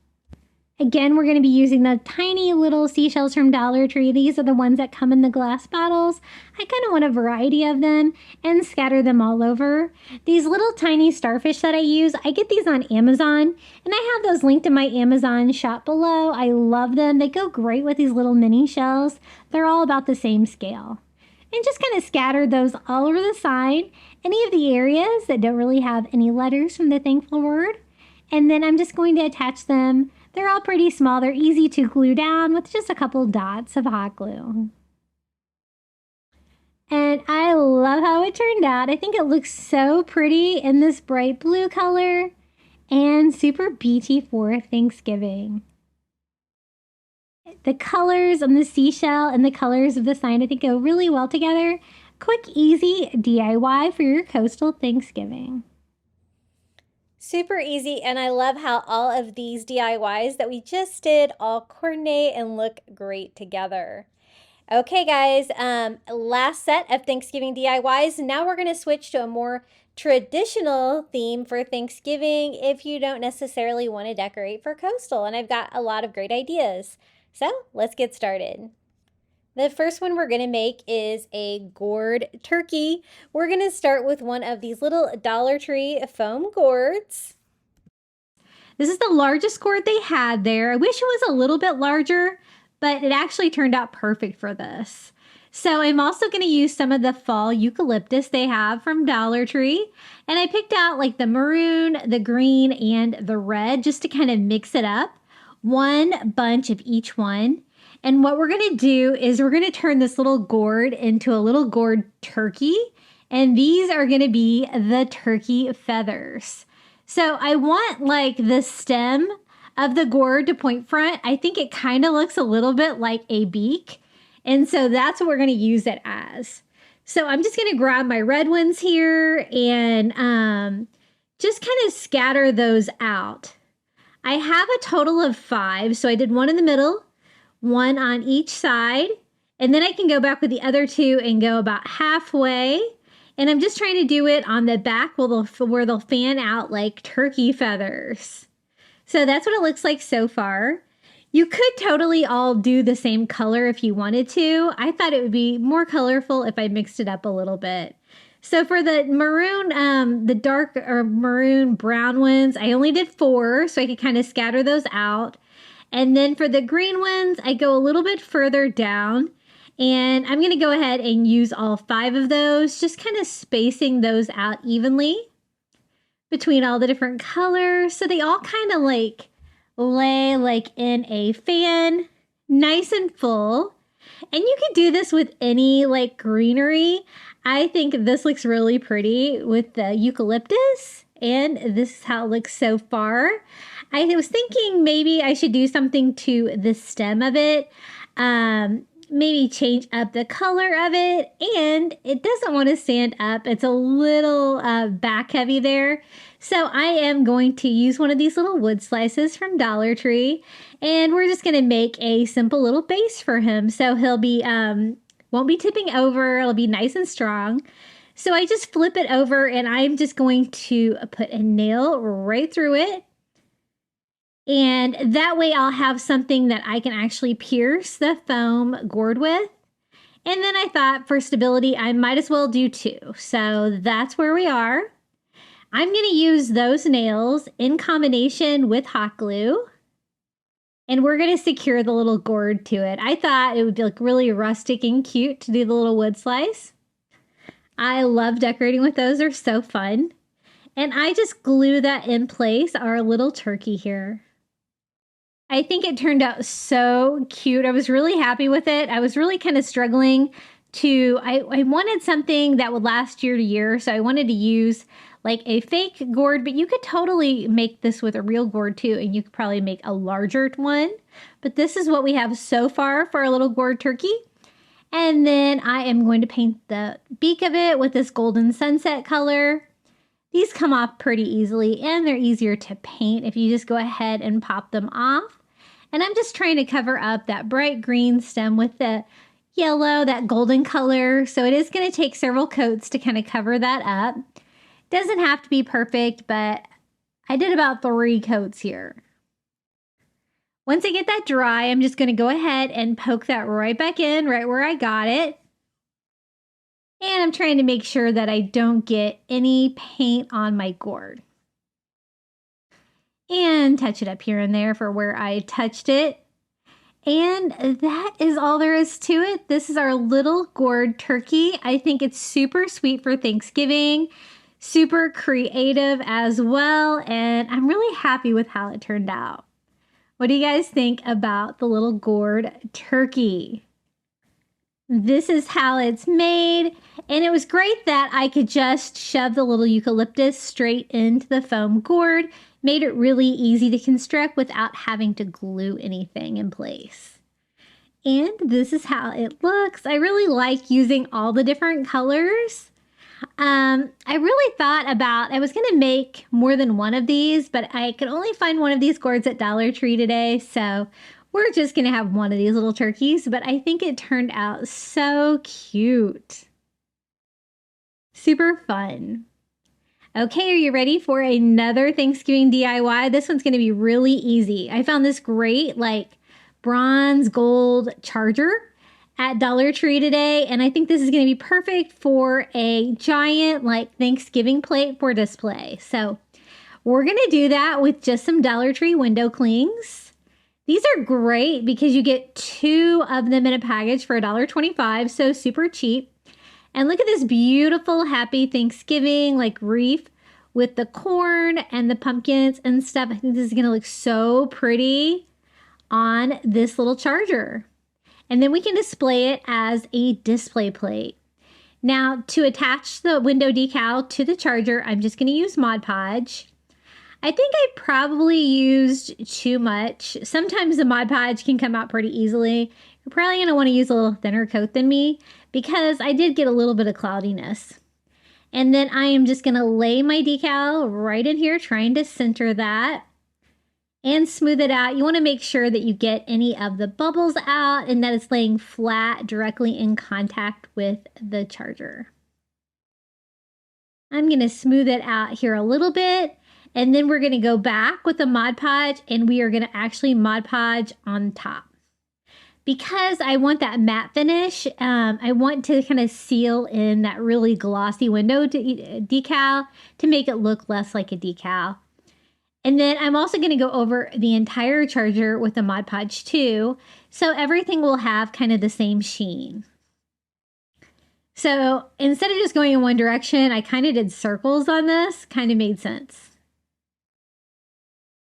Again, we're going to be using the tiny little seashells from Dollar Tree. These are the ones that come in the glass bottles. I kind of want a variety of them and scatter them all over. These little tiny starfish that I use, I get these on Amazon, and I have those linked in my Amazon shop below. I love them. They go great with these little mini shells. They're all about the same scale. And just kind of scatter those all over the sign, any of the areas that don't really have any letters from the thankful word. And then I'm just going to attach them. They're all pretty small. They're easy to glue down with just a couple dots of hot glue. And I love how it turned out. I think it looks so pretty in this bright blue color and super beachy for Thanksgiving. The colors on the seashell and the colors of the sign I think go really well together. Quick, easy DIY for your coastal Thanksgiving. Super easy, and I love how all of these DIYs that we just did all coordinate and look great together. Okay guys, last set of Thanksgiving DIYs. Now we're going to switch to a more traditional theme for Thanksgiving if you don't necessarily want to decorate for coastal, and I've got a lot of great ideas. So let's get started. The first one we're going to make is a gourd turkey. We're going to start with one of these little Dollar Tree foam gourds. This is the largest gourd they had there. I wish it was a little bit larger, but it actually turned out perfect for this. So I'm also going to use some of the fall eucalyptus they have from Dollar Tree. And I picked out like the maroon, the green, and the red just to kind of mix it up. One bunch of each one. And what we're going to do is we're going to turn this little gourd into a little gourd turkey. And these are going to be the turkey feathers. So I want like the stem of the gourd to point front. I think it kind of looks a little bit like a beak. And so that's what we're going to use it as. So I'm just going to grab my red ones here and just kind of scatter those out. I have a total of 5. So I did one in the middle, one on each side, and then I can go back with the other 2 and go about halfway. And I'm just trying to do it on the back where they'll fan out like turkey feathers. So that's what it looks like so far. You could totally all do the same color if you wanted to. I thought it would be more colorful if I mixed it up a little bit. So for the maroon, the dark or maroon brown ones, I only did 4 so I could kind of scatter those out. And then for the green ones, I go a little bit further down. And I'm going to go ahead and use all 5 of those, just kind of spacing those out evenly between all the different colors. So they all kind of like lay like in a fan, nice and full. And you can do this with any like greenery. I think this looks really pretty with the eucalyptus, and this is how it looks so far. I was thinking maybe I should do something to the stem of it. maybe change up the color of it, and it doesn't want to stand up. It's a little back heavy there. So I am going to use one of these little wood slices from Dollar Tree, and we're just going to make a simple little base for him. So he'll be, won't be tipping over. It'll be nice and strong. So I just flip it over, and I'm just going to put a nail right through it. And that way I'll have something that I can actually pierce the foam gourd with. And then I thought for stability, I might as well do two. So that's where we are. I'm going to use those nails in combination with hot glue. And we're going to secure the little gourd to it. I thought it would be like really rustic and cute to do the little wood slice. I love decorating with those. They're so fun. And I just glue that in place, our little turkey here. I think it turned out so cute. I was really happy with it. I was really kind of struggling to, I wanted something that would last year to year. So I wanted to use like a fake gourd, but you could totally make this with a real gourd too. And you could probably make a larger one. But this is what we have so far for our little gourd turkey. And then I am going to paint the beak of it with this golden sunset color. These come off pretty easily, and they're easier to paint if you just go ahead and pop them off. And I'm just trying to cover up that bright green stem with the yellow, that golden color. So it is going to take several coats to kind of cover that up. Doesn't have to be perfect, but I did about 3 coats here. Once I get that dry, I'm just going to go ahead and poke that right back in, right where I got it. And I'm trying to make sure that I don't get any paint on my gourd. And touch it up here and there for where I touched it. And that is all there is to it. This is our little gourd turkey. I think it's super sweet for Thanksgiving. Super creative as well. And I'm really happy with how it turned out. What do you guys think about the little gourd turkey? This is how it's made, and it was great that I could just shove the little eucalyptus straight into the foam gourd. Made it really easy to construct without having to glue anything in place. And this is how it looks. I really like using all the different colors. I really thought about, I was going to make more than one of these, but I could only find one of these gourds at Dollar Tree today, so we're just going to have one of these little turkeys, but I think it turned out so cute. Super fun. Okay, are you ready for another Thanksgiving DIY? This one's going to be really easy. I found this great, like, bronze gold charger at Dollar Tree today, and I think this is going to be perfect for a giant, like, Thanksgiving plate for display. So we're going to do that with just some Dollar Tree window clings. These are great because you get 2 of them in a package for $1.25, so super cheap. And look at this beautiful Happy Thanksgiving like wreath with the corn and the pumpkins and stuff. I think this is going to look so pretty on this little charger. And then we can display it as a display plate. Now, to attach the window decal to the charger, I'm just going to use Mod Podge. I think I probably used too much. Sometimes the Mod Podge can come out pretty easily. You're probably going to want to use a little thinner coat than me because I did get a little bit of cloudiness. And then I am just going to lay my decal right in here, trying to center that and smooth it out. You want to make sure that you get any of the bubbles out and that it's laying flat directly in contact with the charger. I'm going to smooth it out here a little bit. And then we're going to go back with the Mod Podge and we are going to actually Mod Podge on top. Because I want that matte finish, I want to kind of seal in that really glossy window decal to make it look less like a decal. And then I'm also going to go over the entire charger with the Mod Podge too, so everything will have kind of the same sheen. So instead of just going in one direction, I kind of did circles on this, kind of made sense.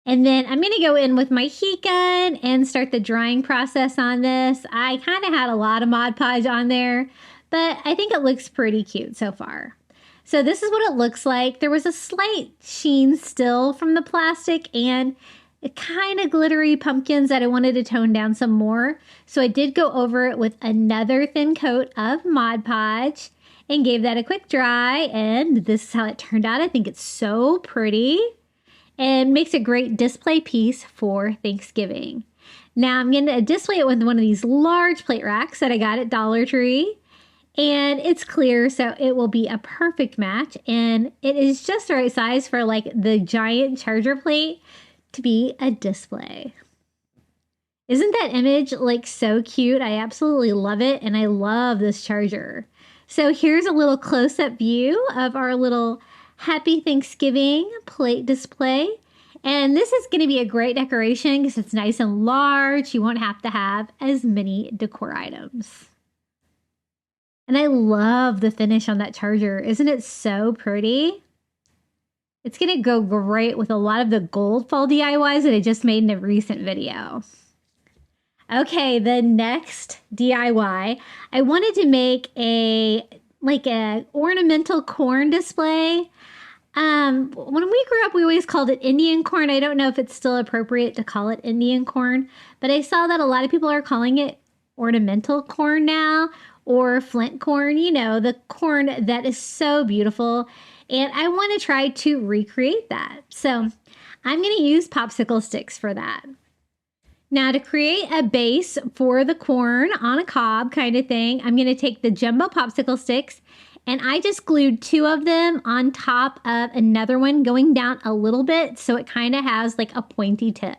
And then I'm going to go in with my heat gun and start the drying process on this. I kind of had a lot of Mod Podge on there, but I think it looks pretty cute so far. So this is what it looks like. There was a slight sheen still from the plastic, and kind of glittery pumpkins that I wanted to tone down some more. So I did go over it with another thin coat of Mod Podge and gave that a quick dry. And this is how it turned out. I think it's so pretty and makes a great display piece for Thanksgiving. Now I'm going to display it with one of these large plate racks that I got at Dollar Tree. And it's clear, so it will be a perfect match. And it is just the right size for like the giant charger plate to be a display. Isn't that image like so cute? I absolutely love it. And I love this charger. So here's a little close-up view of our little Happy Thanksgiving plate display. And this is going to be a great decoration because it's nice and large. You won't have to have as many decor items. And I love the finish on that charger. Isn't it so pretty? It's going to go great with a lot of the gold fall DIYs that I just made in a recent video. Okay, the next DIY, I wanted to make a ornamental corn display. When we grew up, we always called it Indian corn. I don't know if it's still appropriate to call it Indian corn, but I saw that a lot of people are calling it ornamental corn now, or flint corn, you know, the corn that is so beautiful. And I want to try to recreate that. So I'm going to use popsicle sticks for that. Now to create a base for the corn on a cob kind of thing, I'm going to take the jumbo popsicle sticks and I just glued 2 of them on top of another one going down a little bit so it kind of has like a pointy tip.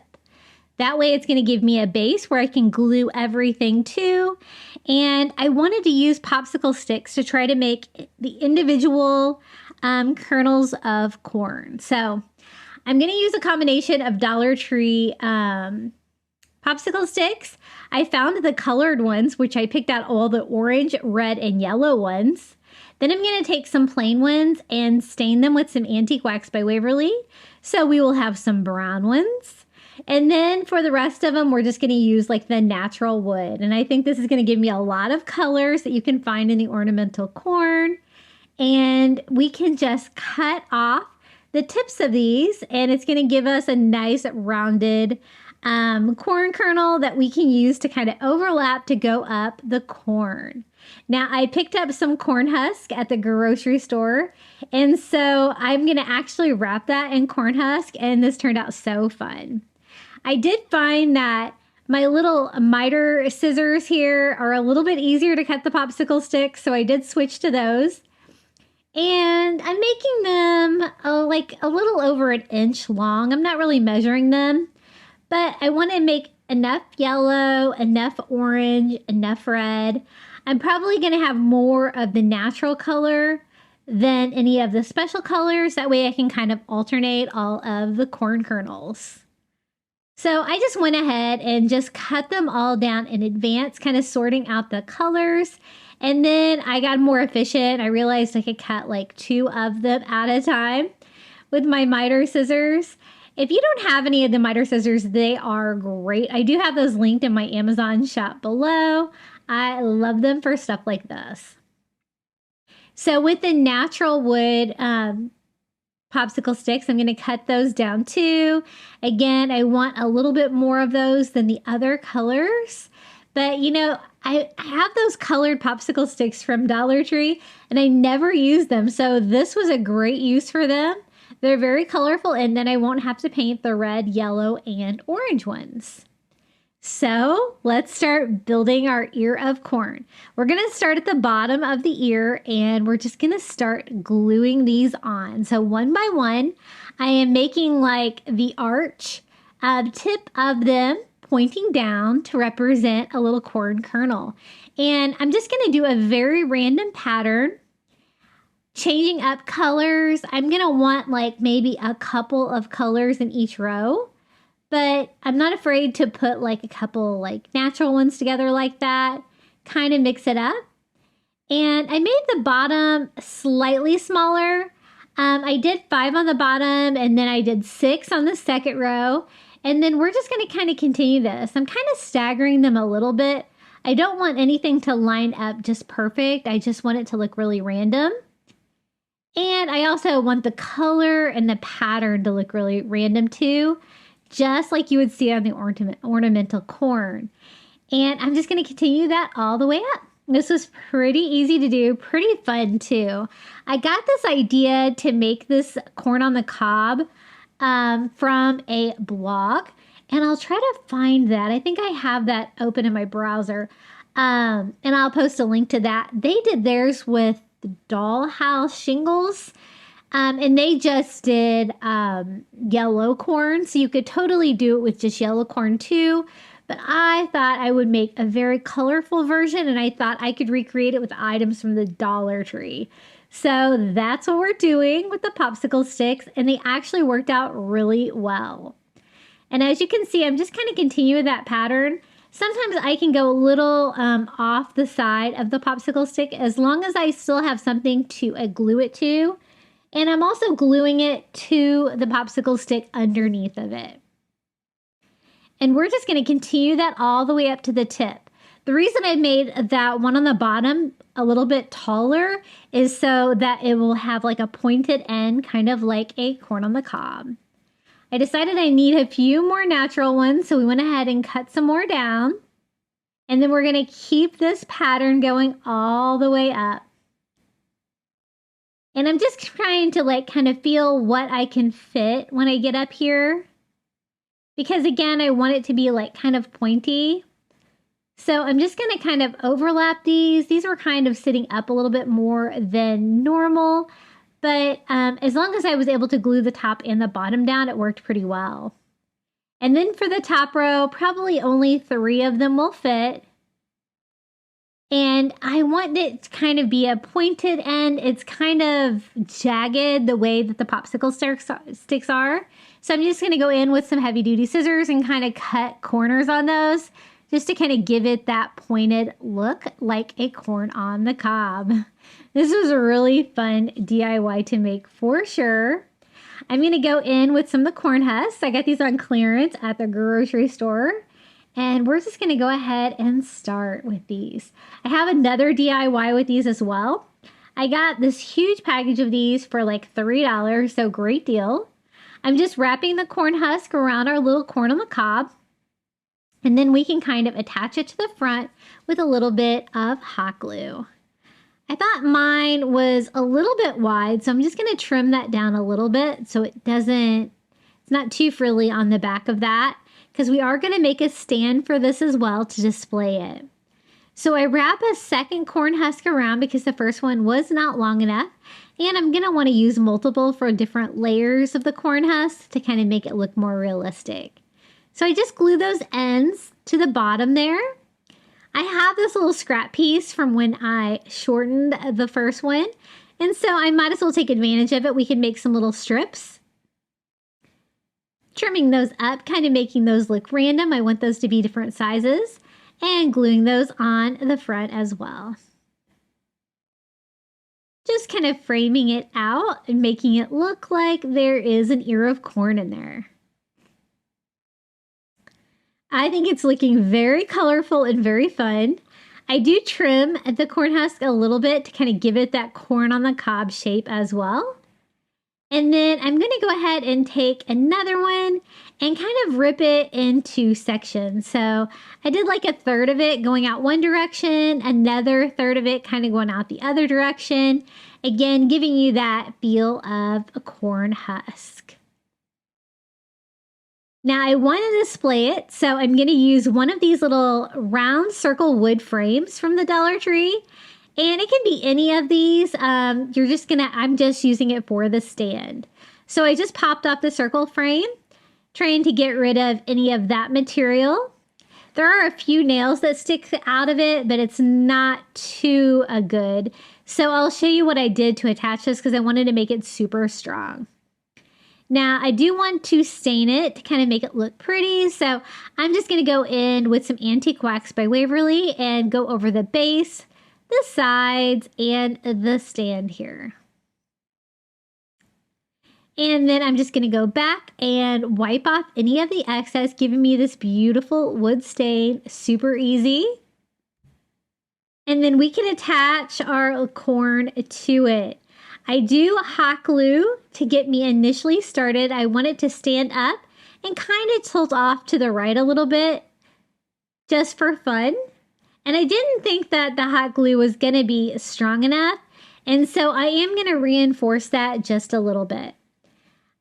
That way it's going to give me a base where I can glue everything to. And I wanted to use popsicle sticks to try to make the individual kernels of corn. So I'm going to use a combination of Dollar Tree popsicle sticks. I found the colored ones, which I picked out all the orange, red, and yellow ones. Then I'm going to take some plain ones and stain them with some antique wax by Waverly. So we will have some brown ones. And then for the rest of them, we're just going to use like the natural wood. And I think this is going to give me a lot of colors that you can find in the ornamental corn. And we can just cut off the tips of these and it's going to give us a nice rounded corn kernel that we can use to kind of overlap to go up the corn. Now I picked up some corn husk at the grocery store. And so I'm going to actually wrap that in corn husk. And this turned out so fun. I did find that my little miter scissors here are a little bit easier to cut the popsicle sticks, so I did switch to those. And I'm making them like a little over 1 inch long. I'm not really measuring them, but I want to make enough yellow, enough orange, enough red. I'm probably going to have more of the natural color than any of the special colors. That way I can kind of alternate all of the corn kernels. So I just went ahead and just cut them all down in advance, kind of sorting out the colors. And then I got more efficient. I realized I could cut like 2 of them at a time with my miter scissors. If you don't have any of the miter scissors, they are great. I do have those linked in my Amazon shop below. I love them for stuff like this. So with the natural wood popsicle sticks, I'm going to cut those down too. Again, I want a little bit more of those than the other colors. But you know, I have those colored popsicle sticks from Dollar Tree and I never use them. So this was a great use for them. They're very colorful and then I won't have to paint the red, yellow, and orange ones. So let's start building our ear of corn. We're going to start at the bottom of the ear and we're just going to start gluing these on. So one by one, I am making like the arch tip of them pointing down to represent a little corn kernel. And I'm just going to do a very random pattern, changing up colors. I'm going to want like maybe a couple of colors in each row. But I'm not afraid to put like a couple like natural ones together like that, kind of mix it up. And I made the bottom slightly smaller. I did 5 on the bottom and then I did 6 on the second row. And then we're just going to kind of continue this. I'm kind of staggering them a little bit. I don't want anything to line up just perfect. I just want it to look really random. And I also want the color and the pattern to look really random too. just like you would see on the ornamental corn. And I'm just going to continue that all the way up. This was pretty easy to do, pretty fun too. I got this idea to make this corn on the cob from a blog, and I'll try to find that. I think I have that open in my browser, and I'll post a link to that. They did theirs with the dollhouse shingles, and they just did yellow corn, so you could totally do it with just yellow corn too. But I thought I would make a very colorful version, and I thought I could recreate it with items from the Dollar Tree. So that's what we're doing with the popsicle sticks, and they actually worked out really well. And as you can see, I'm just kind of continuing that pattern. Sometimes I can go a little off the side of the popsicle stick as long as I still have something to glue it to. And I'm also gluing it to the popsicle stick underneath of it. And we're just going to continue that all the way up to the tip. The reason I made that one on the bottom a little bit taller is so that it will have like a pointed end, kind of like a corn on the cob. I decided I need a few more natural ones, so we went ahead and cut some more down. And then we're going to keep this pattern going all the way up. And I'm just trying to like kind of feel what I can fit when I get up here. Because again, I want it to be like kind of pointy. So I'm just going to kind of overlap these. These were kind of sitting up a little bit more than normal. But as long as I was able to glue the top and the bottom down, it worked pretty well. And then for the top row, probably only 3 of them will fit. And I want it to kind of be a pointed end. It's kind of jagged the way that the popsicle sticks are. So I'm just going to go in with some heavy duty scissors and kind of cut corners on those just to kind of give it that pointed look like a corn on the cob. This was a really fun DIY to make for sure. I'm going to go in with some of the corn husks. I got these on clearance at the grocery store. And we're just going to go ahead and start with these. I have another DIY with these as well. I got this huge package of these for like $3, so great deal. I'm just wrapping the corn husk around our little corn on the cob. And then we can kind of attach it to the front with a little bit of hot glue. I thought mine was a little bit wide, so I'm just going to trim that down a little bit so it's not too frilly on the back of that, because we are going to make a stand for this as well to display it. So I wrap a second corn husk around because the first one was not long enough, and I'm going to want to use multiple for different layers of the corn husk to kind of make it look more realistic. So I just glue those ends to the bottom there. I have this little scrap piece from when I shortened the first one, and so I might as well take advantage of it. We can make some little strips. Trimming those up, kind of making those look random. I want those to be different sizes, and gluing those on the front as well. Just kind of framing it out and making it look like there is an ear of corn in there. I think it's looking very colorful and very fun. I do trim the corn husk a little bit to kind of give it that corn on the cob shape as well. And then I'm going to go ahead and take another one and kind of rip it into sections. So I did like a third of it going out one direction, another third of it kind of going out the other direction. Again, giving you that feel of a corn husk. Now I want to display it, so I'm going to use one of these little round circle wood frames from the Dollar Tree. And it can be any of these. I'm just using it for the stand. So I just popped off the circle frame, trying to get rid of any of that material. There are a few nails that stick out of it, but it's not too good. So I'll show you what I did to attach this because I wanted to make it super strong. Now I do want to stain it to kind of make it look pretty. So I'm just going to go in with some Antique Wax by Waverly and go over the base, the sides, and the stand here. And then I'm just going to go back and wipe off any of the excess, giving me this beautiful wood stain, super easy. And then we can attach our corn to it. I do hot glue to get me initially started. I want it to stand up and kind of tilt off to the right a little bit just for fun. And I didn't think that the hot glue was going to be strong enough. And so I am going to reinforce that just a little bit.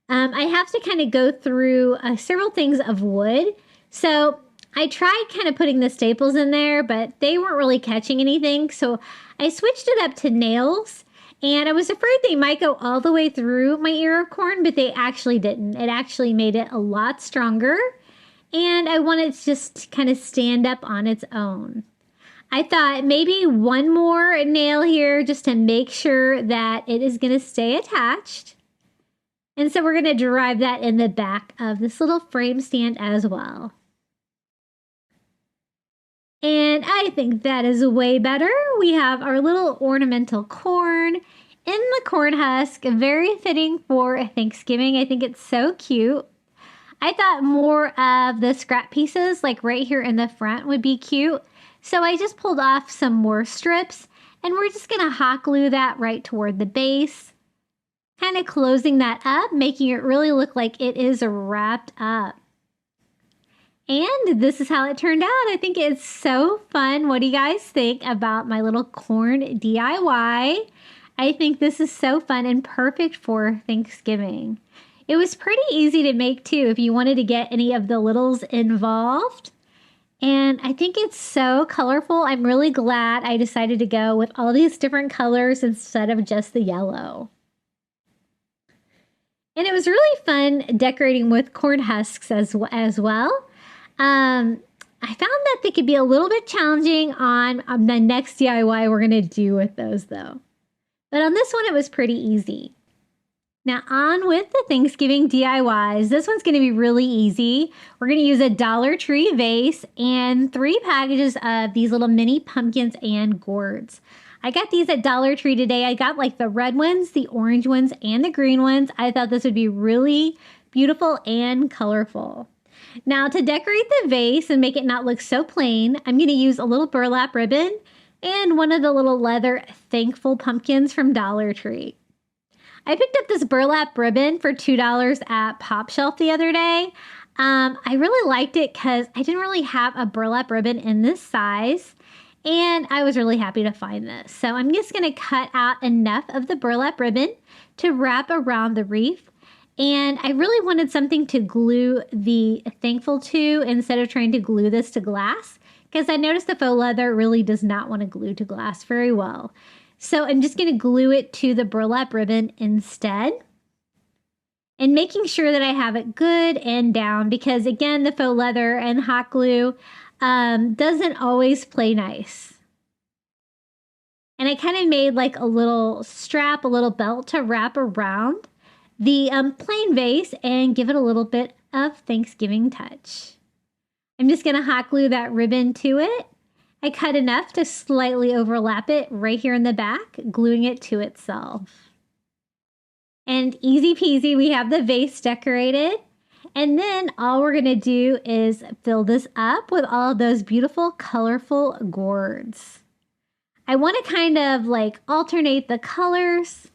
I have to kind of go through several things of wood. So I tried kind of putting the staples in there, but they weren't really catching anything. So I switched it up to nails. And I was afraid they might go all the way through my ear of corn, but they actually didn't. It actually made it a lot stronger. And I wanted it to just kind of stand up on its own. I thought maybe one more nail here just to make sure that it is going to stay attached. And so we're going to drive that in the back of this little frame stand as well. And I think that is way better. We have our little ornamental corn in the corn husk, very fitting for Thanksgiving. I think it's so cute. I thought more of the scrap pieces, like right here in the front, would be cute. So I just pulled off some more strips, and we're just going to hot glue that right toward the base, kind of closing that up, making it really look like it is wrapped up. And this is how it turned out. I think it's so fun. What do you guys think about my little corn DIY? I think this is so fun and perfect for Thanksgiving. It was pretty easy to make too if you wanted to get any of the littles involved. And I think it's so colorful. I'm really glad I decided to go with all these different colors instead of just the yellow. And it was really fun decorating with corn husks as well. I found that they could be a little bit challenging on the next DIY we're going to do with those though. But on this one, it was pretty easy. Now on with the Thanksgiving DIYs. This one's going to be really easy. We're going to use a Dollar Tree vase and 3 packages of these little mini pumpkins and gourds. I got these at Dollar Tree today. I got like the red ones, the orange ones, and the green ones. I thought this would be really beautiful and colorful. Now to decorate the vase and make it not look so plain, I'm going to use a little burlap ribbon and one of the little leather Thankful pumpkins from Dollar Tree. I picked up this burlap ribbon for $2 at Pop Shelf the other day. I really liked it because I didn't really have a burlap ribbon in this size, and I was really happy to find this. So I'm just going to cut out enough of the burlap ribbon to wrap around the wreath. And I really wanted something to glue the Thankful to instead of trying to glue this to glass, because I noticed the faux leather really does not want to glue to glass very well. So I'm just going to glue it to the burlap ribbon instead. And making sure that I have it good and down, because again, the faux leather and hot glue doesn't always play nice. And I kind of made like a little strap, a little belt to wrap around the plain vase and give it a little bit of Thanksgiving touch. I'm just going to hot glue that ribbon to it. I cut enough to slightly overlap it right here in the back, gluing it to itself. And easy peasy, we have the vase decorated. And then all we're going to do is fill this up with all of those beautiful, colorful gourds. I want to kind of like alternate the colors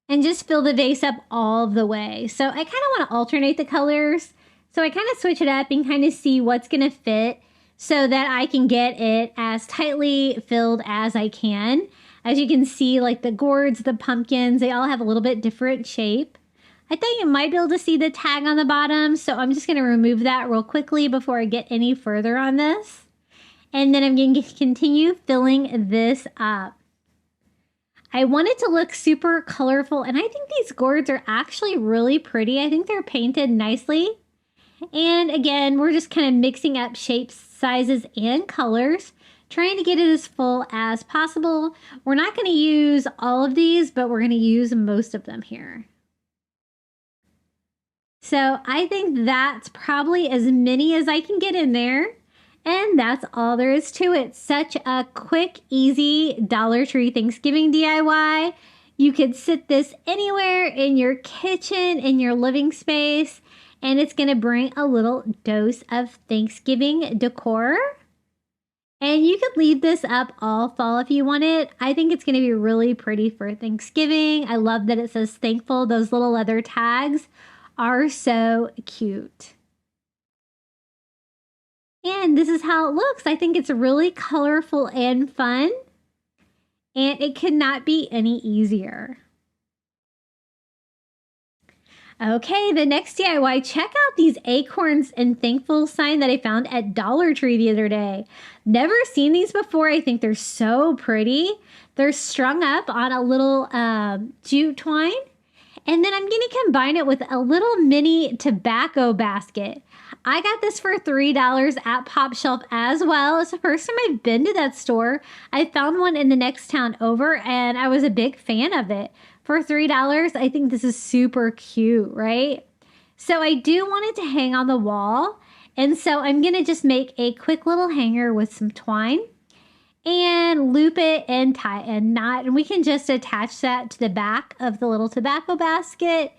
and just fill the vase up all the way. So I kind of want to alternate the colors. So I kind of switch it up and kind of see what's going to fit, so that I can get it as tightly filled as I can. As you can see, like the gourds, the pumpkins, they all have a little bit different shape. I thought you might be able to see the tag on the bottom, so I'm just going to remove that real quickly before I get any further on this. And then I'm going to continue filling this up. I want it to look super colorful, and I think these gourds are actually really pretty. I think they're painted nicely. And again, we're just kind of mixing up shapes, sizes, and colors, trying to get it as full as possible. We're not going to use all of these, but we're going to use most of them here. So I think that's probably as many as I can get in there. And that's all there is to it. Such a quick, easy Dollar Tree Thanksgiving DIY. You could sit this anywhere in your kitchen, in your living space, and it's going to bring a little dose of Thanksgiving decor. And you could leave this up all fall if you want it. I think it's going to be really pretty for Thanksgiving. I love that it says thankful. Those little leather tags are so cute. And this is how it looks. I think it's really colorful and fun. And it could not be any easier. Okay, the next DIY, check out these acorns and thankful sign that I found at Dollar Tree the other day. Never seen these before. I think they're so pretty. They're strung up on a little jute twine. And then I'm going to combine it with a little mini tobacco basket. I got this for $3 at Pop Shelf as well. It's the first time I've been to that store. I found one in the next town over and I was a big fan of it. For $3, I think this is super cute, right? So I do want it to hang on the wall. And so I'm going to just make a quick little hanger with some twine and loop it and tie a knot. And we can just attach that to the back of the little tobacco basket.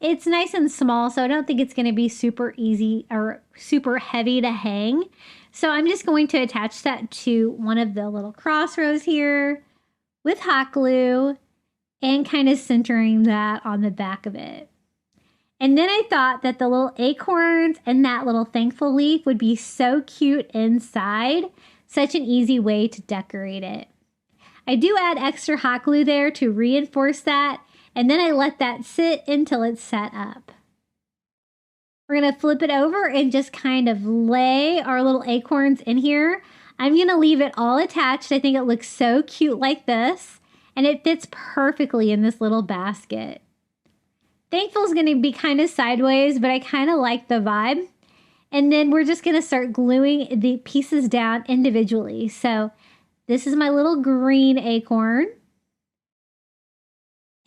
It's nice and small, so I don't think it's going to be super easy or super heavy to hang. So I'm just going to attach that to one of the little crossrows here with hot glue and kind of centering that on the back of it. And then I thought that the little acorns and that little thankful leaf would be so cute inside. Such an easy way to decorate it. I do add extra hot glue there to reinforce that, and then I let that sit until it's set up. We're going to flip it over and just kind of lay our little acorns in here. I'm going to leave it all attached. I think it looks so cute like this, and it fits perfectly in this little basket. Thankful is going to be kind of sideways, but I kind of like the vibe. And then we're just going to start gluing the pieces down individually. So this is my little green acorn.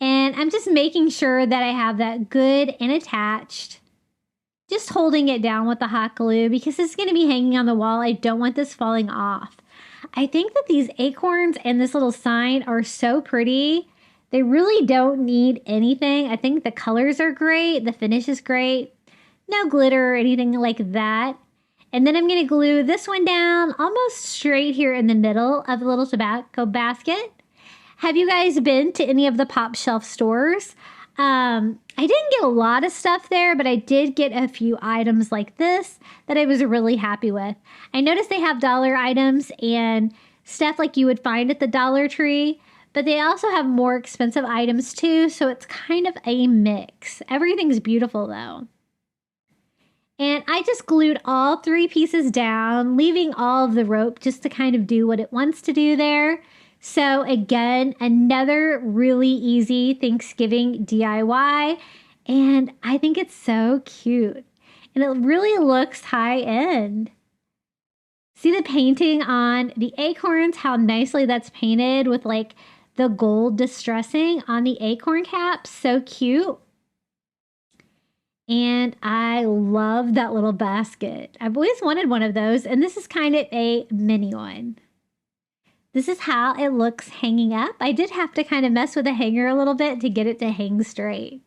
And I'm just making sure that I have that good and attached. Just holding it down with the hot glue because it's going to be hanging on the wall. I don't want this falling off. I think that these acorns and this little sign are so pretty. They really don't need anything. I think the colors are great. The finish is great. No glitter or anything like that. And then I'm going to glue this one down almost straight here in the middle of the little tobacco basket. Have you guys been to any of the Pop Shelf stores? I didn't get a lot of stuff there, but I did get a few items like this that I was really happy with. I noticed they have dollar items and stuff like you would find at the Dollar Tree, but they also have more expensive items too, so it's kind of a mix. Everything's beautiful though. And I just glued all 3 pieces down, leaving all of the rope just to kind of do what it wants to do there. So again, another really easy Thanksgiving DIY. And I think it's so cute. And it really looks high end. See the painting on the acorns, how nicely that's painted with like the gold distressing on the acorn cap. So cute. And I love that little basket. I've always wanted one of those, and this is kind of a mini one. This is how it looks hanging up. I did have to kind of mess with the hanger a little bit to get it to hang straight.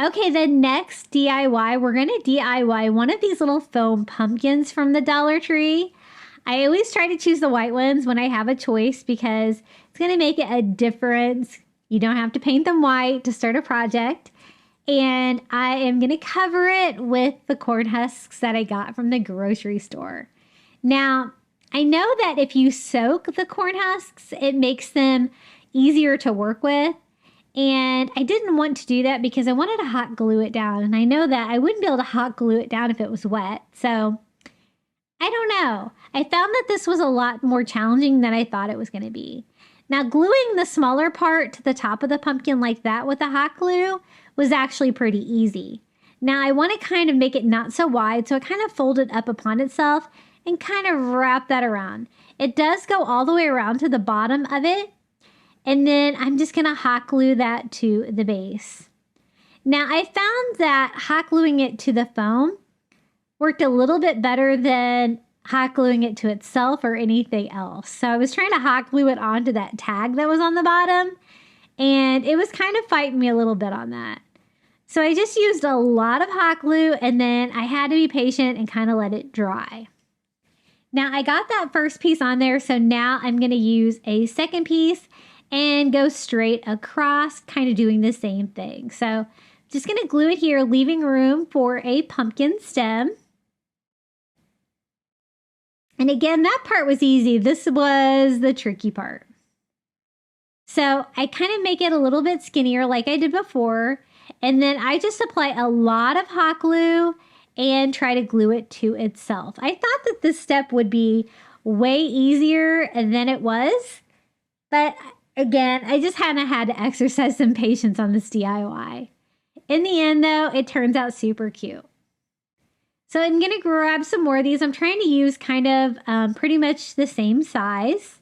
Okay, the next DIY, we're going to DIY one of these little foam pumpkins from the Dollar Tree. I always try to choose the white ones when I have a choice because it's going to make a difference. You don't have to paint them white to start a project. And I am going to cover it with the corn husks that I got from the grocery store. Now, I know that if you soak the corn husks, it makes them easier to work with. And I didn't want to do that because I wanted to hot glue it down. And I know that I wouldn't be able to hot glue it down if it was wet. So I don't know. I found that this was a lot more challenging than I thought it was going to be. Now, gluing the smaller part to the top of the pumpkin like that with the hot glue was actually pretty easy. Now, I want to kind of make it not so wide, so it kind of folded up upon itself and kind of wrap that around. It does go all the way around to the bottom of it, and then I'm just going to hot glue that to the base. Now, I found that hot gluing it to the foam worked a little bit better than hot gluing it to itself or anything else. So I was trying to hot glue it onto that tag that was on the bottom, and it was kind of fighting me a little bit on that. So I just used a lot of hot glue, and then I had to be patient and kind of let it dry. Now I got that first piece on there, so now I'm going to use a second piece and go straight across, kind of doing the same thing. So just going to glue it here, leaving room for a pumpkin stem. And again, that part was easy. This was the tricky part. So I kind of make it a little bit skinnier like I did before. And then I just apply a lot of hot glue and try to glue it to itself. I thought that this step would be way easier than it was. But again, I just kind of had to exercise some patience on this DIY. In the end, though, it turns out super cute. So I'm going to grab some more of these. I'm trying to use kind of pretty much the same size.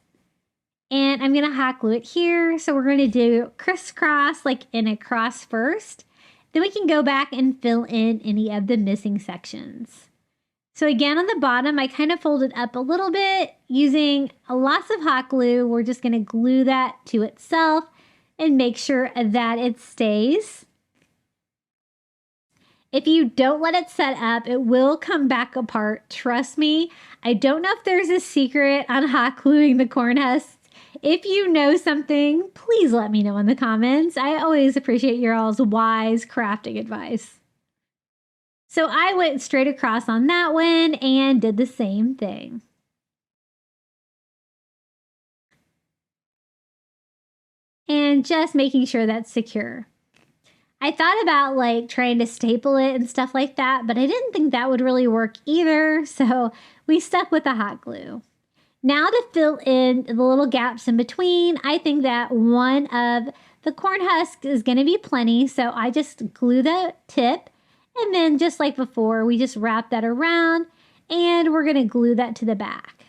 And I'm going to hot glue it here. So we're going to do crisscross, like in a cross first. Then we can go back and fill in any of the missing sections. So again, on the bottom, I kind of fold it up a little bit using lots of hot glue. We're just going to glue that to itself and make sure that it stays. If you don't let it set up, it will come back apart. Trust me. I don't know if there's a secret on hot gluing the corn husks. If you know something, please let me know in the comments. I always appreciate your all's wise crafting advice. So I went straight across on that one and did the same thing. And just making sure that's secure. I thought about like trying to staple it and stuff like that, but I didn't think that would really work either. So we stuck with the hot glue. Now to fill in the little gaps in between, I think that one of the corn husks is going to be plenty. So I just glue the tip, and then just like before, we just wrap that around and we're going to glue that to the back.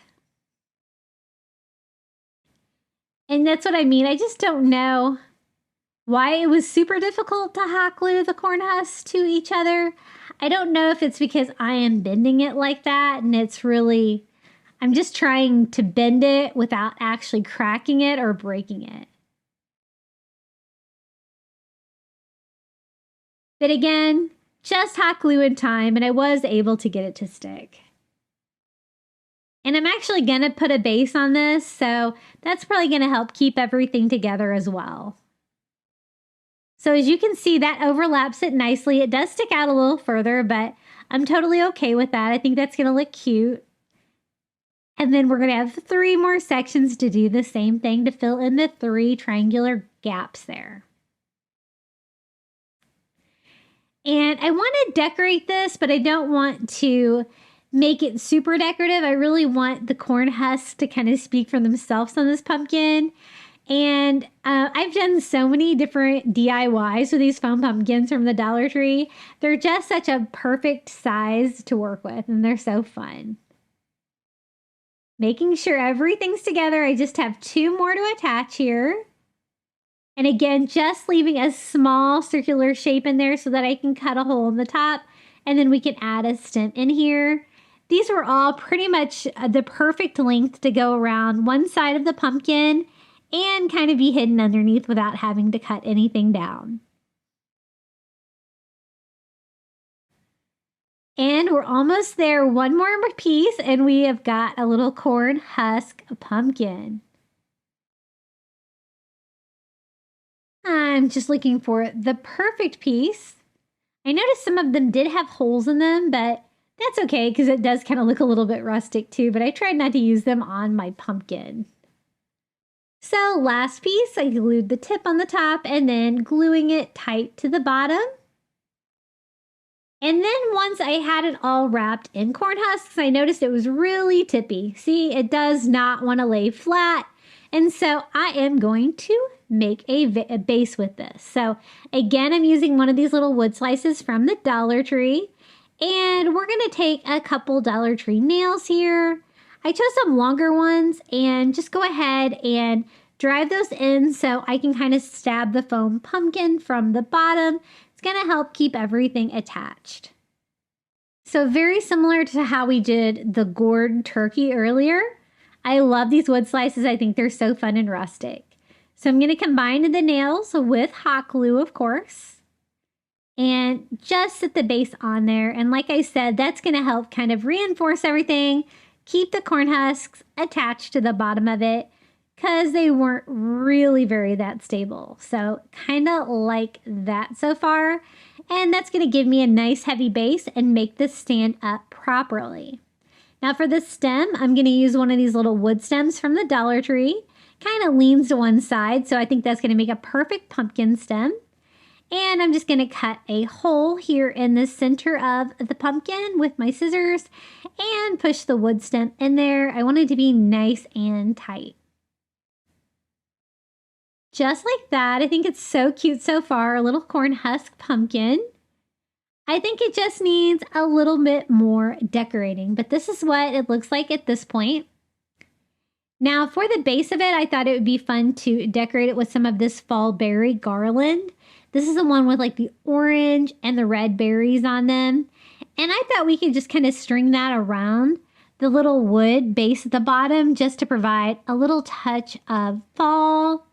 And that's what I mean. I just don't know why it was super difficult to hot glue the corn husks to each other. I don't know if it's because I am bending it like that and it's really, I'm just trying to bend it without actually cracking it or breaking it. But again, just hot glue in time, and I was able to get it to stick. And I'm actually going to put a base on this, so that's probably going to help keep everything together as well. So as you can see, that overlaps it nicely. It does stick out a little further, but I'm totally okay with that. I think that's going to look cute. And then we're going to have 3 more sections to do the same thing to fill in the 3 triangular gaps there. And I want to decorate this, but I don't want to make it super decorative. I really want the corn husks to kind of speak for themselves on this pumpkin. And I've done so many different DIYs with these foam pumpkins from the Dollar Tree. They're just such a perfect size to work with, and they're so fun. Making sure everything's together. I just have 2 more to attach here. And again, just leaving a small circular shape in there so that I can cut a hole in the top, and then we can add a stem in here. These were all pretty much the perfect length to go around one side of the pumpkin and kind of be hidden underneath without having to cut anything down. And we're almost there. One more piece and we have got a little corn husk pumpkin. I'm just looking for the perfect piece. I noticed some of them did have holes in them, but that's okay because it does kind of look a little bit rustic too, but I tried not to use them on my pumpkin. So last piece, I glued the tip on the top and then gluing it tight to the bottom. And then once I had it all wrapped in corn husks, I noticed it was really tippy. See, it does not want to lay flat. And so I am going to make a base with this. So again, I'm using one of these little wood slices from the Dollar Tree. And we're going to take a couple Dollar Tree nails here. I chose some longer ones and just go ahead and drive those in so I can kind of stab the foam pumpkin from the bottom. It's going to help keep everything attached. So very similar to how we did the gourd turkey earlier. I love these wood slices. I think they're so fun and rustic. So I'm going to combine the nails with hot glue, of course, and just set the base on there. And like I said, that's going to help kind of reinforce everything, keep the corn husks attached to the bottom of it because they weren't really very that stable. So kind of like that so far. And that's going to give me a nice heavy base and make this stand up properly. Now for the stem, I'm going to use one of these little wood stems from the Dollar Tree. Kind of leans to one side, so I think that's going to make a perfect pumpkin stem. And I'm just going to cut a hole here in the center of the pumpkin with my scissors and push the wood stem in there. I want it to be nice and tight. Just like that. I think it's so cute so far, a little corn husk pumpkin. I think it just needs a little bit more decorating, but this is what it looks like at this point. Now for the base of it, I thought it would be fun to decorate it with some of this fall berry garland. This is the one with like the orange and the red berries on them. And I thought we could just kind of string that around the little wood base at the bottom just to provide a little touch of fall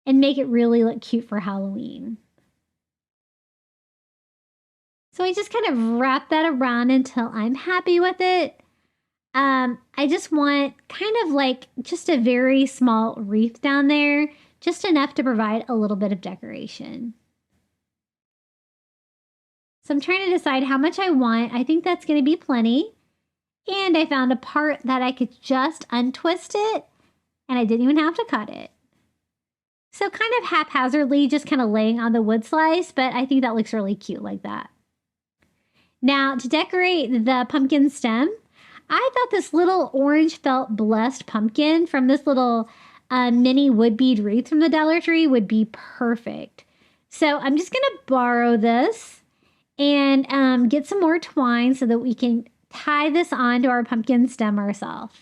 and make it really look cute for Halloween. So I just kind of wrap that around until I'm happy with it. I just want kind of like just a very small wreath down there, just enough to provide a little bit of decoration. So I'm trying to decide how much I want. I think that's going to be plenty. And I found a part that I could just untwist it, and I didn't even have to cut it. So kind of haphazardly, just kind of laying on the wood slice, but I think that looks really cute like that. Now to decorate the pumpkin stem, I thought this little orange felt blessed pumpkin from this little mini wood bead wreath from the Dollar Tree would be perfect. So I'm just going to borrow this and get some more twine so that we can tie this onto our pumpkin stem ourselves.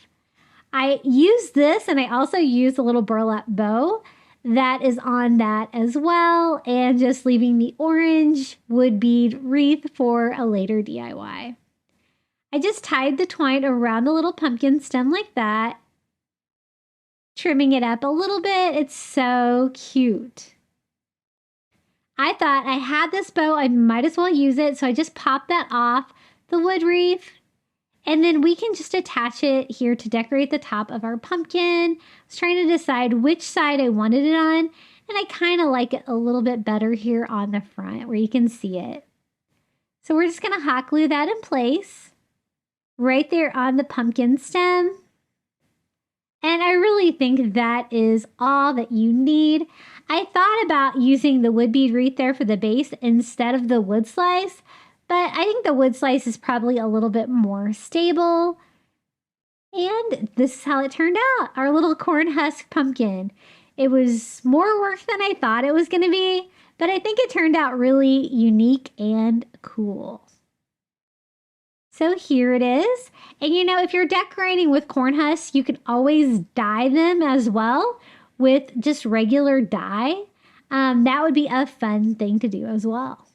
I use this, and I also use a little burlap bow that is on that as well, and just leaving the orange wood bead wreath for a later DIY. I just tied the twine around the little pumpkin stem like that, trimming it up a little bit. It's so cute. I thought I had this bow, I might as well use it, so I just popped that off the wood wreath, and then we can just attach it here to decorate the top of our pumpkin. I was trying to decide which side I wanted it on, and I kind of like it a little bit better here on the front where you can see it. So we're just going to hot glue that in place right there on the pumpkin stem. And I really think that is all that you need. I thought about using the wood bead wreath there for the base instead of the wood slice, but I think the wood slice is probably a little bit more stable. And this is how it turned out, our little corn husk pumpkin. It was more work than I thought it was going to be, but I think it turned out really unique and cool. So here it is. And you know, if you're decorating with corn husks, you can always dye them as well with just regular dye. That would be a fun thing to do as well.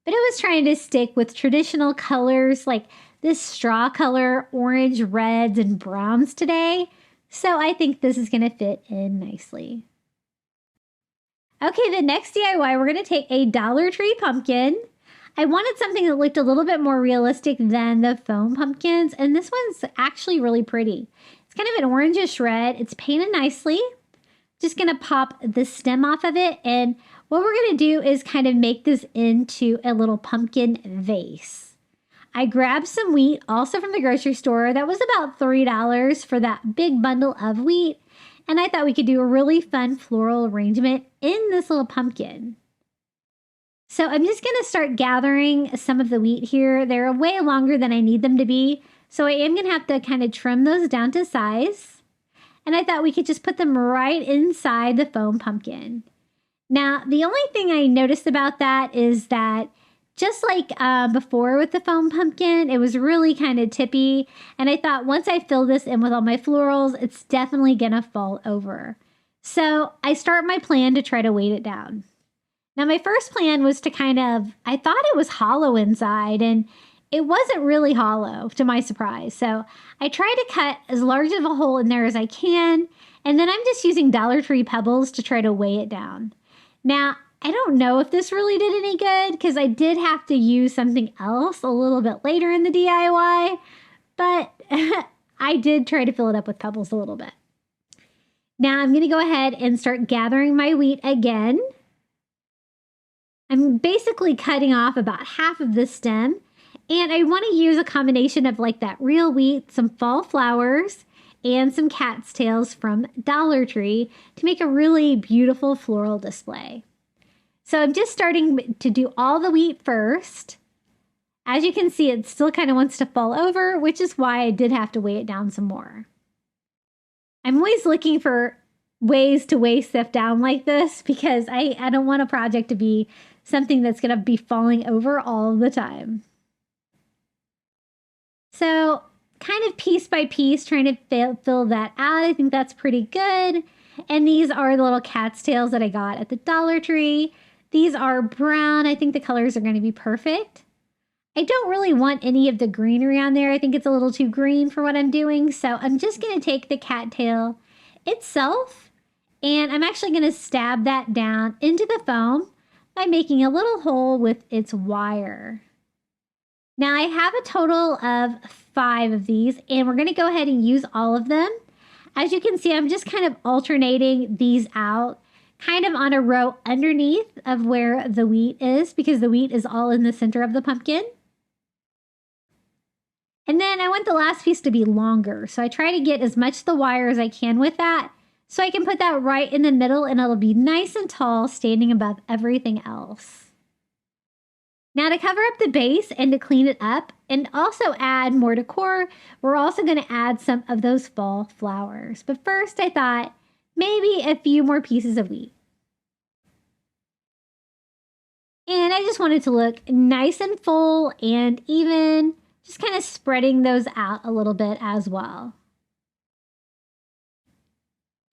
But it was trying to stick with traditional colors like this straw color, orange, reds, and browns today. So I think this is going to fit in nicely. Okay, the next DIY, we're going to take a Dollar Tree pumpkin. I wanted something that looked a little bit more realistic than the foam pumpkins, and this one's actually really pretty. It's kind of an orangish red. It's painted nicely. Just going to pop the stem off of it, and what we're going to do is kind of make this into a little pumpkin vase. I grabbed some wheat also from the grocery store. That was about $3 for that big bundle of wheat, and I thought we could do a really fun floral arrangement in this little pumpkin. So I'm just going to start gathering some of the wheat here. They're way longer than I need them to be, so I am going to have to kind of trim those down to size. And I thought we could just put them right inside the foam pumpkin. Now, the only thing I noticed about that is that just like before with the foam pumpkin, it was really kind of tippy. And I thought once I fill this in with all my florals, it's definitely going to fall over. So I start my plan to try to weight it down. Now, my first plan was to I thought it was hollow inside, and it wasn't really hollow, to my surprise. So I tried to cut as large of a hole in there as I can, and then I'm just using Dollar Tree pebbles to try to weigh it down. Now, I don't know if this really did any good, because I did have to use something else a little bit later in the DIY, but I did try to fill it up with pebbles a little bit. Now, I'm going to go ahead and start gathering my wheat again. I'm basically cutting off about half of the stem, And I want to use a combination of like that real wheat, some fall flowers, and some cat's tails from Dollar Tree to make a really beautiful floral display. So I'm just starting to do all the wheat first. As you can see, it still kind of wants to fall over, which is why I did have to weigh it down some more. I'm always looking for ways to weigh stuff down like this because I don't want a project to be something that's going to be falling over all the time. So kind of piece by piece, trying to fill that out. I think that's pretty good. And these are the little cat's tails that I got at the Dollar Tree. These are brown. I think the colors are going to be perfect. I don't really want any of the greenery on there. I think it's a little too green for what I'm doing. So I'm just going to take the cattail itself, and I'm actually going to stab that down into the foam by making a little hole with its wire. Now I have a total of 5 of these, and we're going to go ahead and use all of them. As you can see, I'm just kind of alternating these out, kind of on a row underneath of where the wheat is, because the wheat is all in the center of the pumpkin. And then I want the last piece to be longer, so I try to get as much of the wire as I can with that, so I can put that right in the middle and it'll be nice and tall, standing above everything else. Now to cover up the base and to clean it up and also add more decor, we're also going to add some of those fall flowers. But first I thought maybe a few more pieces of wheat. And I just wanted to look nice and full and even, just kind of spreading those out a little bit as well.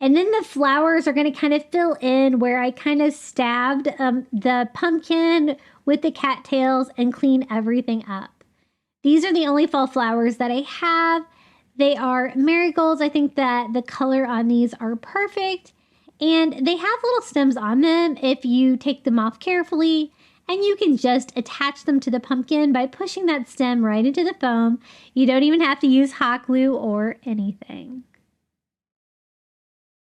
And then the flowers are going to kind of fill in where I kind of stabbed the pumpkin with the cattails and clean everything up. These are the only fall flowers that I have. They are marigolds. I think that the color on these are perfect. And they have little stems on them if you take them off carefully. And you can just attach them to the pumpkin by pushing that stem right into the foam. You don't even have to use hot glue or anything.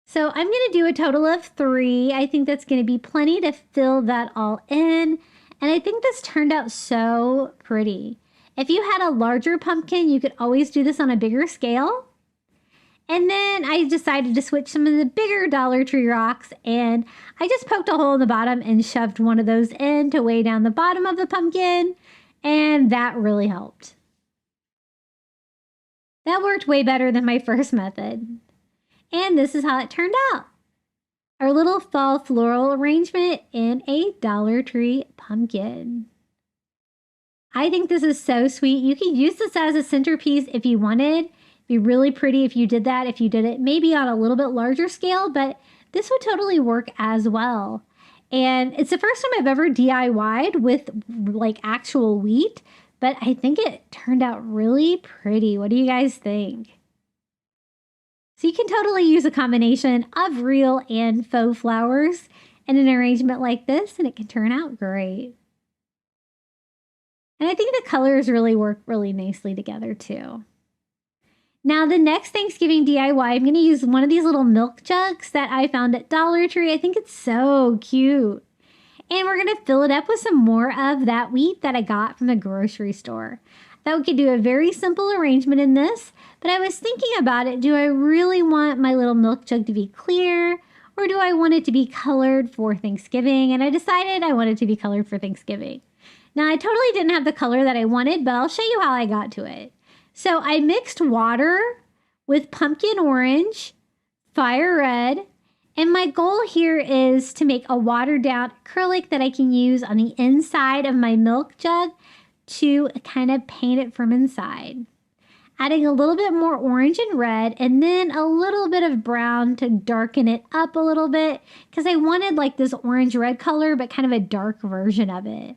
So I'm going to do a total of 3. I think that's going to be plenty to fill that all in. And I think this turned out so pretty. If you had a larger pumpkin, you could always do this on a bigger scale. And then I decided to switch some of the bigger Dollar Tree rocks, and I just poked a hole in the bottom and shoved one of those in to weigh down the bottom of the pumpkin, and that really helped. That worked way better than my first method. And this is how it turned out. Our little fall floral arrangement in a Dollar Tree pumpkin. I think this is so sweet. You could use this as a centerpiece if you wanted. It'd be really pretty if you did that, if you did it maybe on a little bit larger scale, but this would totally work as well. And it's the first time I've ever DIY'd with like actual wheat, but I think it turned out really pretty. What do you guys think? So you can totally use a combination of real and faux flowers in an arrangement like this, and it can turn out great. And I think the colors really work really nicely together too. Now the next Thanksgiving DIY, I'm going to use one of these little milk jugs that I found at Dollar Tree. I think it's so cute. And we're going to fill it up with some more of that wheat that I got from the grocery store. That we could do a very simple arrangement in this, but I was thinking about it. Do I really want my little milk jug to be clear, or do I want it to be colored for Thanksgiving? And I decided I wanted to be colored for Thanksgiving. Now I totally didn't have the color that I wanted, but I'll show you how I got to it. So I mixed water with pumpkin orange, fire red, and my goal here is to make a watered down acrylic that I can use on the inside of my milk jug to kind of paint it from inside. Adding a little bit more orange and red, and then a little bit of brown to darken it up a little bit, because I wanted like this orange red color, but kind of a dark version of it.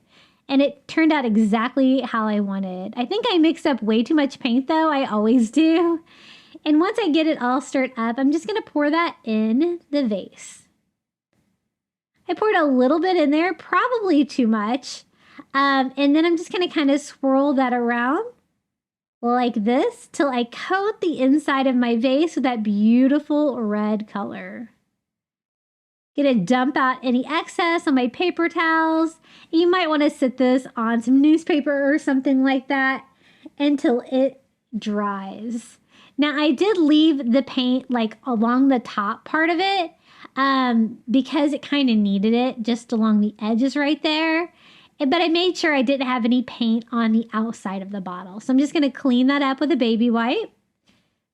And it turned out exactly how I wanted. I think I mixed up way too much paint though, I always do. And once I get it all stirred up, I'm just gonna pour that in the vase. I poured a little bit in there, probably too much. And then I'm just going to kind of swirl that around like this till I coat the inside of my vase with that beautiful red color. Gonna dump out any excess on my paper towels. You might want to sit this on some newspaper or something like that until it dries. Now I did leave the paint like along the top part of it because it kind of needed it just along the edges right there. But I made sure I didn't have any paint on the outside of the bottle. So I'm just going to clean that up with a baby wipe.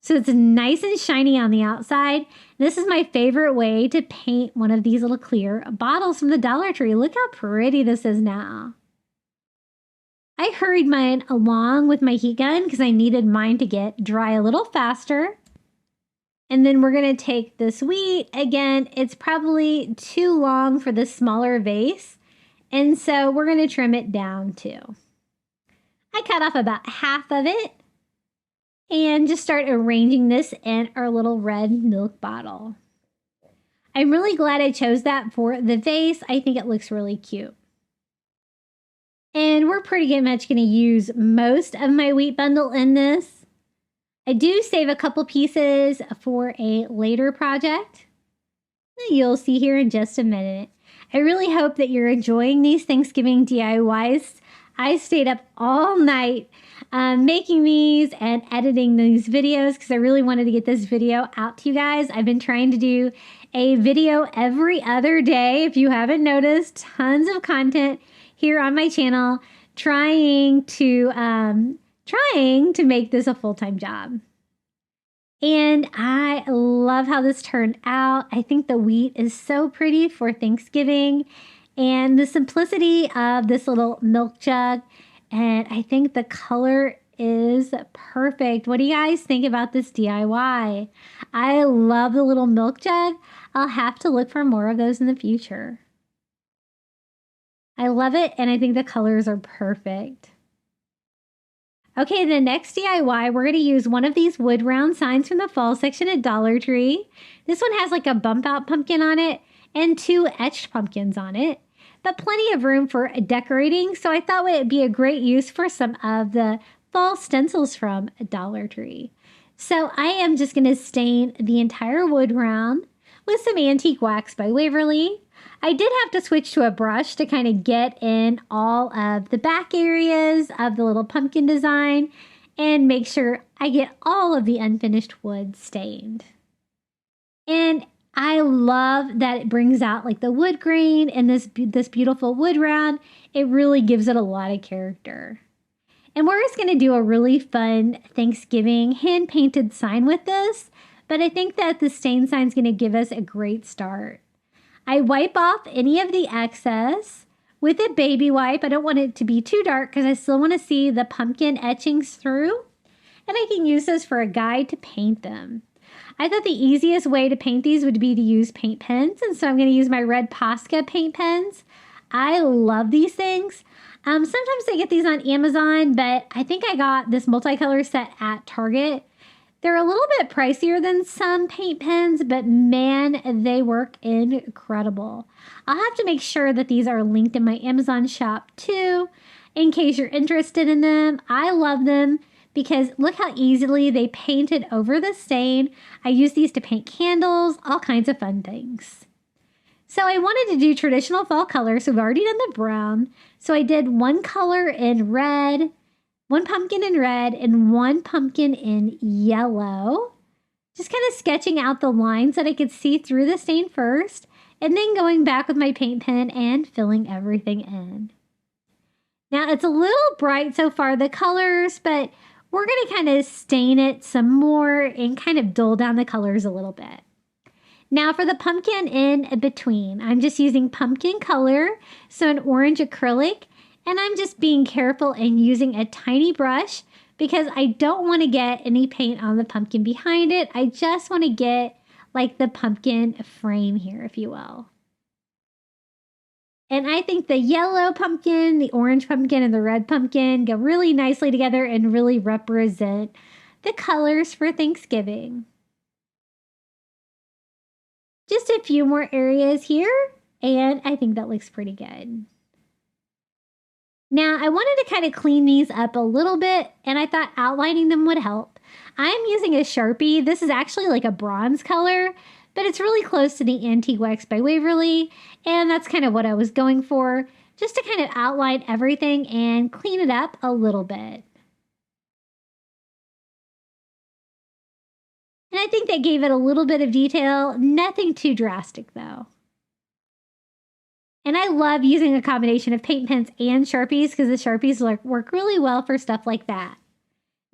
So it's nice and shiny on the outside. This is my favorite way to paint one of these little clear bottles from the Dollar Tree. Look how pretty this is now. I hurried mine along with my heat gun because I needed mine to get dry a little faster. And then we're going to take this wheat. Again, it's probably too long for the smaller vase. And so we're going to trim it down too. I cut off about half of it. And just start arranging this in our little red milk bottle. I'm really glad I chose that for the vase. I think it looks really cute. And we're pretty much going to use most of my wheat bundle in this. I do save a couple pieces for a later project. You'll see here in just a minute. I really hope that you're enjoying these Thanksgiving DIYs. I stayed up all night making these and editing these videos because I really wanted to get this video out to you guys. I've been trying to do a video every other day. If you haven't noticed, tons of content here on my channel, trying to make this a full-time job. And I love how this turned out. I think the wheat is so pretty for Thanksgiving. And the simplicity of this little milk jug. And I think the color is perfect. What do you guys think about this DIY? I love the little milk jug. I'll have to look for more of those in the future. I love it, and I think the colors are perfect. Okay, the next DIY, we're going to use one of these wood round signs from the fall section at Dollar Tree. This one has like a bump out pumpkin on it and 2 etched pumpkins on it. But plenty of room for decorating, so I thought it would be a great use for some of the fall stencils from Dollar Tree. So I am just going to stain the entire wood round with some antique wax by Waverly. I did have to switch to a brush to kind of get in all of the back areas of the little pumpkin design and make sure I get all of the unfinished wood stained. And I love that it brings out like the wood grain and this beautiful wood round. It really gives it a lot of character. And we're just going to do a really fun Thanksgiving hand-painted sign with this. But I think that the stain sign is going to give us a great start. I wipe off any of the excess with a baby wipe. I don't want it to be too dark because I still want to see the pumpkin etchings through. And I can use this for a guide to paint them. I thought the easiest way to paint these would be to use paint pens, and so I'm going to use my red Posca paint pens. I love these things. Sometimes I get these on Amazon, but I think I got this multicolor set at Target. They're a little bit pricier than some paint pens, but man, they work incredible. I'll have to make sure that these are linked in my Amazon shop too, in case you're interested in them. I love them. Because look how easily they painted over the stain. I use these to paint candles, all kinds of fun things. So I wanted to do traditional fall colors, so we've already done the brown. So I did one color in red, one pumpkin in red, and one pumpkin in yellow. Just kind of sketching out the lines that I could see through the stain first, and then going back with my paint pen and filling everything in. Now it's a little bright so far, the colors, but we're going to kind of stain it some more and kind of dull down the colors a little bit. Now for the pumpkin in between, I'm just using pumpkin color, so an orange acrylic, and I'm just being careful and using a tiny brush because I don't want to get any paint on the pumpkin behind it. I just want to get like the pumpkin frame here, if you will. And I think the yellow pumpkin, the orange pumpkin, and the red pumpkin go really nicely together and really represent the colors for Thanksgiving. Just a few more areas here, and I think that looks pretty good. Now, I wanted to kind of clean these up a little bit, and I thought outlining them would help. I'm using a Sharpie. This is actually like a bronze color, but but it's really close to the Antique Wax by Waverly, and that's kind of what I was going for, just to kind of outline everything and clean it up a little bit. And I think that gave it a little bit of detail, nothing too drastic though. And I love using a combination of paint pens and Sharpies because the Sharpies work really well for stuff like that.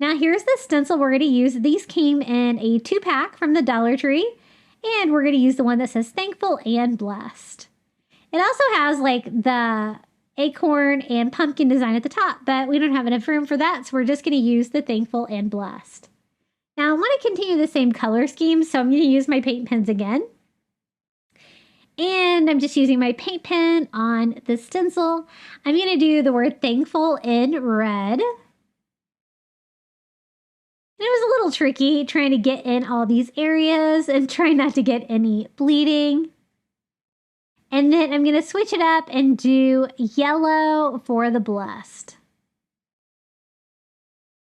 Now here's the stencil we're going to use. These came in a 2-pack from the Dollar Tree, and we're going to use the one that says Thankful and Blessed. It also has like the acorn and pumpkin design at the top, but we don't have enough room for that, so we're just going to use the Thankful and Blessed. Now I want to continue the same color scheme, so I'm going to use my paint pens again. And I'm just using my paint pen on the stencil. I'm going to do the word thankful in red. And it was a little tricky trying to get in all these areas and try not to get any bleeding. And then I'm going to switch it up and do yellow for the blessed.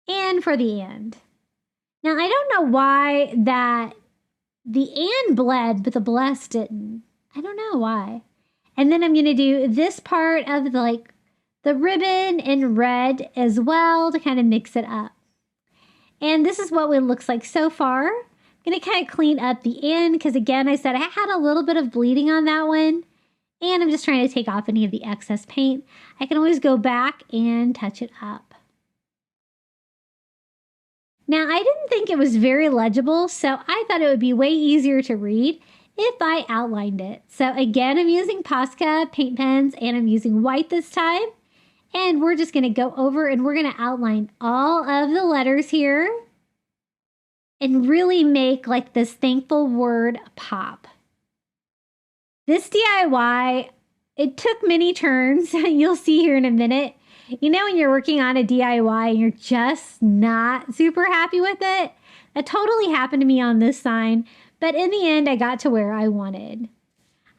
And for the and. Now, I don't know why that the and bled, but the blessed didn't. I don't know why. And then I'm going to do this part of the ribbon in red as well to kind of mix it up. And this is what it looks like so far. I'm going to kind of clean up the end because, again, I said I had a little bit of bleeding on that one. And I'm just trying to take off any of the excess paint. I can always go back and touch it up. Now, I didn't think it was very legible, so I thought it would be way easier to read if I outlined it. So again, I'm using Posca paint pens and I'm using white this time. And we're just going to go over and we're going to outline all of the letters here and really make like this thankful word pop. This DIY, it took many turns. You'll see here in a minute. You know, when you're working on a DIY and you're just not super happy with it, that totally happened to me on this sign. But in the end, I got to where I wanted.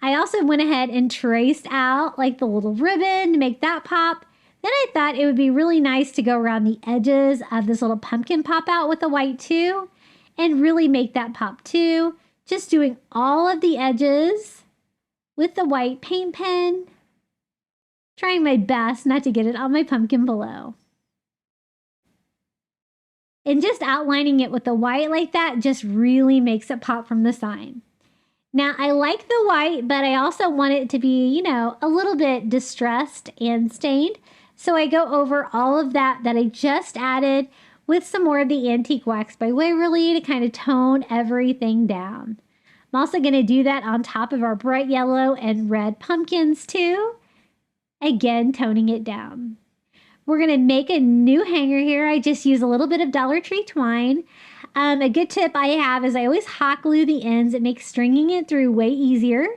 I also went ahead and traced out like the little ribbon to make that pop. Then I thought it would be really nice to go around the edges of this little pumpkin pop out with the white too, and really make that pop too. Just doing all of the edges with the white paint pen. Trying my best not to get it on my pumpkin below. And just outlining it with the white like that just really makes it pop from the sign. Now, I like the white, but I also want it to be, you know, a little bit distressed and stained. So I go over all of that I just added with some more of the Antique Wax by Waverly to kind of tone everything down. I'm also going to do that on top of our bright yellow and red pumpkins too. Again, toning it down. We're going to make a new hanger here. I just use a little bit of Dollar Tree twine. A good tip I have is I always hot glue the ends. It makes stringing it through way easier.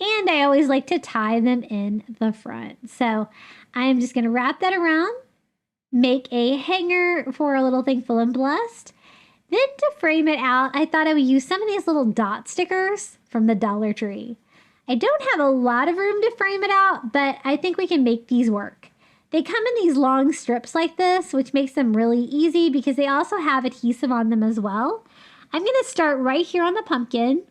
And I always like to tie them in the front. So I'm just going to wrap that around, make a hanger for a little thankful and blessed. Then to frame it out, I thought I would use some of these little dot stickers from the Dollar Tree. I don't have a lot of room to frame it out, but I think we can make these work. They come in these long strips like this, which makes them really easy because they also have adhesive on them as well. I'm going to start right here on the pumpkin.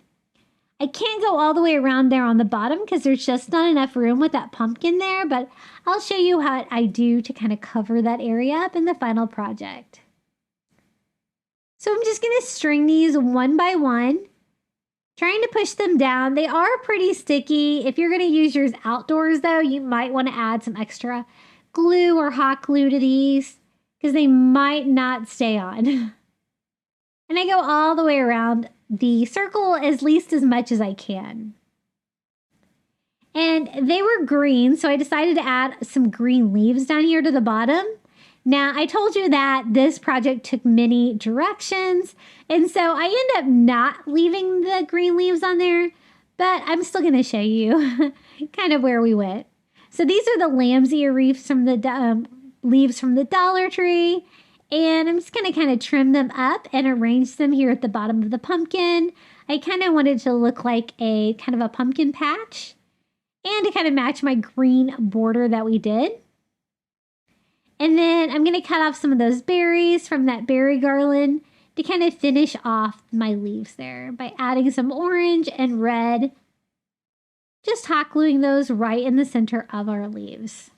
I can't go all the way around there on the bottom because there's just not enough room with that pumpkin there, but I'll show you what I do to kind of cover that area up in the final project. So I'm just going to string these one by one, trying to push them down. They are pretty sticky. If you're going to use yours outdoors though, you might want to add some extra glue or hot glue to these because they might not stay on. And I go all the way around the circle at least as much as I can. And they were green, so I decided to add some green leaves down here to the bottom. Now, I told you that this project took many directions, and so I end up not leaving the green leaves on there, but I'm still going to show you kind of where we went. So these are the lamb's ear wreaths from the leaves from the Dollar Tree. And I'm just going to kind of trim them up and arrange them here at the bottom of the pumpkin. I kind of wanted to look like a kind of a pumpkin patch and to kind of match my green border that we did. And then I'm going to cut off some of those berries from that berry garland to kind of finish off my leaves there by adding some orange and red, just hot gluing those right in the center of our leaves.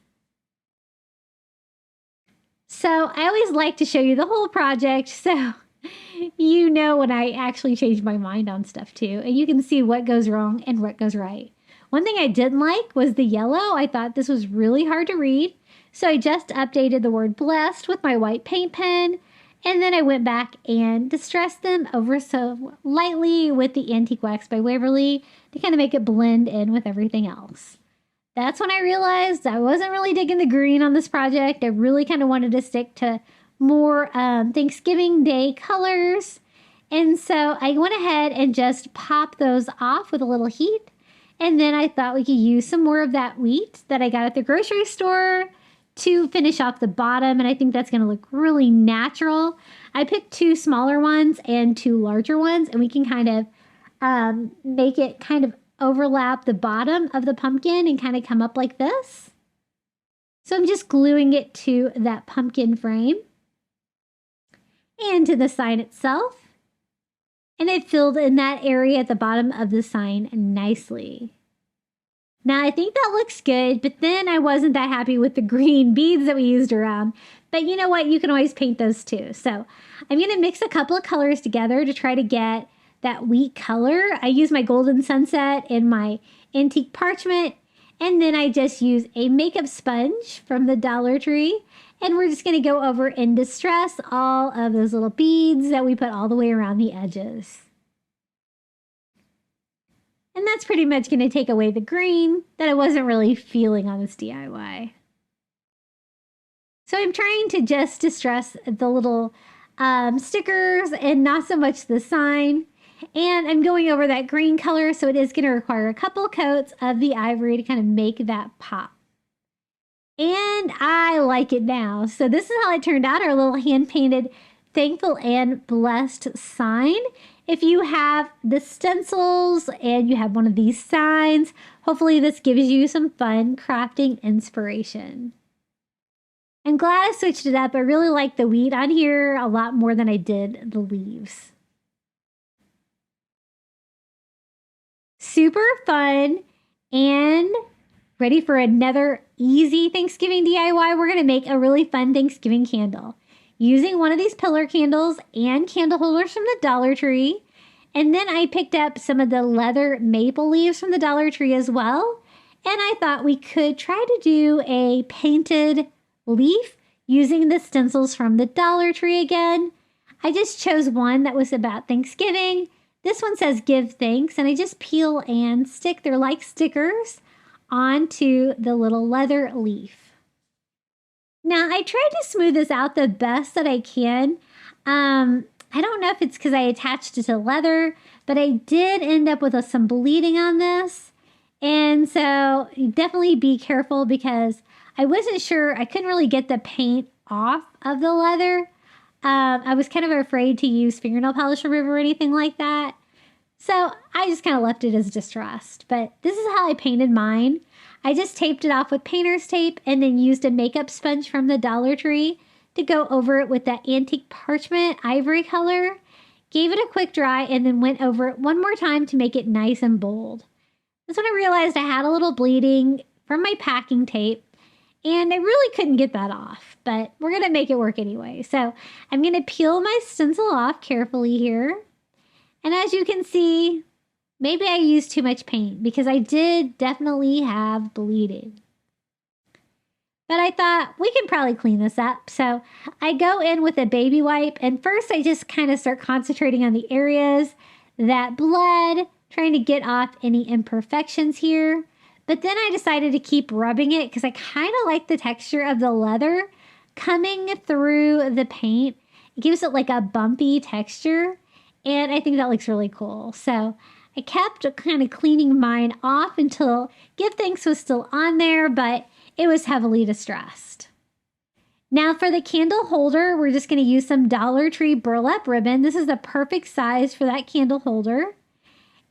So I always like to show you the whole project, so you know when I actually change my mind on stuff too, and you can see what goes wrong and what goes right. One thing I didn't like was the yellow. I thought this was really hard to read, so I just updated the word blessed with my white paint pen, and then I went back and distressed them over so lightly with the Antique Wax by Waverly to kind of make it blend in with everything else. That's when I realized I wasn't really digging the green on this project. I really kind of wanted to stick to more Thanksgiving Day colors. And so I went ahead and just popped those off with a little heat. And then I thought we could use some more of that wheat that I got at the grocery store to finish off the bottom. And I think that's going to look really natural. I picked 2 smaller ones and 2 larger ones. And we can kind of make it kind of overlap the bottom of the pumpkin and kind of come up like this. So I'm just gluing it to that pumpkin frame and to the sign itself. And it filled in that area at the bottom of the sign nicely. Now I think that looks good, but then I wasn't that happy with the green beads that we used around. But you know what? You can always paint those too. So I'm going to mix a couple of colors together to try to get that wheat color. I use my Golden Sunset in my antique parchment, and then I just use a makeup sponge from the Dollar Tree, and we're just going to go over and distress all of those little beads that we put all the way around the edges. And that's pretty much going to take away the green that I wasn't really feeling on this DIY. So I'm trying to just distress the little stickers and not so much the sign. And I'm going over that green color, so it is going to require a couple coats of the ivory to kind of make that pop. And I like it now. So this is how it turned out, our little hand-painted Thankful and Blessed sign. If you have the stencils and you have one of these signs, hopefully this gives you some fun crafting inspiration. I'm glad I switched it up. I really like the wheat on here a lot more than I did the leaves. Super fun and ready for another easy Thanksgiving DIY. We're going to make a really fun Thanksgiving candle using one of these pillar candles and candle holders from the Dollar Tree. And then I picked up some of the leather maple leaves from the Dollar Tree as well. And I thought we could try to do a painted leaf using the stencils from the Dollar Tree again. I just chose one that was about Thanksgiving. This one says give thanks, and I just peel and stick, they're like stickers, onto the little leather leaf. Now, I tried to smooth this out the best that I can. I don't know if it's because I attached it to leather, but I did end up with some bleeding on this. And so definitely be careful because I wasn't sure, I couldn't really get the paint off of the leather. I was kind of afraid to use fingernail polish remover or anything like that. So I just kind of left it as distressed. But this is how I painted mine. I just taped it off with painter's tape and then used a makeup sponge from the Dollar Tree to go over it with that antique parchment ivory color. Gave it a quick dry and then went over it one more time to make it nice and bold. That's when I realized I had a little bleeding from my packing tape. And I really couldn't get that off, but we're going to make it work anyway. So I'm going to peel my stencil off carefully here. And as you can see, maybe I used too much paint because I did definitely have bleeding. But I thought we can probably clean this up. So I go in with a baby wipe, and first I just kind of start concentrating on the areas that bled, trying to get off any imperfections here. But then I decided to keep rubbing it because I kind of like the texture of the leather coming through the paint. It gives it like a bumpy texture, and I think that looks really cool. So I kept kind of cleaning mine off until Give Thanks was still on there, but it was heavily distressed. Now for the candle holder, we're just going to use some Dollar Tree burlap ribbon. This is the perfect size for that candle holder.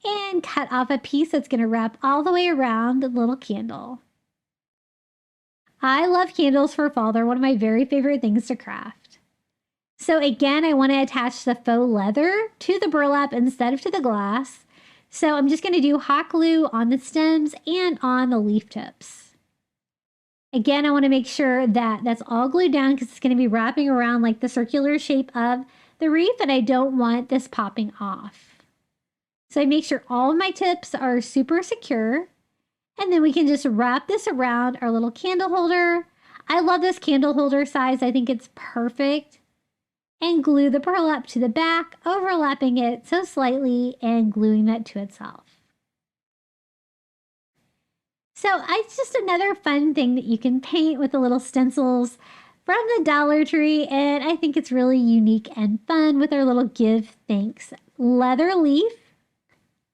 And cut off a piece that's going to wrap all the way around the little candle. I love candles for fall. They're one of my very favorite things to craft. So So again, I want to attach the faux leather to the burlap instead of to the glass. So I'm just going to do hot glue on the stems and on the leaf tips. Again, I want to make sure that that's all glued down because it's going to be wrapping around like the circular shape of the wreath, and I don't want this popping off. So I make sure all of my tips are super secure, and then we can just wrap this around our little candle holder. I love this candle holder size. I think it's perfect. And glue the burlap to the back, overlapping it so slightly and gluing that to itself. So it's just another fun thing that you can paint with the little stencils from the Dollar Tree, and I think it's really unique and fun with our little Give Thanks leather leaf.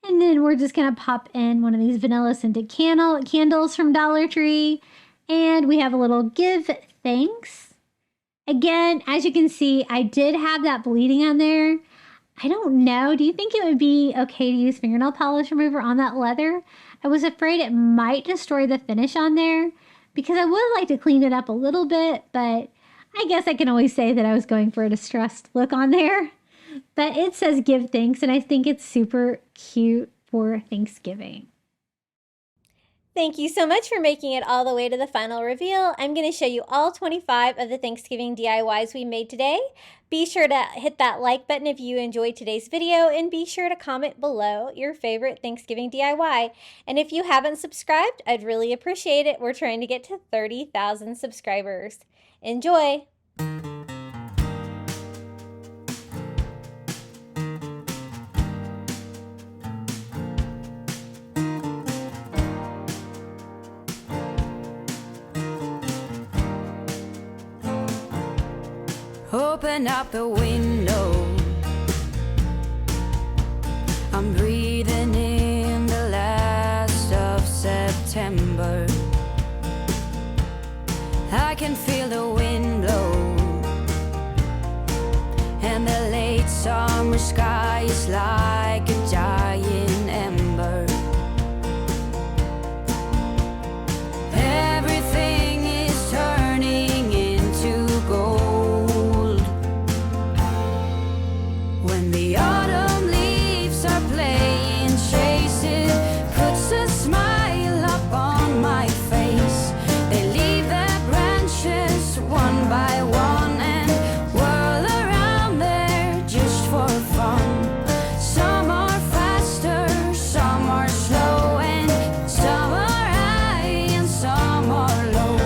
And then we're just going to pop in one of these vanilla scented candles from Dollar Tree, and we have a little Give Thanks. Again, as you can see, I did have that bleeding on there. I don't know. Do you think it would be okay to use fingernail polish remover on that leather? I was afraid it might destroy the finish on there because I would like to clean it up a little bit, but I guess I can always say that I was going for a distressed look on there. But it says Give Thanks, and I think it's super cute for Thanksgiving. Thank you so much for making it all the way to the final reveal. I'm going to show you all 25 of the Thanksgiving DIYs we made today. Be sure to hit that like button if you enjoyed today's video, and be sure to comment below your favorite Thanksgiving DIY. And if you haven't subscribed, I'd really appreciate it. We're trying to get to 30,000 subscribers. Enjoy! Open up the window. I'm breathing in the last of September. I can feel the wind blow, and the late summer sky is like a giant ember. Everything is turning into gold. When the autumn leaves are playing chase, it puts a smile up on my face. They leave their branches one by one and whirl around there just for fun. Some are faster, some are slow, and some are high and some are low,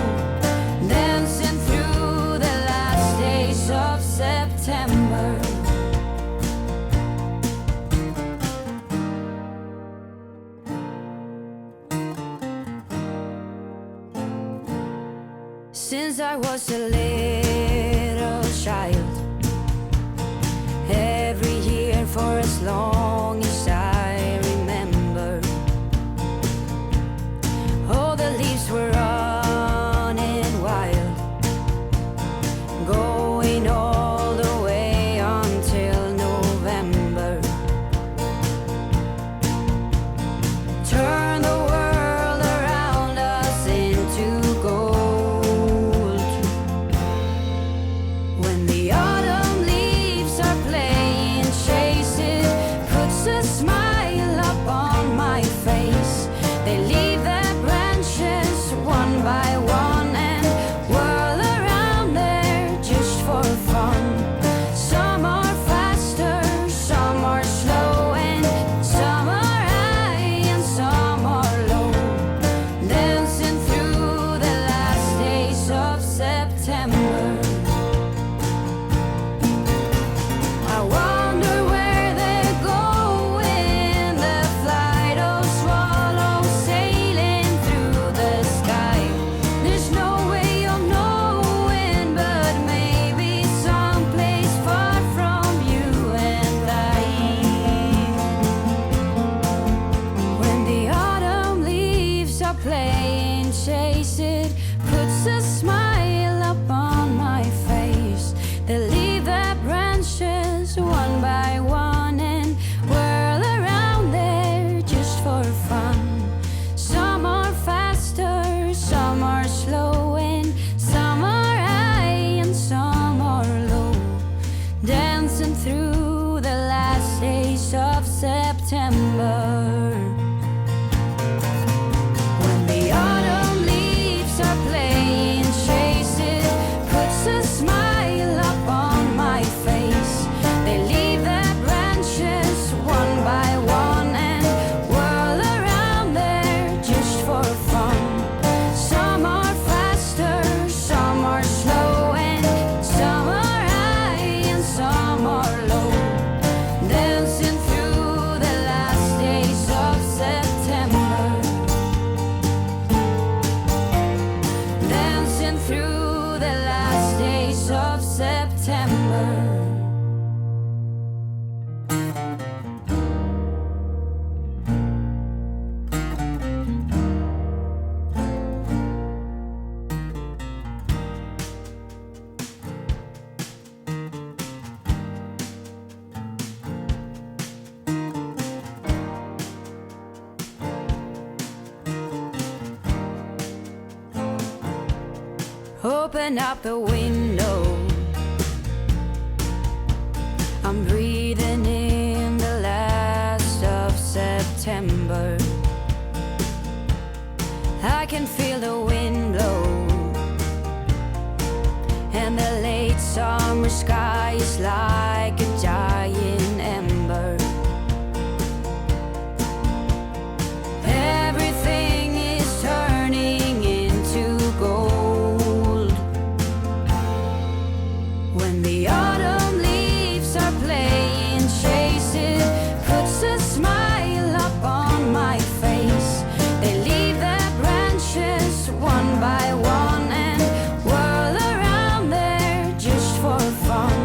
dancing through the last days of September. Since I was a little child, every year for as long as I remember, all the leaves were running wild, going all the way until November. Turn the world around us into gold. Open up the window, I'm breathing in the last of September. I can feel the wind blow, and the late summer sky is like a giant ember. Everything is turning into gold. When the autumn leaves are playing chase, it puts a smile up on my face. They leave their branches one by one and whirl around there just for fun.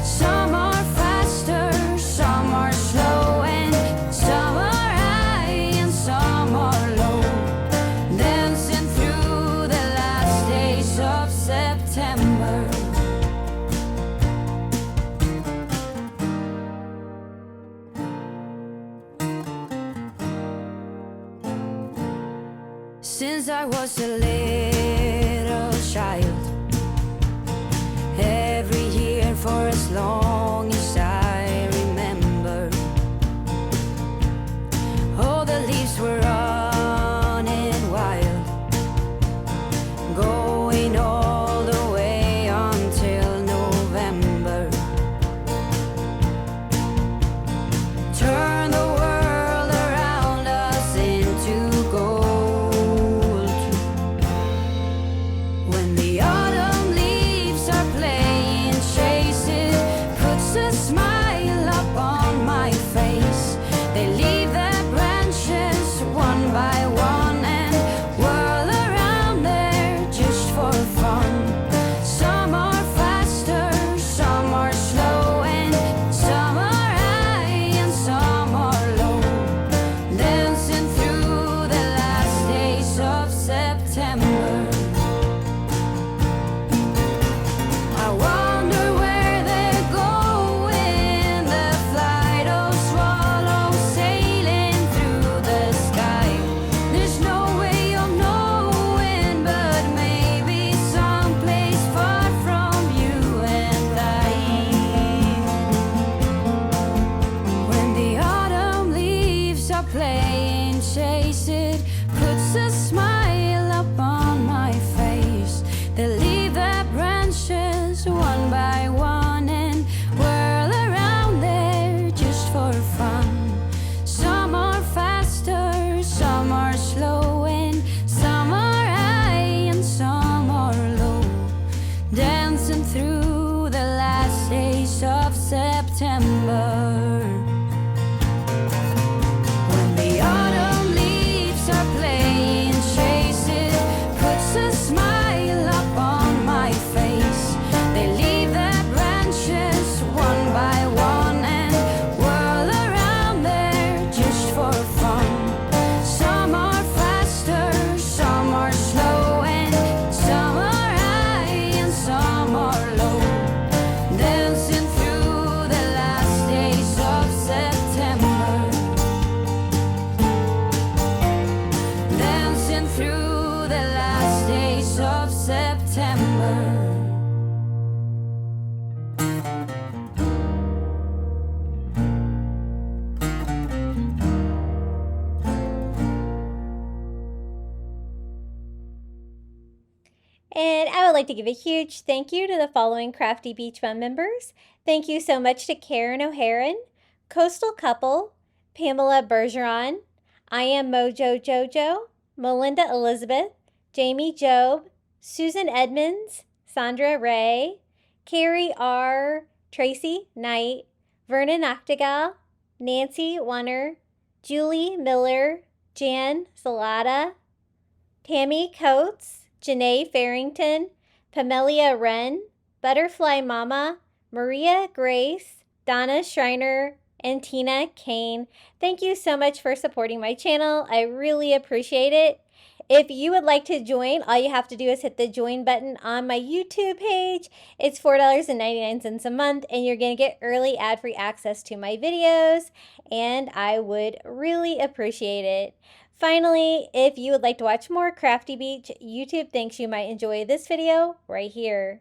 Some are faster, some are slow, and some are high and some are low, dancing through the last days of September. Since I was a little child, every year for as long as I remember, all the leaves were running wild, going all the way until November. Turn the world around us into gold. When the autumn leaves are playing chase, it puts a smile up on my face. They leave their branches one by one and whirl around there just for fun. Some are faster, some are slow, and some are high and some are low, dancing through the last days of September. I wonder where they're going, the flight of swallows sailing through the sky. There's no way of knowing, but maybe someplace far from you and I. When the autumn leaves are playing chase, it puts a smile up on my face. They leave their branches one by one and whirl around there just for fun. Some are faster, some are slow, and some are high and some are low, dancing through the last days of September. When the autumn leaves are playing chase, it puts a smile up on my face. They leave their branches one by one and whirl around there just for fun. Some are faster, some are slow, and some are high and some are low, dancing through the last days of September. Dancing through the last days of September. And I would like to give a huge thank you to the following Crafty Beach Bum members. Thank you so much to Karen O'Haron, Coastal Couple, Pamela Bergeron, I Am Mojo Jojo, Melinda Elizabeth, Jamie Job, Susan Edmonds, Sandra Ray, Carrie R., Tracy Knight, Vernon Octagal, Nancy Wunner, Julie Miller, Jan Salata, Tammy Coates, Janae Farrington, Pamelia Wren, Butterfly Mama, Maria Grace, Donna Schreiner, and Tina Kane. Thank you so much for supporting my channel. I really appreciate it. If you would like to join, all you have to do is hit the join button on my YouTube page. It's $4.99 a month, and you're going to get early ad-free access to my videos, and I would really appreciate it. Finally, if you would like to watch more Crafty Beach YouTube thinks you might enjoy this video right here.